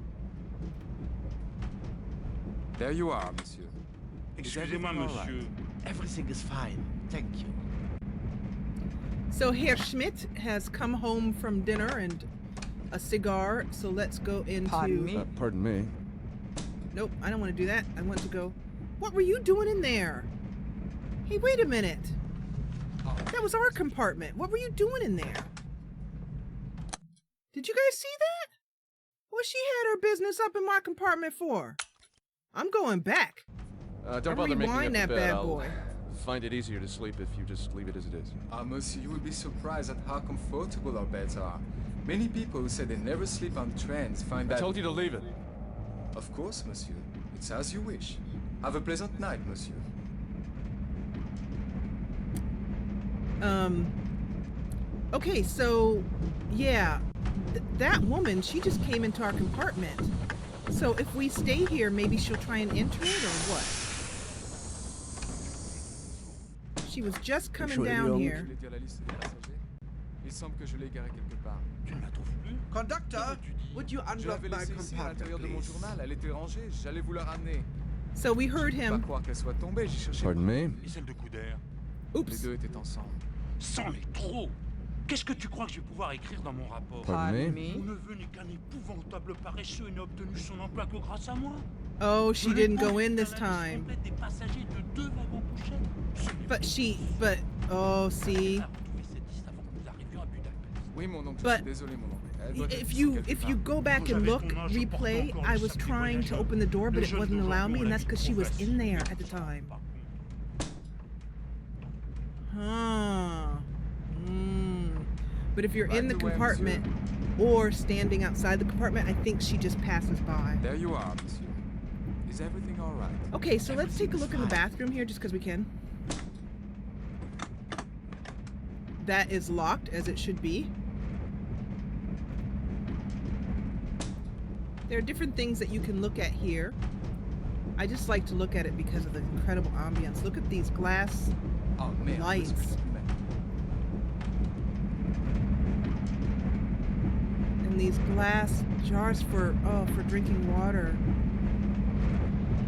Speaker 11: There you are, monsieur.
Speaker 6: Excusez-moi, monsieur.
Speaker 9: Everything is fine. Thank you.
Speaker 1: So Herr Schmidt has come home from dinner and a cigar, so let's go into...
Speaker 5: Pardon me?
Speaker 1: Nope, I don't want to do that. I want to go... What were you doing in there? Hey, wait a minute. That was our compartment. What were you doing in there? Did you guys see that? What she had her business up in my compartment for? I'm going back.
Speaker 5: Don't bother making up the
Speaker 1: that
Speaker 5: bed.
Speaker 1: bad
Speaker 5: I'll
Speaker 1: boy.
Speaker 5: find it easier to sleep if you just leave it as it is.
Speaker 11: Monsieur, you will be surprised at how comfortable our beds are. Many people who say they never sleep on trains find that...
Speaker 5: I told you to leave it.
Speaker 11: Of course, monsieur. It's as you wish. Have a pleasant night, monsieur.
Speaker 1: Okay, so, yeah, that woman, she just came into our compartment. So if we stay here, maybe she'll try and enter it, or what? She was just coming down here.
Speaker 9: Conductor, would you unlock my compartment, please?
Speaker 1: So we heard him.
Speaker 5: Pardon me?
Speaker 1: Oops.
Speaker 11: Les deux étaient ensemble.
Speaker 6: C'en est trop. Qu'est-ce que tu crois que je vais pouvoir écrire dans mon rapport?
Speaker 5: Pardon me?
Speaker 6: Mon neveu n'est qu'un épouvantable paresseux et n'a obtenu son emploi que grâce à moi.
Speaker 1: Oh, she didn't go in this time.
Speaker 6: Des passagers de 2 wagons-couchettes.
Speaker 1: But, oh, see.
Speaker 11: Oui, mon oncle,
Speaker 1: But
Speaker 11: je suis désolé, mon oncle.
Speaker 1: if you go back and look, replay, I was trying to open the door, but it wasn't allowing me, and that's because she was in there at the time. Huh. But if you're in the compartment or standing outside the compartment, I think she just passes by.
Speaker 11: There you are, monsieur. Is everything all right?
Speaker 1: Okay, so let's take a look in the bathroom here just because we can. That is locked, as it should be. There are different things that you can look at here. I just like to look at it because of the incredible ambience. Look at these glass lights. And these glass jars for drinking water.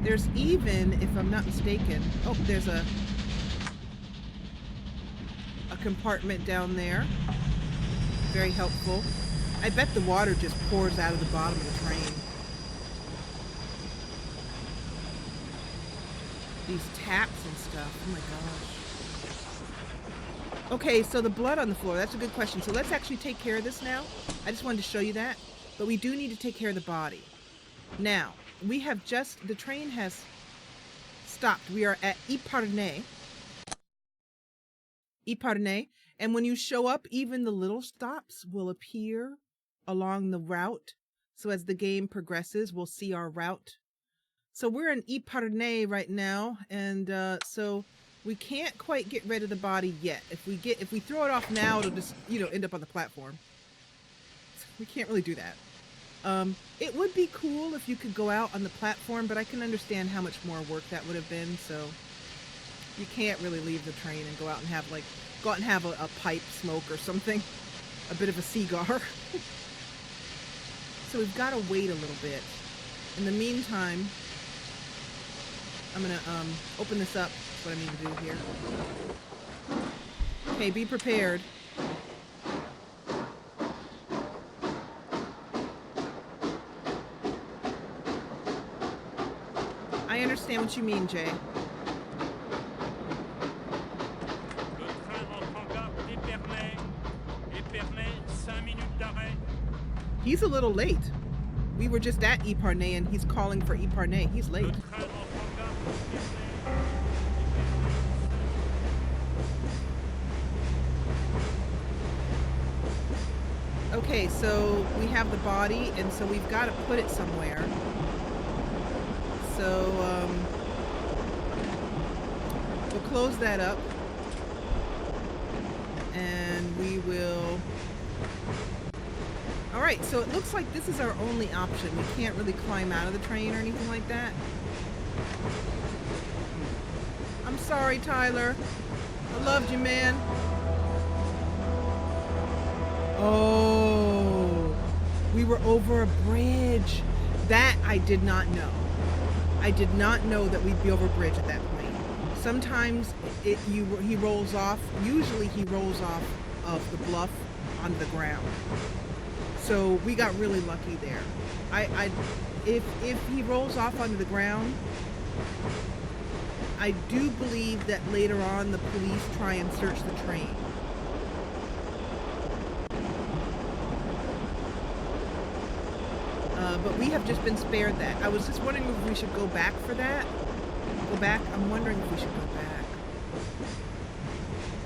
Speaker 1: There's even, if I'm not mistaken, oh, there's a compartment down there. Very helpful. I bet the water just pours out of the bottom of the train. These taps and stuff. Oh my gosh. Okay, so the blood on the floor. That's a good question. So let's actually take care of this now. I just wanted to show you that. But we do need to take care of the body. Now, we have just... The train has stopped. We are at Epernay. Epernay. And when you show up, even the little stops will appear along the route. So as the game progresses, we'll see our route. So we're in Epernay right now, and so we can't quite get rid of the body yet. If we throw it off now, it'll just, you know, end up on the platform. So we can't really do that. It would be cool if you could go out on the platform, but I can understand how much more work that would have been. So you can't really leave the train and go out and have a pipe smoke or something, a bit of a cigar. So we've got to wait a little bit. In the meantime, I'm gonna open this up. That's what I need to do here. Okay, be prepared. I understand what you mean, Jay. He's a little late. We were just at Epernay and he's calling for Epernay. He's late. Okay, so we have the body, and so we've got to put it somewhere. So we'll close that up, and we will... All right, so it looks like this is our only option. We can't really climb out of the train or anything like that. I'm sorry, Tyler. I loved you, man. Oh, we were over a bridge. That I did not know. I did not know that we'd be over a bridge at that point. Sometimes he rolls off. Usually he rolls off of the bluff onto the ground. So we got really lucky there. If he rolls off onto the ground, I do believe that later on the police try and search the train. But we have just been spared that. I was just wondering if we should go back for that. Go back? I'm wondering if we should go back.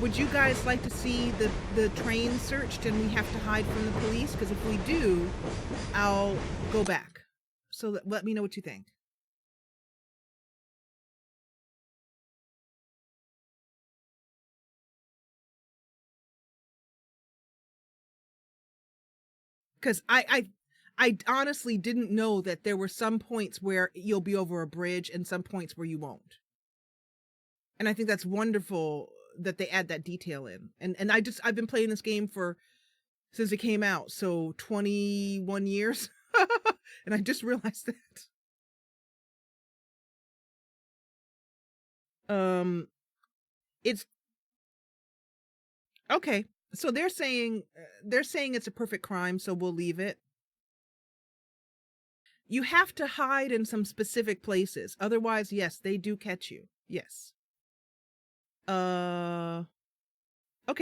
Speaker 1: Would you guys like to see the train searched and we have to hide from the police? Because if we do, I'll go back. So let me know what you think. Because I honestly didn't know that there were some points where you'll be over a bridge and some points where you won't. And I think that's wonderful that they add that detail in. And I've been playing this game since it came out, so 21 years. And I just realized that. It's okay. So they're saying it's a perfect crime, so we'll leave it. You have to hide in some specific places. Otherwise, yes, they do catch you. Yes. Okay,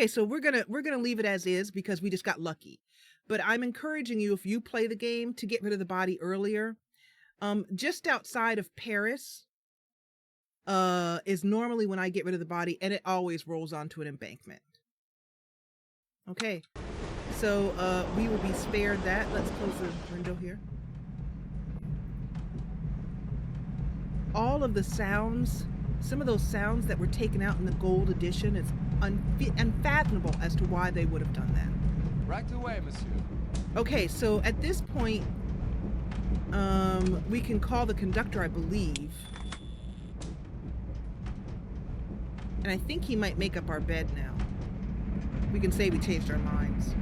Speaker 1: so we're gonna leave it as is because we just got lucky. But I'm encouraging you, if you play the game, to get rid of the body earlier. Just outside of Paris is normally when I get rid of the body, and it always rolls onto an embankment. Okay, so we will be spared that. Let's close the window here. All of the sounds, some of those sounds that were taken out in the gold edition, it's unfathomable as to why they would have done that.
Speaker 3: Right away, monsieur.
Speaker 1: Okay, so at this point, we can call the conductor, I believe. And I think he might make up our bed now. We can say we changed our minds.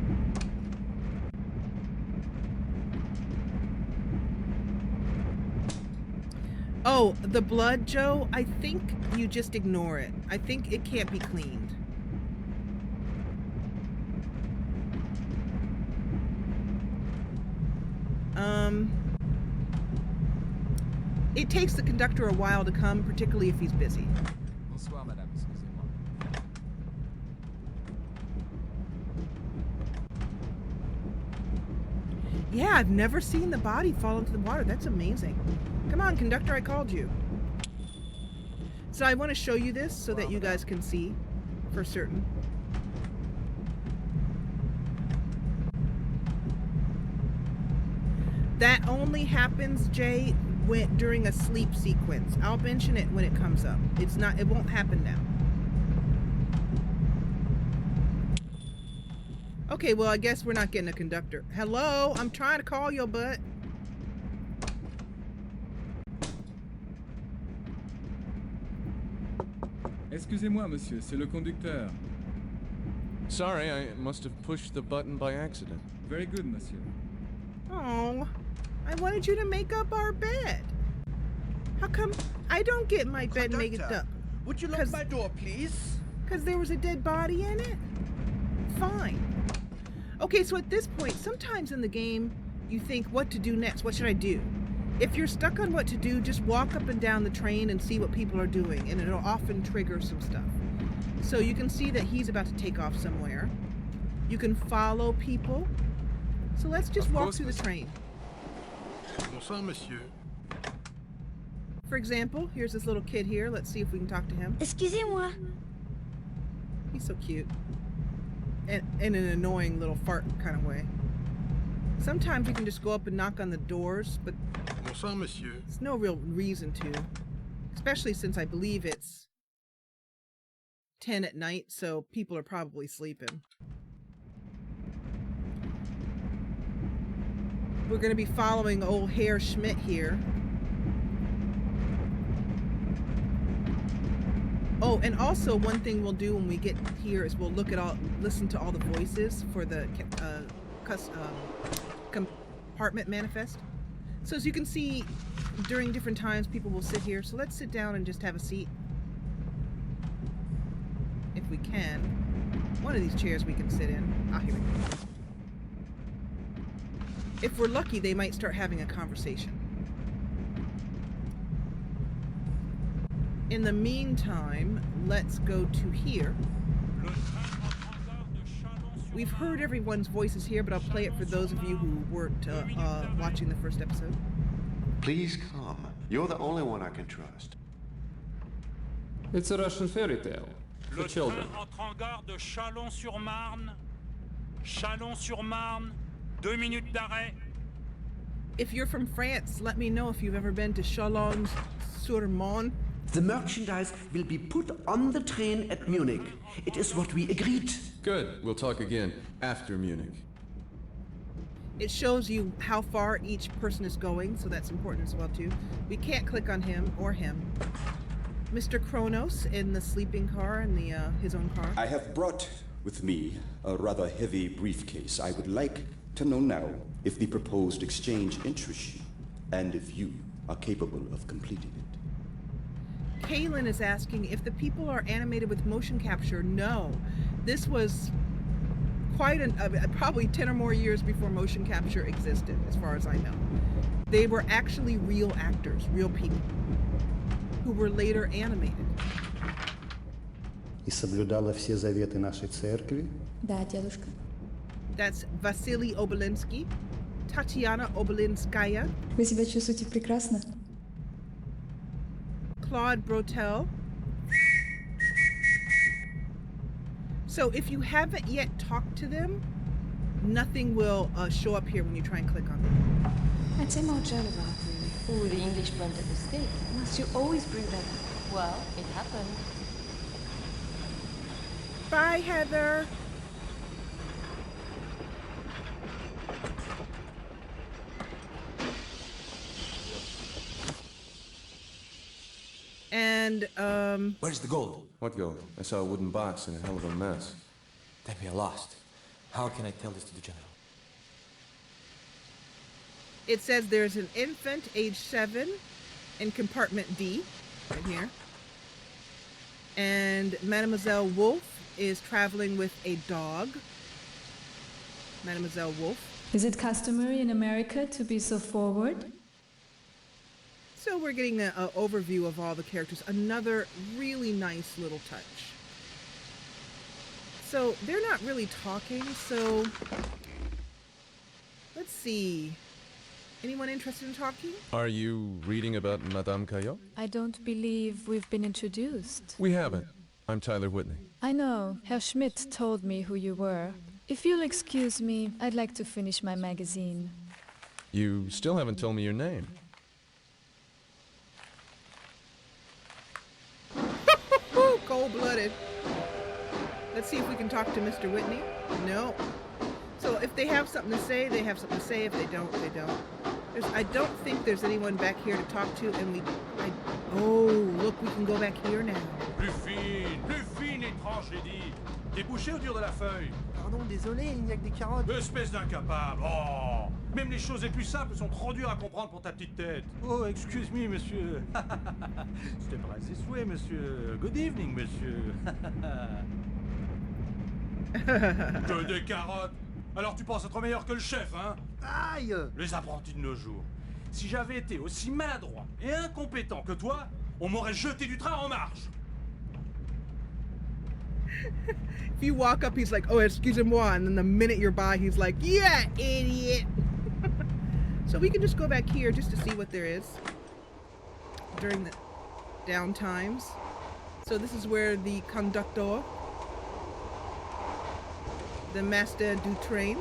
Speaker 1: Oh, the blood, Joe? I think you just ignore it. I think it can't be cleaned. It takes the conductor a while to come, particularly if he's busy.
Speaker 11: Bonsoir, madame, excusez-moi.
Speaker 1: Yeah, I've never seen the body fall into the water. That's amazing. Come on, conductor, I called you. So I want to show you this so that you guys can see for certain. That only happens, Jay, during a sleep sequence. I'll mention it when it comes up. It won't happen now. Okay, well, I guess we're not getting a conductor. Hello, I'm trying to call your butt.
Speaker 3: Excusez-moi, monsieur, c'est le conducteur.
Speaker 5: Sorry, I must have pushed the button by accident.
Speaker 3: Very good, monsieur.
Speaker 1: Oh, I wanted you to make up our bed. How come I don't get my bed made up?
Speaker 9: Would you lock my door, please?
Speaker 1: Because there was a dead body in it? Fine. Okay, so at this point, sometimes in the game, you think, what to do next? What should I do? If you're stuck on what to do, just walk up and down the train and see what people are doing, and it'll often trigger some stuff. So you can see that he's about to take off somewhere. You can follow people. So let's just walk through the train.
Speaker 2: Bonsoir, monsieur.
Speaker 1: For example, here's this little kid here. Let's see if we can talk to him.
Speaker 15: Excusez-moi.
Speaker 1: He's so cute. In an annoying little fart kind of way. Sometimes you can just go up and knock on the doors, but
Speaker 2: Bonsoir, monsieur.
Speaker 1: there's no real reason to. Especially since I believe it's 10 at night, so people are probably sleeping. We're going to be following old Herr Schmidt here. Oh, and also one thing we'll do when we get here is we'll listen to all the voices for the compartment manifest. So as you can see, during different times, people will sit here. So let's sit down and just have a seat. If we can. One of these chairs we can sit in. Ah, here we go. If we're lucky, they might start having a conversation. In the meantime, let's go to here. We've heard everyone's voices here, but I'll play it for those of you who weren't watching the first episode.
Speaker 4: Please come. You're the only one I can trust.
Speaker 16: It's a Russian fairy tale for children.
Speaker 6: Le train entre en gare de Chalon-sur-Marne. Chalon-sur-Marne. 2 minutes d'arrêt.
Speaker 1: If you're from France, let me know if you've ever been to Chalon-sur-Marne.
Speaker 9: The merchandise will be put on the train at Munich. It is what we agreed.
Speaker 5: Good. We'll talk again after Munich.
Speaker 1: It shows you how far each person is going, so that's important as well too. We can't click on him or him. Mr. Kronos in the sleeping car and his own car.
Speaker 18: I have brought with me a rather heavy briefcase. I would like to know now if the proposed exchange interests you, and if you are capable of completing it.
Speaker 1: Kaylin is asking if the people are animated with motion capture. No, this was quite probably 10 or more years before motion capture existed, as far as I know. They were actually real actors, real people, who were later animated.
Speaker 10: И соблюдала все заветы нашей церкви.
Speaker 14: Да, дедушка.
Speaker 1: That's Vasily Obelinsky, Tatiana Obelinskaya.
Speaker 14: Вы себя чувствуете прекрасно?
Speaker 1: Claude Brotel. So if you haven't yet talked to them, nothing will show up here when you try and click on them.
Speaker 7: I'd say more Joan of Arc, really.
Speaker 8: Ooh, the English burnt at the stake.
Speaker 7: Must you always bring that up?
Speaker 8: Well, it happened.
Speaker 1: Bye, Heather. And,
Speaker 19: Where's the gold?
Speaker 5: What gold? I saw a wooden box in a hell of a mess.
Speaker 19: Then we are lost. How can I tell this to the general?
Speaker 1: it says there's an infant, age 7, in compartment D, right here. And Mademoiselle Wolf is traveling with a dog. Mademoiselle Wolf.
Speaker 14: Is it customary in America to be so forward?
Speaker 1: So we're getting an overview of all the characters. Another really nice little touch. So they're not really talking, so let's see. Anyone interested in talking?
Speaker 5: Are you reading about Madame Caillot?
Speaker 14: I don't believe we've been introduced.
Speaker 5: We haven't. I'm Tyler Whitney.
Speaker 14: I know. Herr Schmidt told me who you were. If you'll excuse me, I'd like to finish my magazine.
Speaker 5: You still haven't told me your name.
Speaker 1: Cold-blooded. Let's see if we can talk to Mr. Whitney. No. So if they have something to say, they have something to say. If they don't, they don't. I don't think there's anyone back here to talk to, and oh, look, we can go back here now.
Speaker 6: Plus fine, étrange, j'ai dit. T'es bouché au dur de la feuille.
Speaker 9: Pardon, désolé, il n'y a que des carottes.
Speaker 6: Espèce d'incapable. Oh, même les choses les plus simples sont trop dures à comprendre pour ta petite tête. Oh, excuse me, monsieur. Step right this way, monsieur. Good evening, monsieur. Que des carottes. Alors tu penses être meilleur que le chef, hein?
Speaker 9: Aïe!
Speaker 6: Les apprentis de nos jours. Si j'avais été aussi maladroit et incompétent que toi, on m'aurait jeté du train en marche.
Speaker 1: If you walk up, he's like, oh, excusez-moi, and then the minute you're by, he's like, yeah, idiot. So we can just go back here just to see what there is during the down times. So this is where the conductor, the master du train.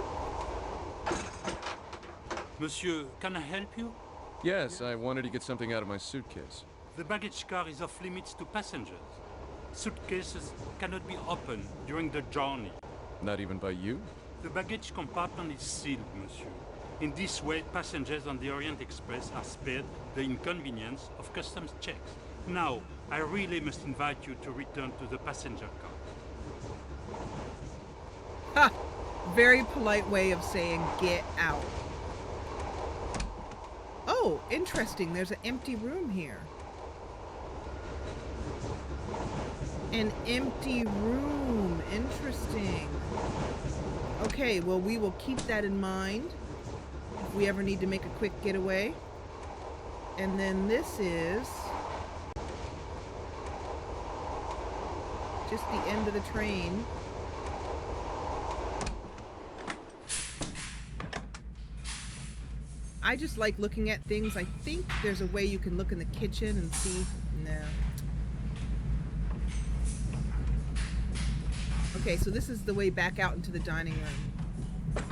Speaker 6: Monsieur, can I help you?
Speaker 5: Yes, I wanted to get something out of my suitcase.
Speaker 6: The baggage car is off limits to passengers. Suitcases cannot be opened during the journey.
Speaker 5: Not even by you?
Speaker 6: The baggage compartment is sealed, monsieur. In this way, passengers on the Orient Express are spared the inconvenience of customs checks. Now, I really must invite you to return to the passenger car.
Speaker 1: Ha! Very polite way of saying get out. Oh, interesting. There's an empty room here. An empty room. Interesting. Okay, well, we will keep that in mind if we ever need to make a quick getaway. And then this is just the end of the train. I just like looking at things. I think there's a way you can look in the kitchen and see. No. Okay, so this is the way back out into the dining room.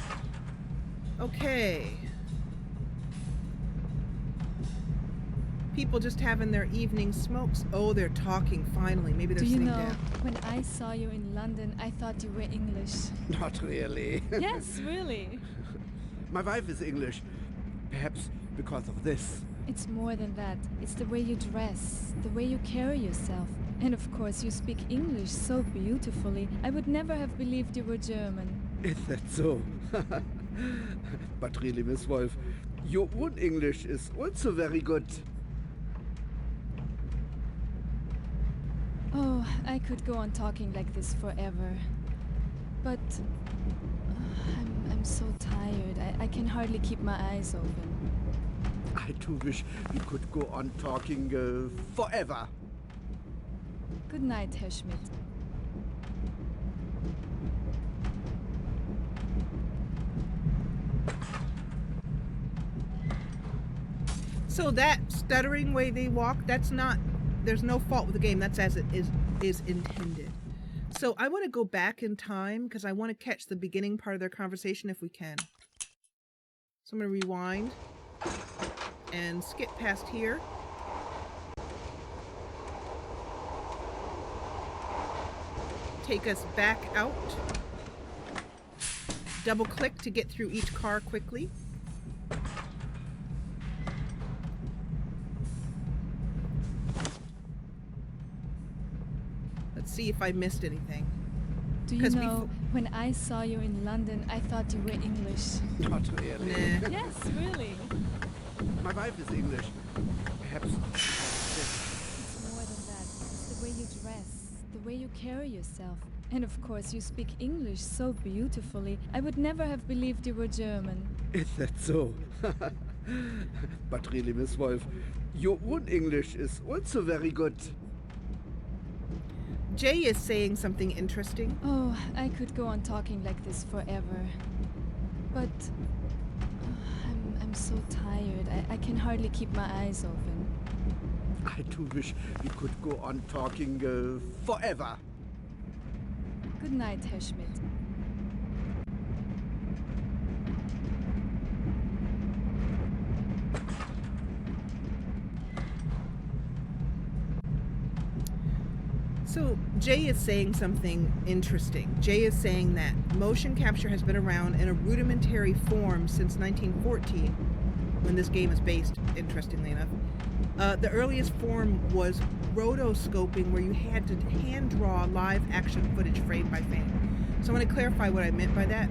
Speaker 1: Okay. People just having their evening smokes. Oh, they're talking finally. Maybe they're sitting down.
Speaker 14: Do you know, when I saw you in London, I thought you were English.
Speaker 9: Not really.
Speaker 14: Yes, really.
Speaker 9: My wife is English. Perhaps because of this.
Speaker 14: It's more than that. It's the way you dress, the way you carry yourself. And of course, you speak English so beautifully. I would never have believed you were German.
Speaker 9: Is that so? But really, Miss Wolf, your own English is also very good.
Speaker 14: Oh, I could go on talking like this forever. But I'm so tired. I can hardly keep my eyes open.
Speaker 9: I do wish we could go on talking forever.
Speaker 14: Good night, Herr Schmidt.
Speaker 1: So that stuttering way they walk, that's not, there's no fault with the game. That's as it is intended. So I want to go back in time because I want to catch the beginning part of their conversation if we can. So I'm going to rewind and skip past here. Take us back out. Double click to get through each car quickly. Let's see if I missed anything.
Speaker 14: Do you know, when I saw you in London, I thought you were English.
Speaker 9: Not really.
Speaker 1: Nah.
Speaker 14: Yes, really.
Speaker 9: My wife is English. Perhaps.
Speaker 14: It's more than that. It's the way you dress, the way you carry yourself. And of course, you speak English so beautifully. I would never have believed you were German.
Speaker 9: Is that so? But really, Miss Wolf, your own English is also very good.
Speaker 1: Jay is saying something interesting.
Speaker 14: Oh, I could go on talking like this forever. But I'm so tired. I can hardly keep my eyes open.
Speaker 9: I do wish we could go on talking forever.
Speaker 14: Good night, Herr Schmidt.
Speaker 1: So Jay is saying something interesting. Jay is saying that motion capture has been around in a rudimentary form since 1914, when this game is based, interestingly enough. The earliest form was rotoscoping, where you had to hand draw live action footage frame by frame. So I want to clarify what I meant by that,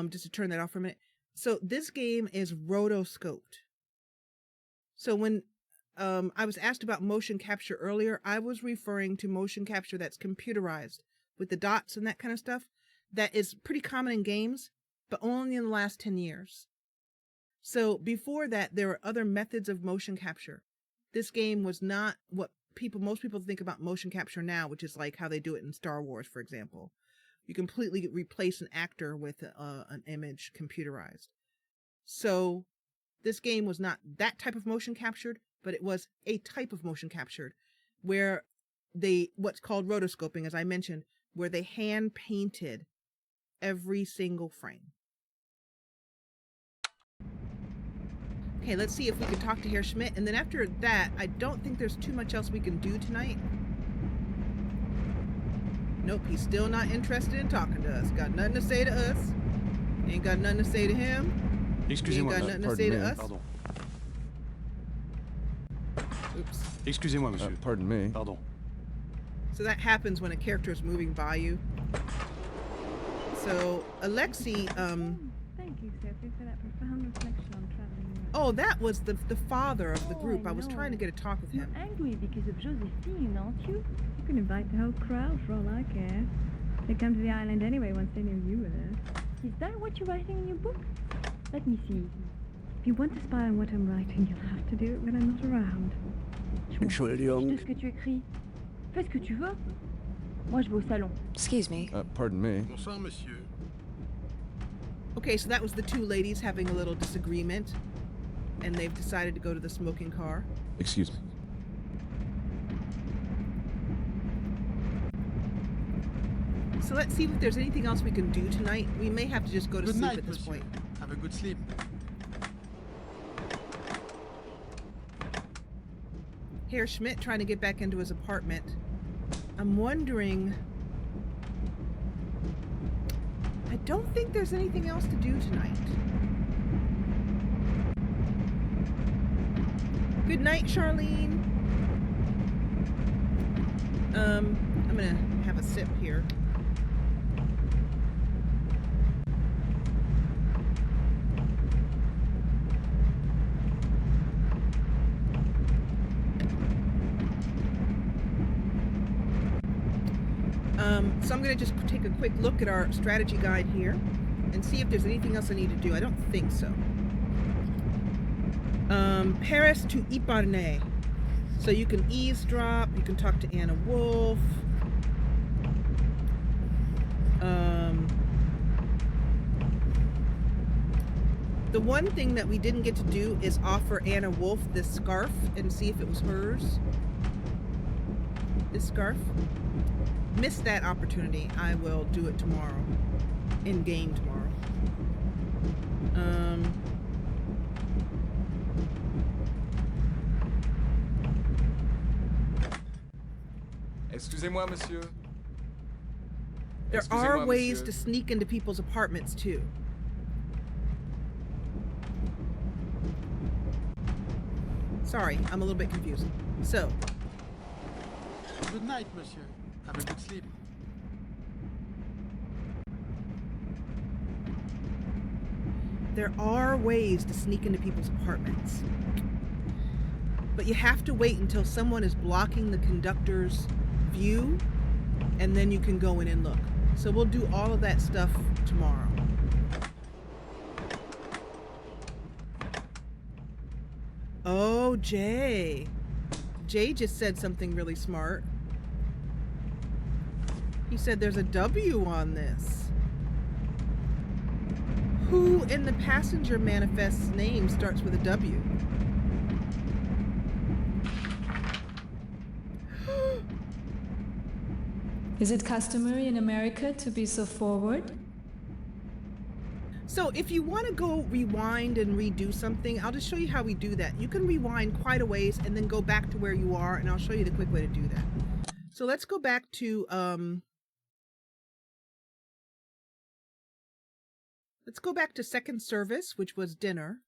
Speaker 1: just to turn that off for a minute. So this game is rotoscoped. So when I was asked about motion capture earlier, I was referring to motion capture that's computerized with the dots and that kind of stuff. That is pretty common in games, but only in the last 10 years. So before that, there were other methods of motion capture. This game was not what most people think about motion capture now, which is like how they do it in Star Wars, for example. You completely replace an actor with an image computerized. So this game was not that type of motion captured, but it was a type of motion captured where what's called rotoscoping, as I mentioned, where they hand painted every single frame. Okay, let's see if we can talk to Herr Schmidt, and then after that, I don't think there's too much else we can do tonight. Nope, he's still not interested in talking to us. Got nothing to say to us. Ain't got nothing to say to him.
Speaker 2: Excusez-moi,
Speaker 1: ain't got nothing to say to us.
Speaker 2: Pardon.
Speaker 1: Oops.
Speaker 2: Excusez-moi, monsieur.
Speaker 5: Pardon me.
Speaker 2: Pardon.
Speaker 1: So that happens when a character is moving by you. So Alexei,
Speaker 12: Thank you, Sophie, for that profound reflection on traveling.
Speaker 1: oh, that was the father of the group. I was trying to get a talk with him.
Speaker 12: You're angry because of Josephine, aren't you? You can invite the whole crowd for all I care. They come to the island anyway once they know you were there. Is that what you're writing in your book? Let me see. If you want to spy on what I'm writing, you'll have to do it when I'm not around.
Speaker 9: Entschuldigung.
Speaker 12: Fais ce que tu écris. Fais ce que tu veux. Moi, je vais au salon.
Speaker 7: Excuse me.
Speaker 5: Pardon me.
Speaker 2: Bonsoir, monsieur.
Speaker 1: Okay, so that was the two ladies having a little disagreement, and they've decided to go to the smoking car.
Speaker 5: Excuse me.
Speaker 1: So let's see if there's anything else we can do tonight. We may have to just go to
Speaker 2: Good
Speaker 1: sleep
Speaker 2: night,
Speaker 1: at this
Speaker 2: monsieur.
Speaker 1: point.
Speaker 2: Have a good sleep.
Speaker 1: Herr Schmidt trying to get back into his apartment. I'm wondering... I don't think there's anything else to do tonight. Good night, Charlene. I'm gonna have a sip here. So I'm going to just take a quick look at our strategy guide here and see if there's anything else I need to do. I don't think so. Paris to Ypernay. So you can eavesdrop, you can talk to Anna Wolf. The one thing that we didn't get to do is offer Anna Wolf this scarf and see if it was hers. This scarf. Missed that opportunity. I will do it tomorrow. In game tomorrow.
Speaker 11: Excusez-moi, monsieur.
Speaker 1: There are ways to sneak into people's apartments too. Sorry, I'm a little bit confused. So.
Speaker 2: Good night, monsieur. Have a good sleep.
Speaker 1: There are ways to sneak into people's apartments. But you have to wait until someone is blocking the conductor's view and then you can go in and look. So we'll do all of that stuff tomorrow. Oh, Jay. Jay just said something really smart. He said there's a W on this. Who in the passenger manifest's name starts with a W?
Speaker 14: Is it customary in America to be so forward?
Speaker 1: So if you want to go rewind and redo something, I'll just show you how we do that. You can rewind quite a ways and then go back to where you are, and I'll show you the quick way to do that. So let's go back to second service, which was dinner.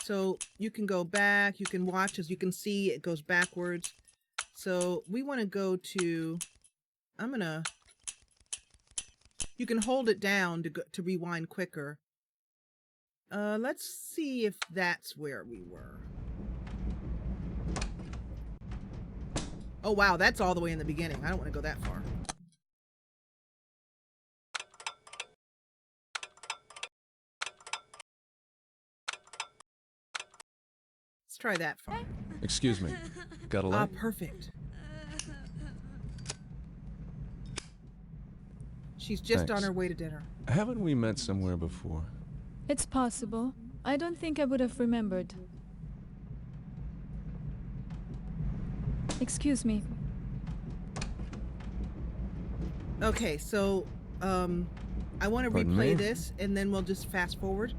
Speaker 1: So you can go back, you can watch, as you can see, it goes backwards. So we want to go to, you can hold it down to rewind quicker. Let's see if that's where we were. Oh wow, that's all the way in the beginning. I don't want to go that far. Let's try that far.
Speaker 5: Excuse me. Got a light?
Speaker 1: Perfect. She's just on her way to dinner.
Speaker 5: Haven't we met somewhere before?
Speaker 14: It's possible. I don't think I would have remembered. Excuse me.
Speaker 1: Okay, so I want to replay this and then we'll just fast forward.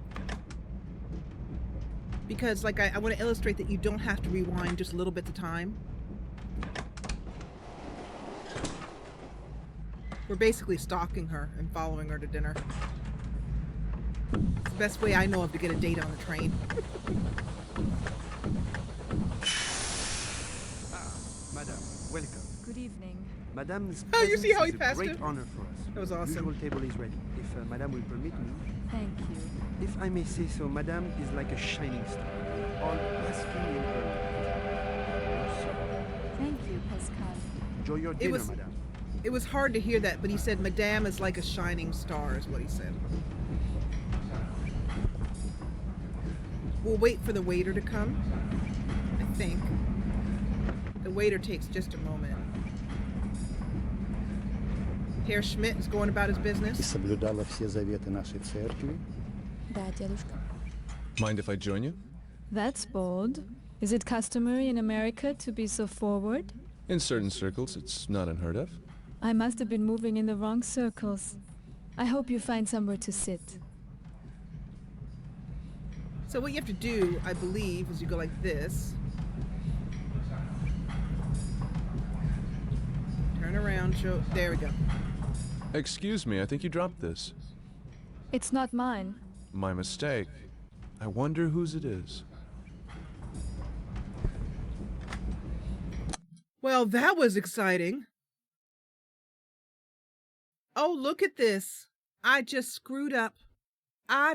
Speaker 1: Because like I want to illustrate that you don't have to rewind just a little bit of time. We're basically stalking her and following her to dinner. It's the best way I know of to get a date on the train.
Speaker 2: Madam, welcome.
Speaker 14: Good evening.
Speaker 2: Madame's
Speaker 1: Oh, you see how he
Speaker 2: presence is a
Speaker 1: passed
Speaker 2: great
Speaker 1: it?
Speaker 2: honor for us.
Speaker 1: That was awesome.
Speaker 2: Usual table is ready. If Madame will permit me.
Speaker 14: Thank you.
Speaker 2: If I may say so, Madame is like a shining star, all basking in her light.
Speaker 14: Thank you, Pascal.
Speaker 2: Enjoy your dinner, Madame.
Speaker 1: It was hard to hear that, but he said, Madame is like a shining star, is what he said. We'll wait for the waiter to come, I think. The waiter takes just a moment. Herr Schmidt is going about his business.
Speaker 10: И соблюдала все заветы нашей церкви.
Speaker 14: Да, дедушка.
Speaker 5: Mind if I join you?
Speaker 14: That's bold. Is it customary in America to be so forward?
Speaker 5: In certain circles, it's not unheard of.
Speaker 14: I must have been moving in the wrong circles. I hope you find somewhere to sit.
Speaker 1: So what you have to do, I believe, is you go like this. Turn around, show, there we go.
Speaker 5: Excuse me, I think you dropped this.
Speaker 14: It's not mine.
Speaker 5: My mistake. I wonder whose it is.
Speaker 1: Well, that was exciting. Oh, look at this. I just screwed up. I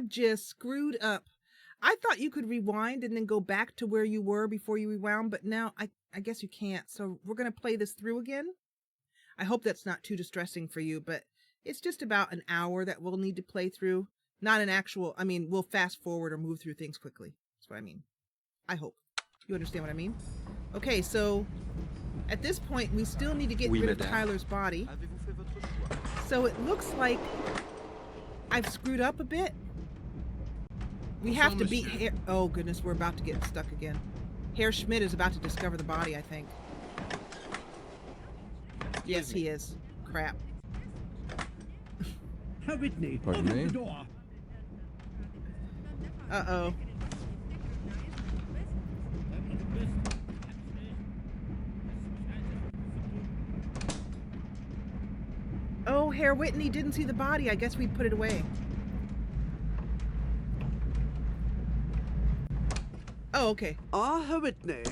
Speaker 1: thought you could rewind and then go back to where you were before you rewound, but now I guess you can't. So we're going to play this through again. I hope that's not too distressing for you, but it's just about an hour that we'll need to play through. Not an actual, I mean, we'll fast forward or move through things quickly. That's what I mean. I hope. You understand what I mean? Okay, so at this point, we still need to get rid of Tyler's body. So it looks like I've screwed up a bit. We have to beat Herr... Oh, goodness, we're about to get stuck again. Herr Schmidt is about to discover the body, I think. Yes, he is. Crap.
Speaker 9: Herr Whitney,
Speaker 5: Pardon
Speaker 9: open
Speaker 5: me?
Speaker 9: the door.
Speaker 1: Uh-oh. Oh, Herr Whitney didn't see the body. I guess we put it away. Oh, okay.
Speaker 9: Ah, Herr Whitney.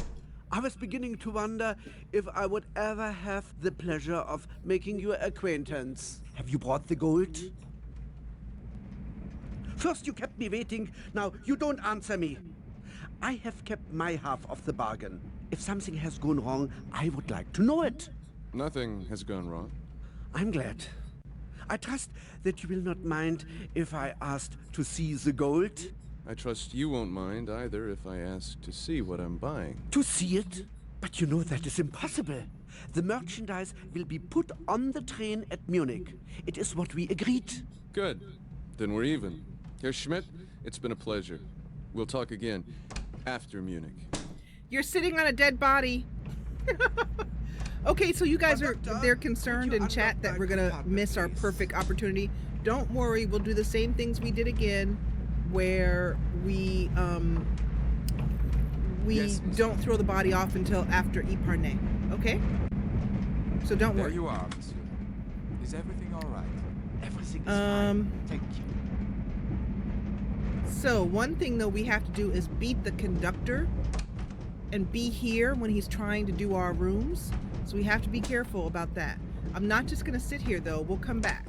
Speaker 9: I was beginning to wonder if I would ever have the pleasure of making your acquaintance. Have you brought the gold? First you kept me waiting, now you don't answer me. I have kept my half of the bargain. If something has gone wrong, I would like to know it.
Speaker 5: Nothing has gone wrong.
Speaker 9: I'm glad. I trust that you will not mind if I asked to see the gold.
Speaker 5: I trust you won't mind either if I ask to see what I'm buying.
Speaker 9: To see it? But you know that is impossible. The merchandise will be put on the train at Munich. It is what we agreed.
Speaker 5: Good. Then we're even. Herr Schmidt, it's been a pleasure. We'll talk again after Munich.
Speaker 1: You're sitting on a dead body. Okay, so you guys they're concerned in chat that we're gonna miss our perfect opportunity. Don't worry, we'll do the same things we did again, where we don't throw the body off until after Epernay. Okay? So don't worry.
Speaker 11: There you are, monsieur. Is everything all right?
Speaker 9: Everything is fine. Thank you.
Speaker 1: So one thing though we have to do is beat the conductor and be here when he's trying to do our rooms. So we have to be careful about that. I'm not just gonna sit here though, we'll come back.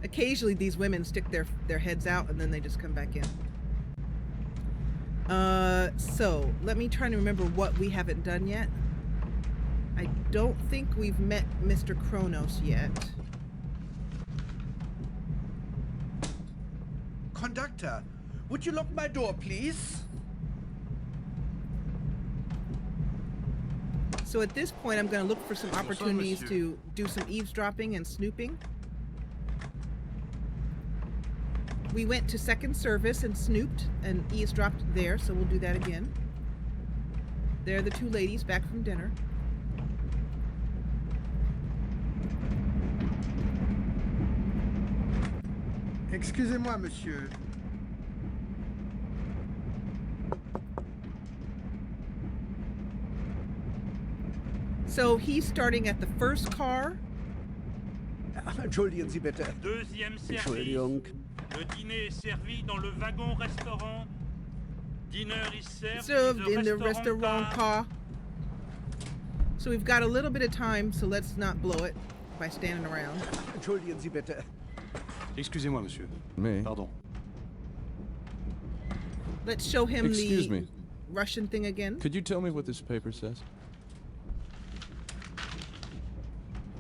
Speaker 1: Occasionally these women stick their heads out and then they just come back in. So let me try to remember what we haven't done yet. I don't think we've met Mr. Kronos yet.
Speaker 9: Conductor, would you lock my door, please?
Speaker 1: So at this point, I'm going to look for some opportunities to do some eavesdropping and snooping. We went to second service and snooped and eavesdropped there, so we'll do that again. There are the two ladies back from dinner.
Speaker 17: Excusez-moi, monsieur.
Speaker 1: So he's starting at the first car.
Speaker 9: Entschuldigen Sie bitte.
Speaker 6: Deuxième service.
Speaker 9: Entschuldigung.
Speaker 6: Le dîner est servi dans le wagon-restaurant. Dinner is
Speaker 1: Served in the restaurant car. So we've got a little bit of time, so let's not blow it by standing around.
Speaker 9: Entschuldigen Sie bitte.
Speaker 20: Excusez-moi, monsieur.
Speaker 5: Me?
Speaker 20: Pardon.
Speaker 1: Let's show him
Speaker 5: Excuse
Speaker 1: the
Speaker 5: me.
Speaker 1: Russian thing again.
Speaker 5: Could you tell me what this paper says?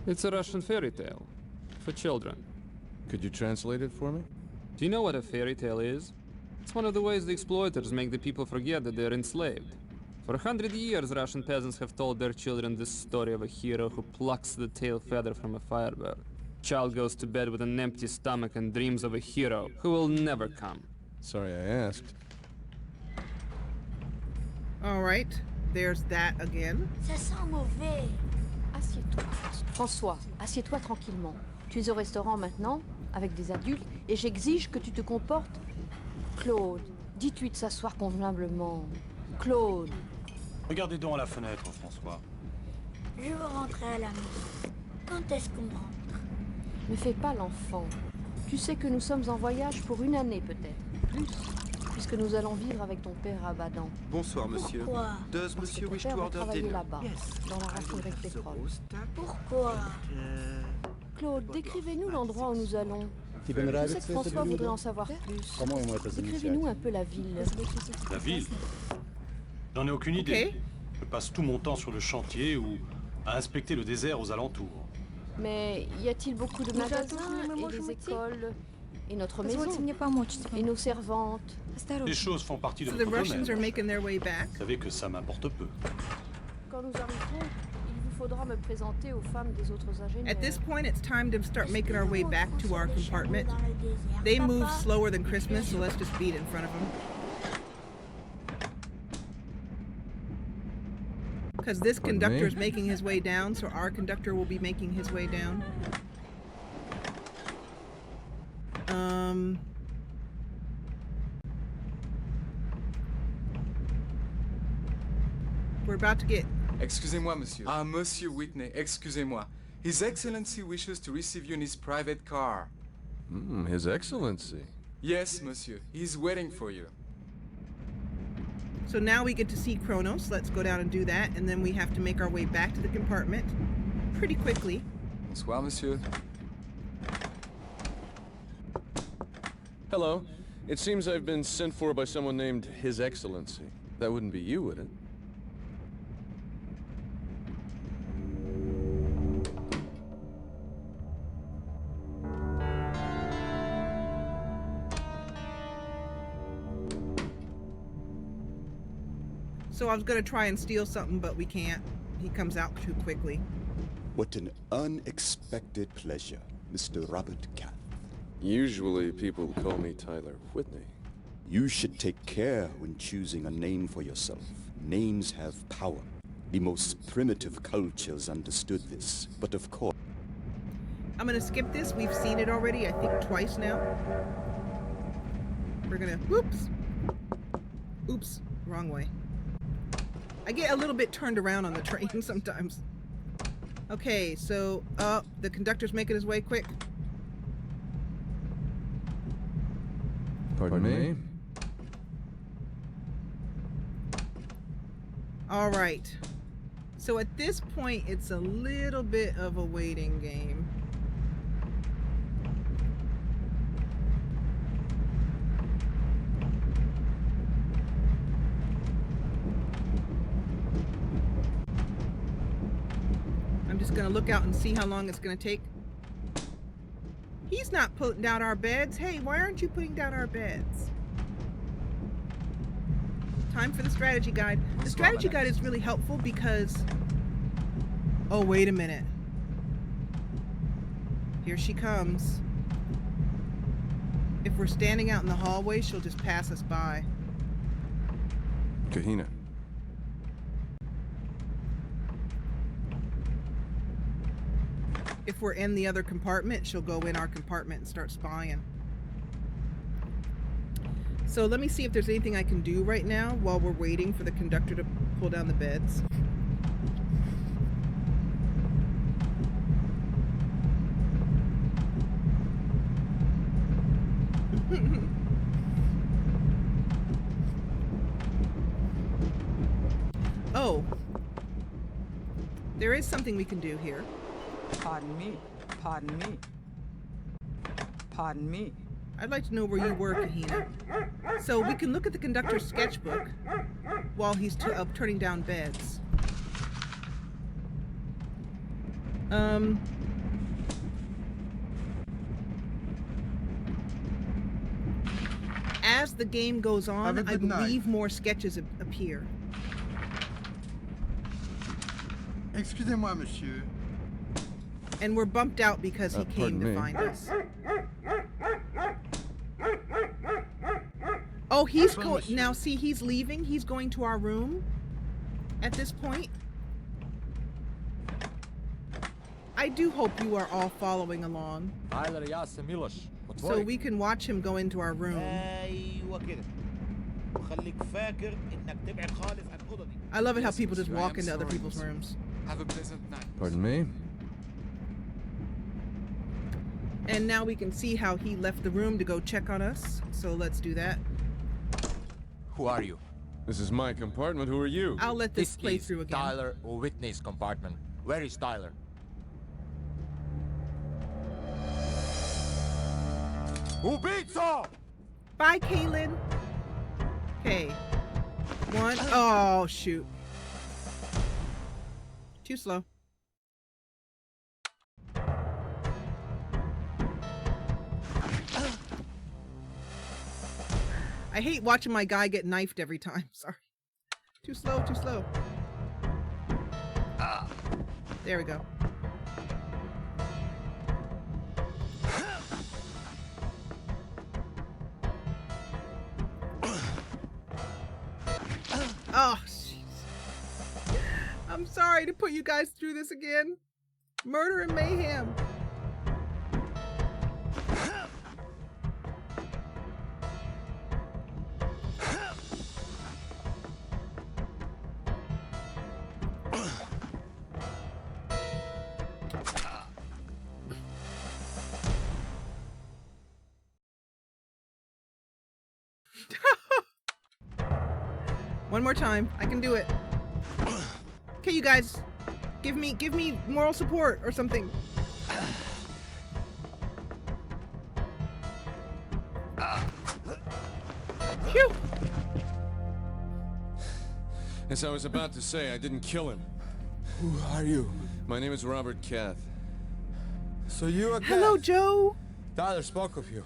Speaker 16: It's a Russian fairy tale. For children.
Speaker 5: Could you translate it for me?
Speaker 16: Do you know what a fairy tale is? It's one of the ways the exploiters make the people forget that they're enslaved. For 100 years, Russian peasants have told their children this story of a hero who plucks the tail feather from a firebird. Child goes to bed with an empty stomach and dreams of a hero who will never come.
Speaker 5: Sorry I asked.
Speaker 1: All right, there's that again.
Speaker 15: Ça sent mauvais.
Speaker 8: Assieds-toi. François, assieds-toi tranquillement. Tu es au restaurant maintenant, avec des adultes, et j'exige que tu te comportes... Claude, dis-lui de s'asseoir convenablement. Claude.
Speaker 20: Regardez donc à la fenêtre, François.
Speaker 15: Je veux rentrer à la maison. Quand est-ce qu'on rentre?
Speaker 8: Ne fais pas l'enfant. Tu sais que nous sommes en voyage pour une année peut-être, plus, puisque nous allons vivre avec ton père à Badan.
Speaker 13: Bonsoir, monsieur.
Speaker 15: Pourquoi?
Speaker 13: Does
Speaker 8: Parce que
Speaker 13: monsieur
Speaker 8: ton
Speaker 13: wish
Speaker 8: père
Speaker 13: to
Speaker 8: va
Speaker 13: order
Speaker 8: travailler
Speaker 13: dinner?
Speaker 8: là-bas, dans la raffinerie de pétrole.
Speaker 15: Pourquoi?
Speaker 8: Claude, décrivez-nous l'endroit où nous allons.
Speaker 10: Тебе
Speaker 8: Je sais
Speaker 10: нравится
Speaker 8: que
Speaker 10: это
Speaker 8: François voudrait
Speaker 10: блюдо?
Speaker 8: en savoir plus.
Speaker 10: По-моему, это
Speaker 8: Décrivez-nous un
Speaker 10: замечательно.
Speaker 8: peu la ville.
Speaker 20: La ville? J'en ai aucune idée.
Speaker 1: Ok.
Speaker 20: Je passe tout mon temps sur le chantier ou à inspecter le désert aux alentours.
Speaker 8: Mais y a-t-il beaucoup de magasins et des écoles? Et notre maison? Et nos servantes?
Speaker 20: Les choses font partie de
Speaker 1: So the
Speaker 20: notre
Speaker 1: Russians are
Speaker 20: domaine.
Speaker 1: making their way back.
Speaker 20: Vous savez que ça m'importe peu.
Speaker 8: Quand nous arriverons, il vous faudra me présenter aux femmes des autres ingénieurs.
Speaker 1: At this point, it's time to start making our way back to our compartment. They move slower than Christmas, so let's just beat in front of them. Because this
Speaker 5: Pardon
Speaker 1: conductor
Speaker 5: me?
Speaker 1: is making his way down, so our conductor will be making his way down. We're about to get...
Speaker 11: Excusez-moi, monsieur. Ah, Monsieur Whitney, excusez-moi. His Excellency wishes to receive you in his private car.
Speaker 5: His Excellency.
Speaker 11: Yes, monsieur. He's waiting for you.
Speaker 1: So now we get to see Kronos. Let's go down and do that, and then we have to make our way back to the compartment pretty quickly.
Speaker 11: Bonsoir, monsieur.
Speaker 5: Hello. It seems I've been sent for by someone named His Excellency. That wouldn't be you, would it?
Speaker 1: So I was gonna try and steal something, but we can't. He comes out too quickly.
Speaker 18: What an unexpected pleasure, Mr. Robert Cath.
Speaker 5: Usually people call me Tyler Whitney.
Speaker 18: You should take care when choosing a name for yourself. Names have power. The most primitive cultures understood this, but of course...
Speaker 1: I'm gonna skip this. We've seen it already, I think twice now. We're gonna... Whoops! Oops. Wrong way. I get a little bit turned around on the train sometimes. Okay, so... the conductor's making his way quick.
Speaker 5: Pardon me?
Speaker 1: Alright. So at this point, it's a little bit of a waiting game. I'm just gonna look out and see how long it's gonna take. He's not putting down our beds. Hey, why aren't you putting down our beds? Time for the strategy guide. The strategy guide is really helpful because... Oh, wait a minute. Here she comes. If we're standing out in the hallway, she'll just pass us by.
Speaker 5: Kahina.
Speaker 1: If we're in the other compartment, she'll go in our compartment and start spying. So let me see if there's anything I can do right now while we're waiting for the conductor to pull down the beds. Oh. There is something we can do here.
Speaker 21: Pardon me. Pardon me. Pardon me.
Speaker 1: I'd like to know where you were, Kahina. So we can look at the conductor's sketchbook while he's turning down beds. As the game goes on, I believe more sketches appear.
Speaker 17: Excusez-moi, monsieur.
Speaker 1: And we're bumped out because he came to find us. Oh, he's going now. See, he's leaving. He's going to our room at this point. I do hope you are all following along. So we can watch him go into our room. I love it how people just walk into other people's rooms.
Speaker 11: Have a pleasant night.
Speaker 5: Pardon me?
Speaker 1: And now we can see how he left the room to go check on us. So let's do that.
Speaker 22: Who are you?
Speaker 5: This is my compartment. Who are you?
Speaker 1: I'll let this play
Speaker 22: is
Speaker 1: through again.
Speaker 22: Tyler Whitney's compartment. Where is Tyler? Ubitsa!
Speaker 1: Bye, Kaylin. Okay. One. Oh, shoot. Too slow. I hate watching my guy get knifed every time. Sorry. Too slow, too slow. There we go. Oh, jeez. I'm sorry to put you guys through this again. Murder and mayhem. One more time. I can do it. Okay, you guys. Give me moral support or something. Phew.
Speaker 5: As I was about to say, I didn't kill him.
Speaker 19: Who are you?
Speaker 5: My name is Robert Cath.
Speaker 19: So you are
Speaker 1: Hello,
Speaker 19: Cath.
Speaker 1: Joe.
Speaker 19: Tyler spoke of you.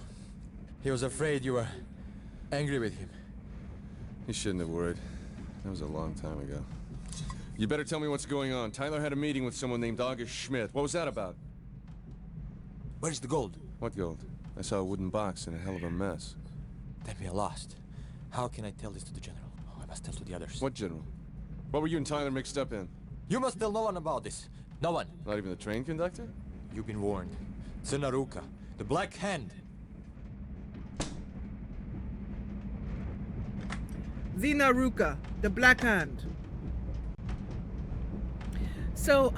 Speaker 19: He was afraid you were angry with him.
Speaker 5: He shouldn't have worried. That was a long time ago. You better tell me what's going on. Tyler had a meeting with someone named August Schmidt. What was that about?
Speaker 19: Where's the gold?
Speaker 5: What gold? I saw a wooden box in a hell of a mess.
Speaker 19: Then we are lost. How can I tell this to the general? Oh, I must tell to the others.
Speaker 5: What general? What were you and Tyler mixed up in?
Speaker 19: You must tell no one about this. No one.
Speaker 5: Not even the train conductor?
Speaker 19: You've been warned. Senaruka, the Black Hand.
Speaker 1: Zinaruka, the Black Hand. So,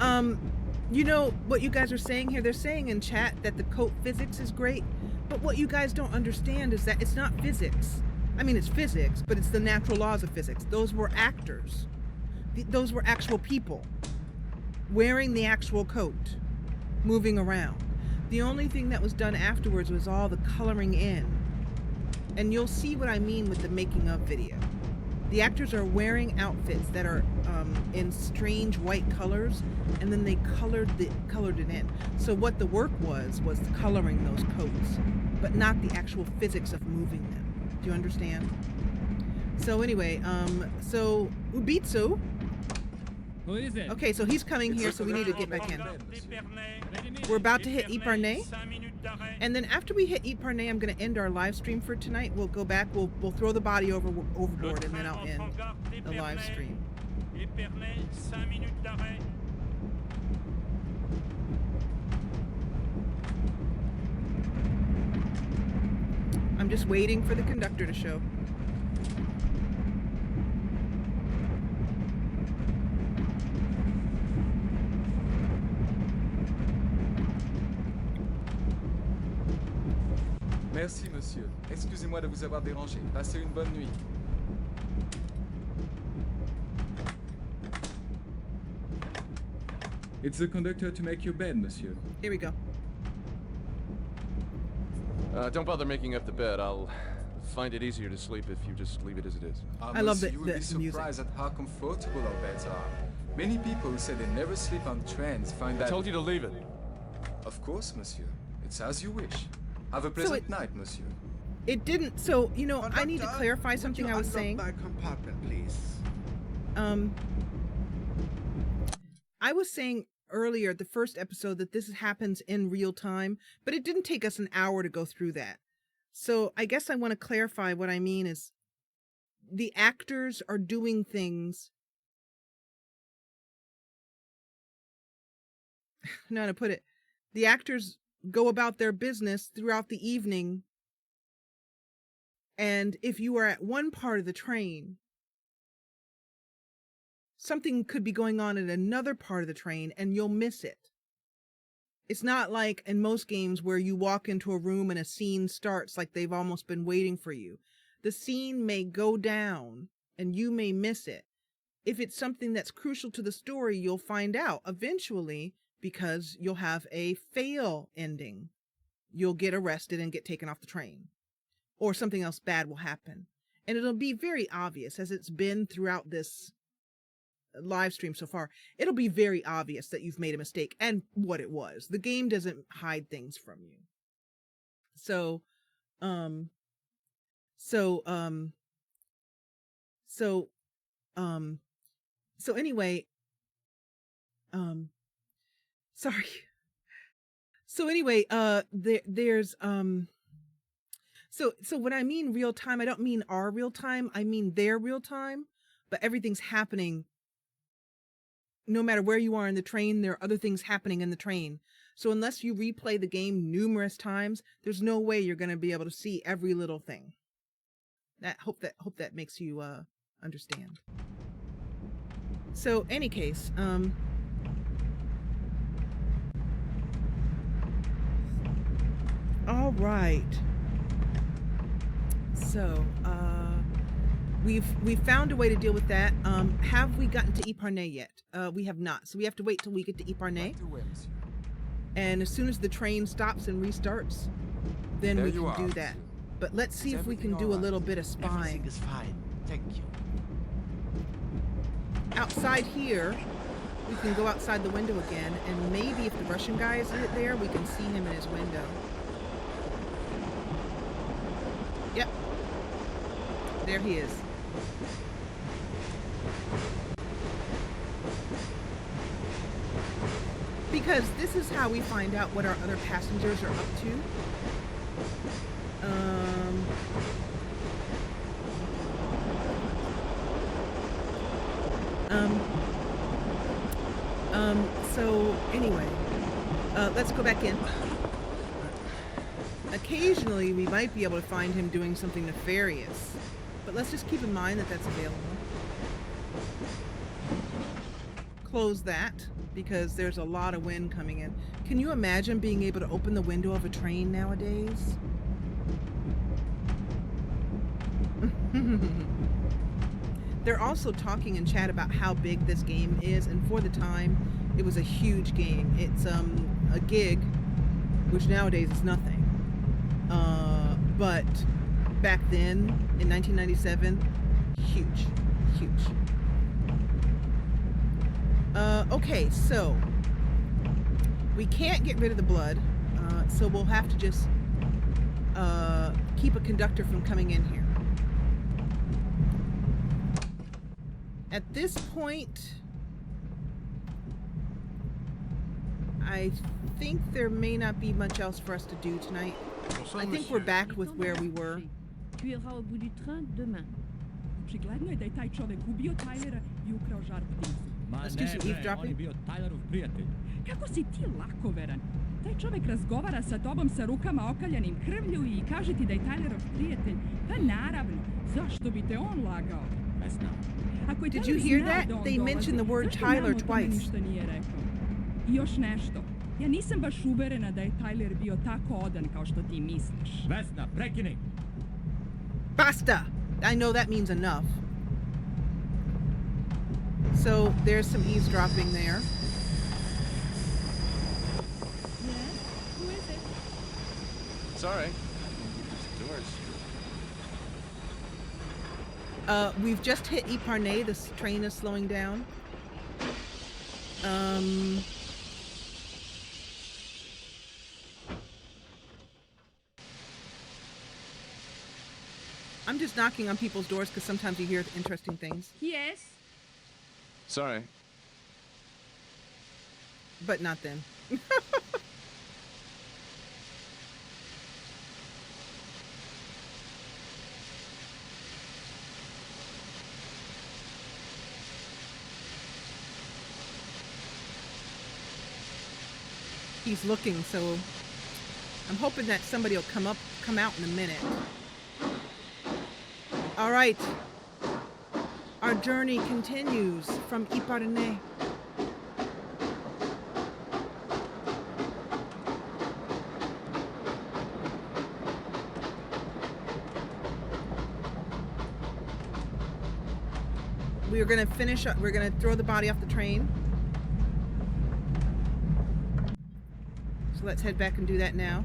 Speaker 1: you know what you guys are saying here? They're saying in chat that the coat physics is great, but what you guys don't understand is that it's not physics. I mean, it's physics, but it's the natural laws of physics. Those were actors. Those were actual people wearing the actual coat, moving around. The only thing that was done afterwards was all the coloring in. And you'll see what I mean with the making of video. The actors are wearing outfits that are in strange white colors, and then they colored it in. So what the work was coloring those coats, but not the actual physics of moving them. Do you understand? So anyway, so Ubitsu.
Speaker 3: Who is it?
Speaker 1: Okay, so he's coming here, so we need to get back in. We're about to hit Ypernay, and then after we hit Ypernay, I'm going to end our live stream for tonight. We'll go back, we'll throw the body overboard, and then I'll end the live stream. I'm just waiting for the conductor to show.
Speaker 11: Merci, monsieur. Excusez-moi de vous avoir dérangé. Passez une bonne nuit.
Speaker 3: It's the conductor to make your bed, monsieur.
Speaker 1: Here we go.
Speaker 5: Don't bother making up the bed. I'll find it easier to sleep if you just leave it as it is.
Speaker 1: I love the
Speaker 11: You will be surprised at how comfortable our beds are. Many people who say they never sleep on trains find that...
Speaker 5: I told you to leave it.
Speaker 11: Of course, monsieur. It's as you wish. Have a pleasant night, monsieur.
Speaker 1: It didn't, so, you know, I need to clarify something I was saying.
Speaker 9: My compartment, please.
Speaker 1: I was saying earlier, the first episode, that this happens in real time, but it didn't take us an hour to go through that. So I guess I want to clarify what I mean is the actors are doing things. No, to put it, the actors go about their business throughout the evening, and if you are at one part of the train, something could be going on in another part of the train and you'll miss it. It's not like in most games where you walk into a room and a scene starts like they've almost been waiting for you. The scene may go down and you may miss it. If it's something that's crucial to the story, you'll find out eventually, because you'll have a fail ending. You'll get arrested and get taken off the train. Or something else bad will happen. And it'll be very obvious, as it's been throughout this live stream so far. It'll be very obvious that you've made a mistake and what it was. The game doesn't hide things from you. So anyway, sorry. So anyway, there's so when I mean real time, I don't mean our real time, I mean their real time, but everything's happening. No matter where you are in the train, there are other things happening in the train. So unless you replay the game numerous times, there's no way you're going to be able to see every little thing. Hope that makes you understand. So any case, all right. So, we've found a way to deal with that. Have we gotten to Ypernay yet? We have not. So we have to wait till we get to Ypernay. And as soon as the train stops and restarts, then we can do that. But let's see if we can do a little bit of spying.
Speaker 9: Everything is fine. Thank you.
Speaker 1: Outside here, we can go outside the window again, and maybe if the Russian guy is there, we can see him in his window. Yep. There he is. Because this is how we find out what our other passengers are up to. So anyway, let's go back in. Occasionally, we might be able to find him doing something nefarious, but let's just keep in mind that that's available. Close that, because there's a lot of wind coming in. Can you imagine being able to open the window of a train nowadays? They're also talking in chat about how big this game is, and for the time, it was a huge game. It's a gig, which nowadays is nothing. But back then, in 1997, huge. Okay, so we can't get rid of the blood, so we'll have to just keep a conductor from coming in here. At this point, I think there may not be much else for us to do tonight. I think we're back with where we were.
Speaker 4: Tu iras au bout du train demain. Očigledno je da je taj čovek ubio Tylera I ukrao žar pticu.
Speaker 1: Excuse me, eavesdropping?
Speaker 4: Kako si ti lakoveran? Taj čovek razgovara sa tobom sa rukama okaljanim krvlju I kaže ti da je Tylerov prijatelj. Pa naravno, zašto bi te on lagao?
Speaker 1: Did you hear that? They mentioned the word Tyler twice.
Speaker 4: I još nešto. Ja nisam baš uverena da je Tyler bio tako odan kao što ti misliš.
Speaker 12: Vesna, prekini!
Speaker 1: Basta! I know that means enough. So there's some eavesdropping there.
Speaker 4: Yes? Who is it?
Speaker 5: Sorry. Doors.
Speaker 1: We've just hit Epernay. This train is slowing down. I'm just knocking on people's doors because sometimes you hear interesting things.
Speaker 4: Yes.
Speaker 5: Sorry.
Speaker 1: But not then. He's looking, so I'm hoping that somebody will come out in a minute. All right. Our journey continues from Epernay. We're going to finish up. We're going to throw the body off the train. So let's head back and do that now.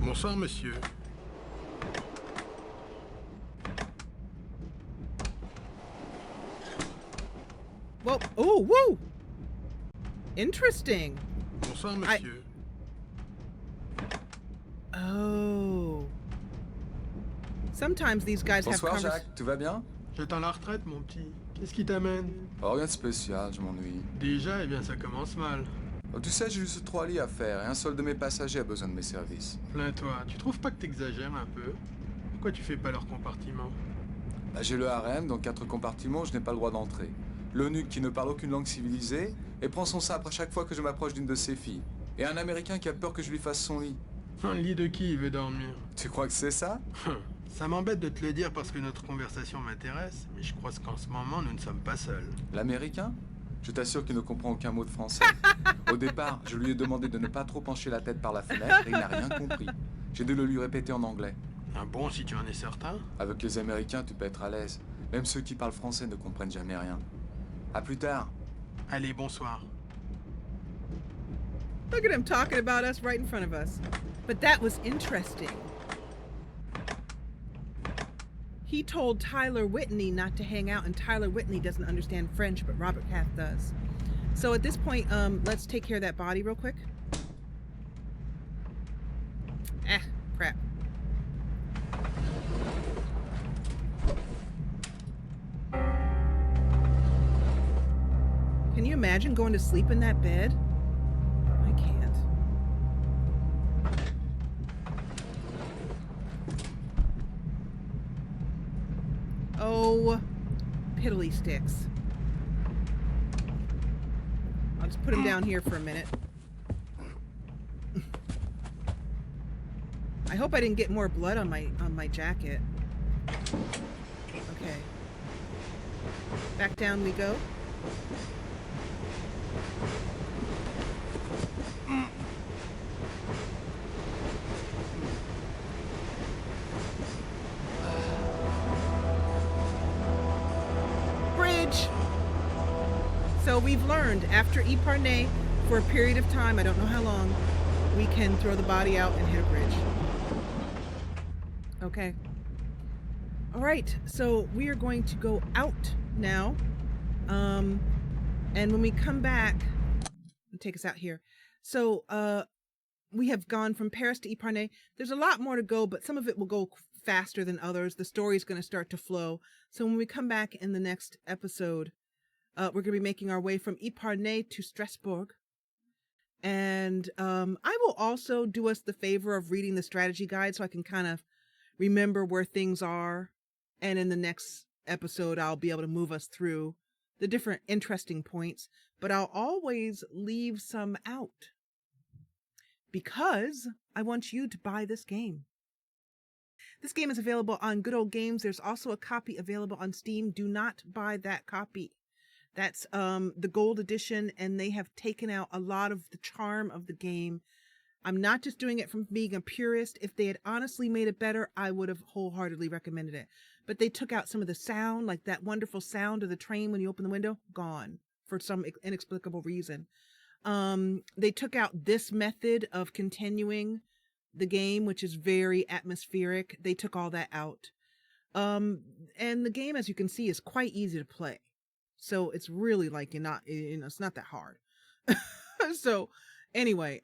Speaker 17: Bonsoir, monsieur.
Speaker 1: Whoa. Oh, whoa. Interesting.
Speaker 17: Bonsoir, monsieur.
Speaker 1: Oh. Sometimes these guys
Speaker 11: Bonsoir,
Speaker 1: have
Speaker 11: Jacques. Tout va bien?
Speaker 17: J'attends la retraite, mon petit. Qu'est-ce qui t'amène?
Speaker 11: Oh, rien de spécial, je m'ennuie.
Speaker 17: Déjà, eh bien, ça commence mal.
Speaker 11: Oh, tu sais, j'ai juste 3 lits à faire et un seul de mes passagers a besoin de mes services.
Speaker 17: Plains-toi. Tu trouves pas que t'exagères un peu? Pourquoi tu fais pas leur compartiment?
Speaker 11: Bah, j'ai le harem, dans 4 compartiments, je n'ai pas le droit d'entrer. L'eunuque qui ne parle aucune langue civilisée et prend son sabre à chaque fois que je m'approche d'une de ses filles. Et un Américain qui a peur que je lui fasse son lit.
Speaker 17: Un lit de qui il veut dormir?
Speaker 11: Tu crois que c'est ça?
Speaker 17: Ça m'embête de te le dire parce que notre conversation m'intéresse, mais je crois qu'en ce moment, nous ne sommes pas seuls.
Speaker 11: L'Américain? Je t'assure qu'il ne comprend aucun mot de français. Au départ, je lui ai demandé de ne pas trop pencher la tête par la fenêtre et il n'a rien compris. J'ai dû le lui répéter en anglais.
Speaker 17: Ah bon, si tu en es certain?
Speaker 11: Avec les Américains, tu peux être à l'aise. Même ceux qui parlent français ne comprennent jamais rien. À plus tard.
Speaker 17: Allez, bonsoir.
Speaker 1: Look at him talking about us right in front of us. But that was interesting. He told Tyler Whitney not to hang out, and Tyler Whitney doesn't understand French, but Robert Cath does. So at this point, let's take care of that body real quick. Ah, crap. imagine going to sleep in that bed? I can't. Oh, piddly sticks. I'll just put him down here for a minute. I hope I didn't get more blood on my jacket. Okay. Back down we go. Bridge! So we've learned after Epernay, for a period of time, I don't know how long, we can throw the body out and hit a bridge. Okay. All right, so we are going to go out now. And when we come back, take us out here. So we have gone from Paris to Epernay. There's a lot more to go, but some of it will go faster than others. The story's going to start to flow. So when we come back in the next episode, we're going to be making our way from Epernay to Strasbourg. And I will also do us the favor of reading the strategy guide so I can kind of remember where things are. And in the next episode, I'll be able to move us through the different interesting points. But I'll always leave some out because I want you to buy this game. This game is available on Good Old Games. There's also a copy available on Steam. Do not buy that copy. That's the gold edition, and they have taken out a lot of the charm of the game. I'm not just doing it from being a purist. If they had honestly made it better, I would have wholeheartedly recommended it. But they took out some of the sound, like that wonderful sound of the train when you open the window, gone for some inexplicable reason. They took out this method of continuing the game, which is very atmospheric. They took all that out. And the game, as you can see, is quite easy to play. So it's really like it's not that hard. So anyway,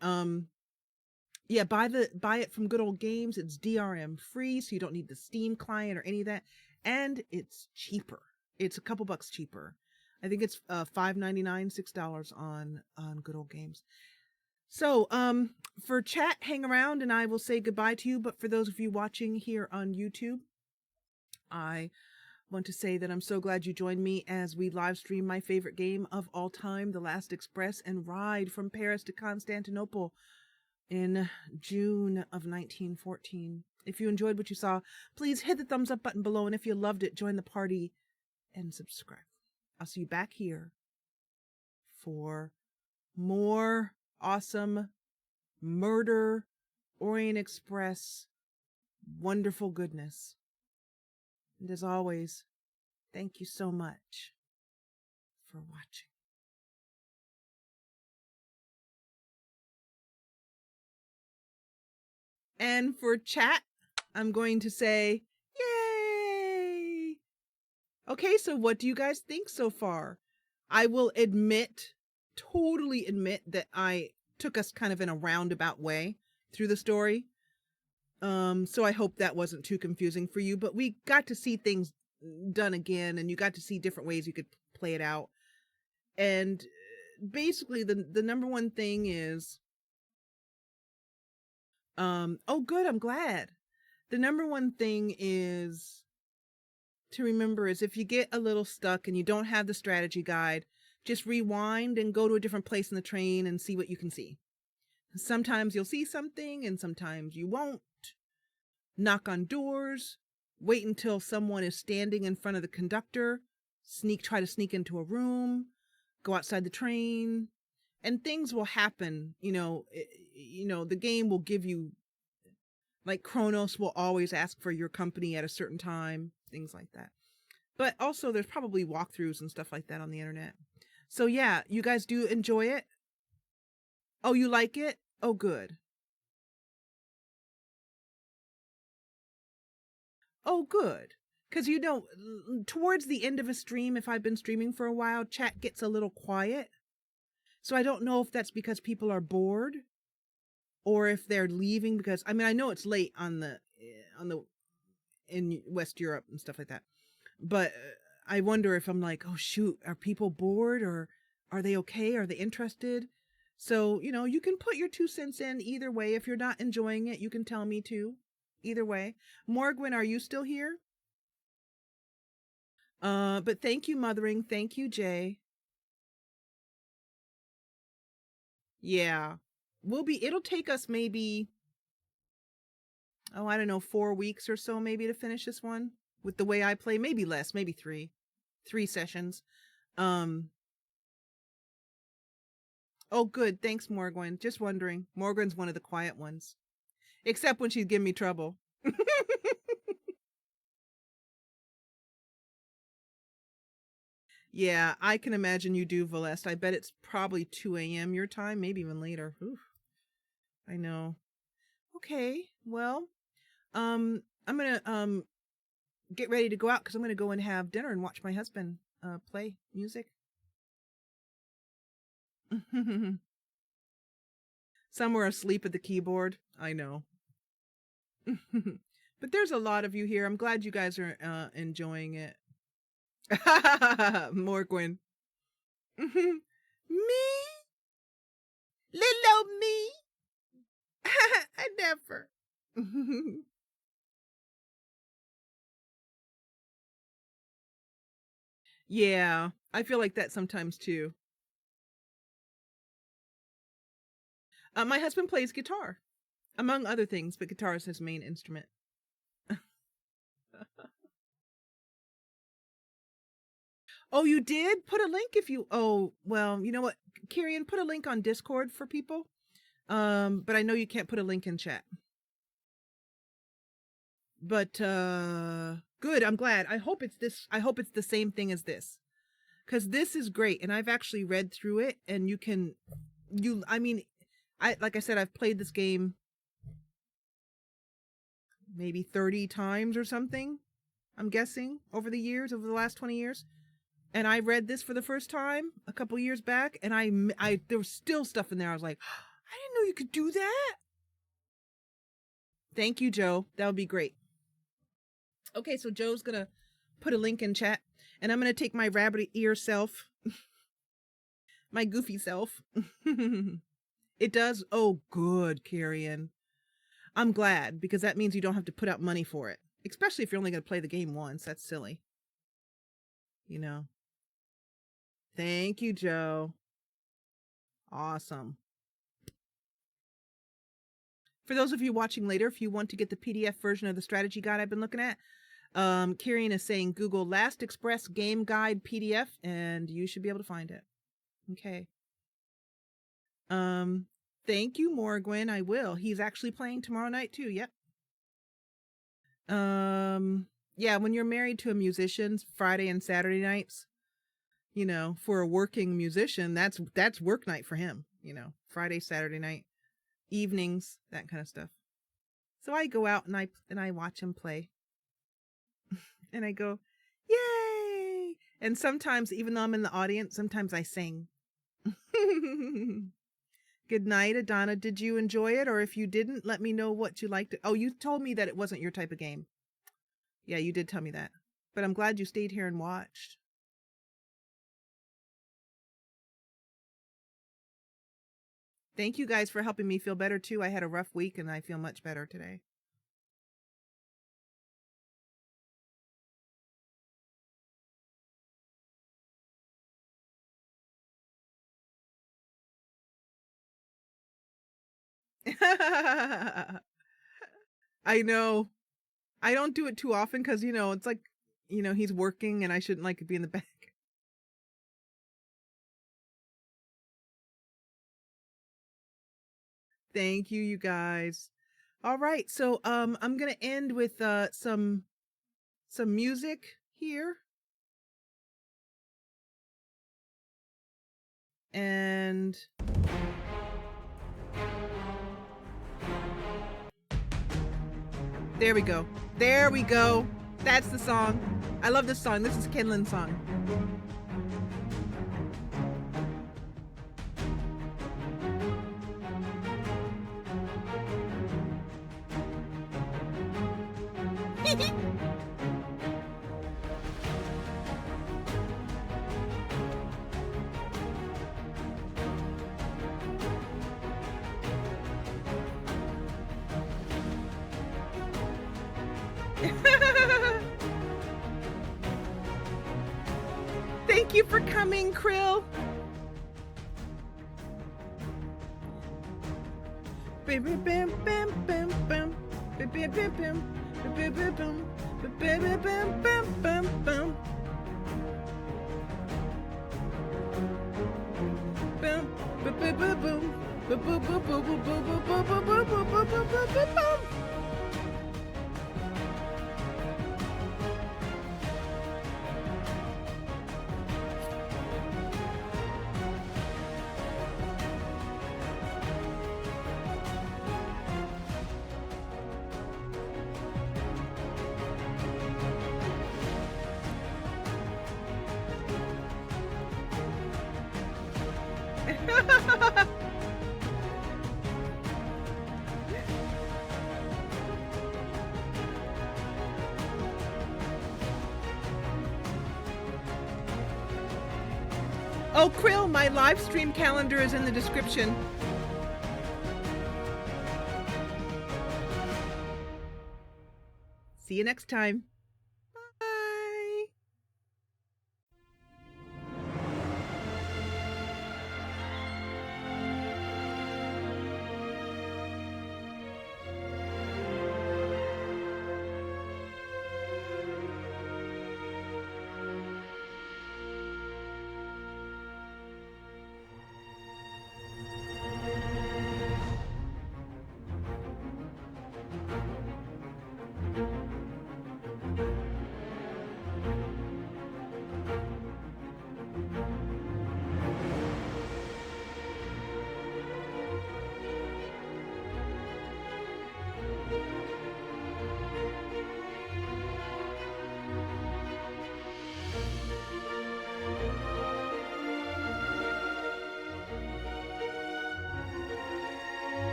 Speaker 1: yeah, buy it from Good Old Games. It's DRM free, so you don't need the Steam client or any of that. And it's cheaper. It's a couple bucks cheaper. I think it's $5.99, $6 on Good Old Games. So for chat, hang around and I will say goodbye to you. But for those of you watching here on YouTube, I want to say that I'm so glad you joined me as we live stream my favorite game of all time, The Last Express, and ride from Paris to Constantinople in June of 1914. If you enjoyed what you saw, please hit the thumbs up button below. And if you loved it, join the party and subscribe. I'll see you back here for more awesome murder, Orient Express, wonderful goodness. And as always, thank you so much for watching. And for chat, I'm going to say, yay! Okay, so what do you guys think so far? I will totally admit that I took us kind of in a roundabout way through the story. So I hope that wasn't too confusing for you, but we got to see things done again, and you got to see different ways you could play it out. And basically the number one thing is, oh good, I'm glad. The number one thing is to remember is if you get a little stuck and you don't have the strategy guide, just rewind and go to a different place in the train and see what you can see. Sometimes you'll see something and sometimes you won't. Knock on doors, wait until someone is standing in front of the conductor, try to sneak into a room, go outside the train, and things will happen. The game will give you, like Kronos will always ask for your company at a certain time, things like that. But also there's probably walkthroughs and stuff like that on the internet. So yeah, you guys do enjoy it? Oh, you like it? Oh, good. Oh, good. Because, towards the end of a stream, if I've been streaming for a while, chat gets a little quiet. So I don't know if that's because people are bored or if they're leaving because, I know it's late in West Europe and stuff like that. But I wonder if I'm like, oh shoot, are people bored or Are they okay? Are they interested? So, you know, you can put your 2 cents in either way. If you're not enjoying it, you can tell me too. Either way. Morgwin, are you still here? But thank you, Mothering. Thank you, Jay. Yeah. It'll take us maybe, I don't know, 4 weeks or so maybe to finish this one. With the way I play, maybe less, maybe 3 sessions. Oh, good. Thanks, Morgwin. Just wondering. Morgwin's one of the quiet ones. Except when she's giving me trouble. Yeah, I can imagine you do, Valest. I bet it's probably 2 a.m. your time, maybe even later. Oof. I know. Okay, well, I'm gonna get ready to go out because I'm gonna go and have dinner and watch my husband play music. Some were asleep at the keyboard. I know. But there's a lot of you here. I'm glad you guys are enjoying it. Morgwin. Me? Little me? I never. Yeah, I feel like that sometimes too. My husband plays guitar, among other things, but guitar is his main instrument. Oh, you did? Put a link if you... Oh, well, you know what? Kyrian, put a link on Discord for people. But I know you can't put a link in chat. But, good, I'm glad. I hope it's the same thing as this. Because this is great, and I've actually read through it, and like I said, I've played this game maybe 30 times or something, I'm guessing, over the last 20 years. And I read this for the first time a couple years back, and there was still stuff in there. I was like, I didn't know you could do that. Thank you, Joe. That would be great. Okay, so Joe's going to put a link in chat, and I'm going to take my rabbit ear self, my goofy self. It does. Oh, good, Kyrian. I'm glad, because that means you don't have to put out money for it, especially if you're only going to play the game once. That's silly. You know. Thank you, Joe. Awesome. For those of you watching later, if you want to get the PDF version of the strategy guide I've been looking at, Kyrian is saying Google Last Express Game Guide PDF, and you should be able to find it. Okay. Thank you, Morgwin. I will. He's actually playing tomorrow night too. Yep. Yeah, when you're married to a musician, Friday and Saturday nights, you know, for a working musician, that's work night for him, you know, Friday, Saturday night, evenings, that kind of stuff. So I go out and I watch him play. And I go, yay! And sometimes, even though I'm in the audience, sometimes I sing. Good night, Adana. Did you enjoy it? Or if you didn't, let me know what you liked. Oh, you told me that it wasn't your type of game. Yeah, you did tell me that. But I'm glad you stayed here and watched. Thank you guys for helping me feel better too. I had a rough week and I feel much better today. I know. I don't do it too often because, you know, it's like, you know, he's working and I shouldn't like be in the back. Thank you, you guys. All right, so I'm gonna end with some music here. And there we go. There we go. That's the song. I love this song. This is Kenlin's song. Thank you for coming, Krill. Bam bam bam bam bam bam bam bam bam bam bam bam bam bam bam bam. Boom, boom, boom, boom, boom, boom, boom, boom, boom, boom, boom, boom, boom, boom, boom, boom, boom, boom. Oh, Krill, my live stream calendar is in the description. See you next time.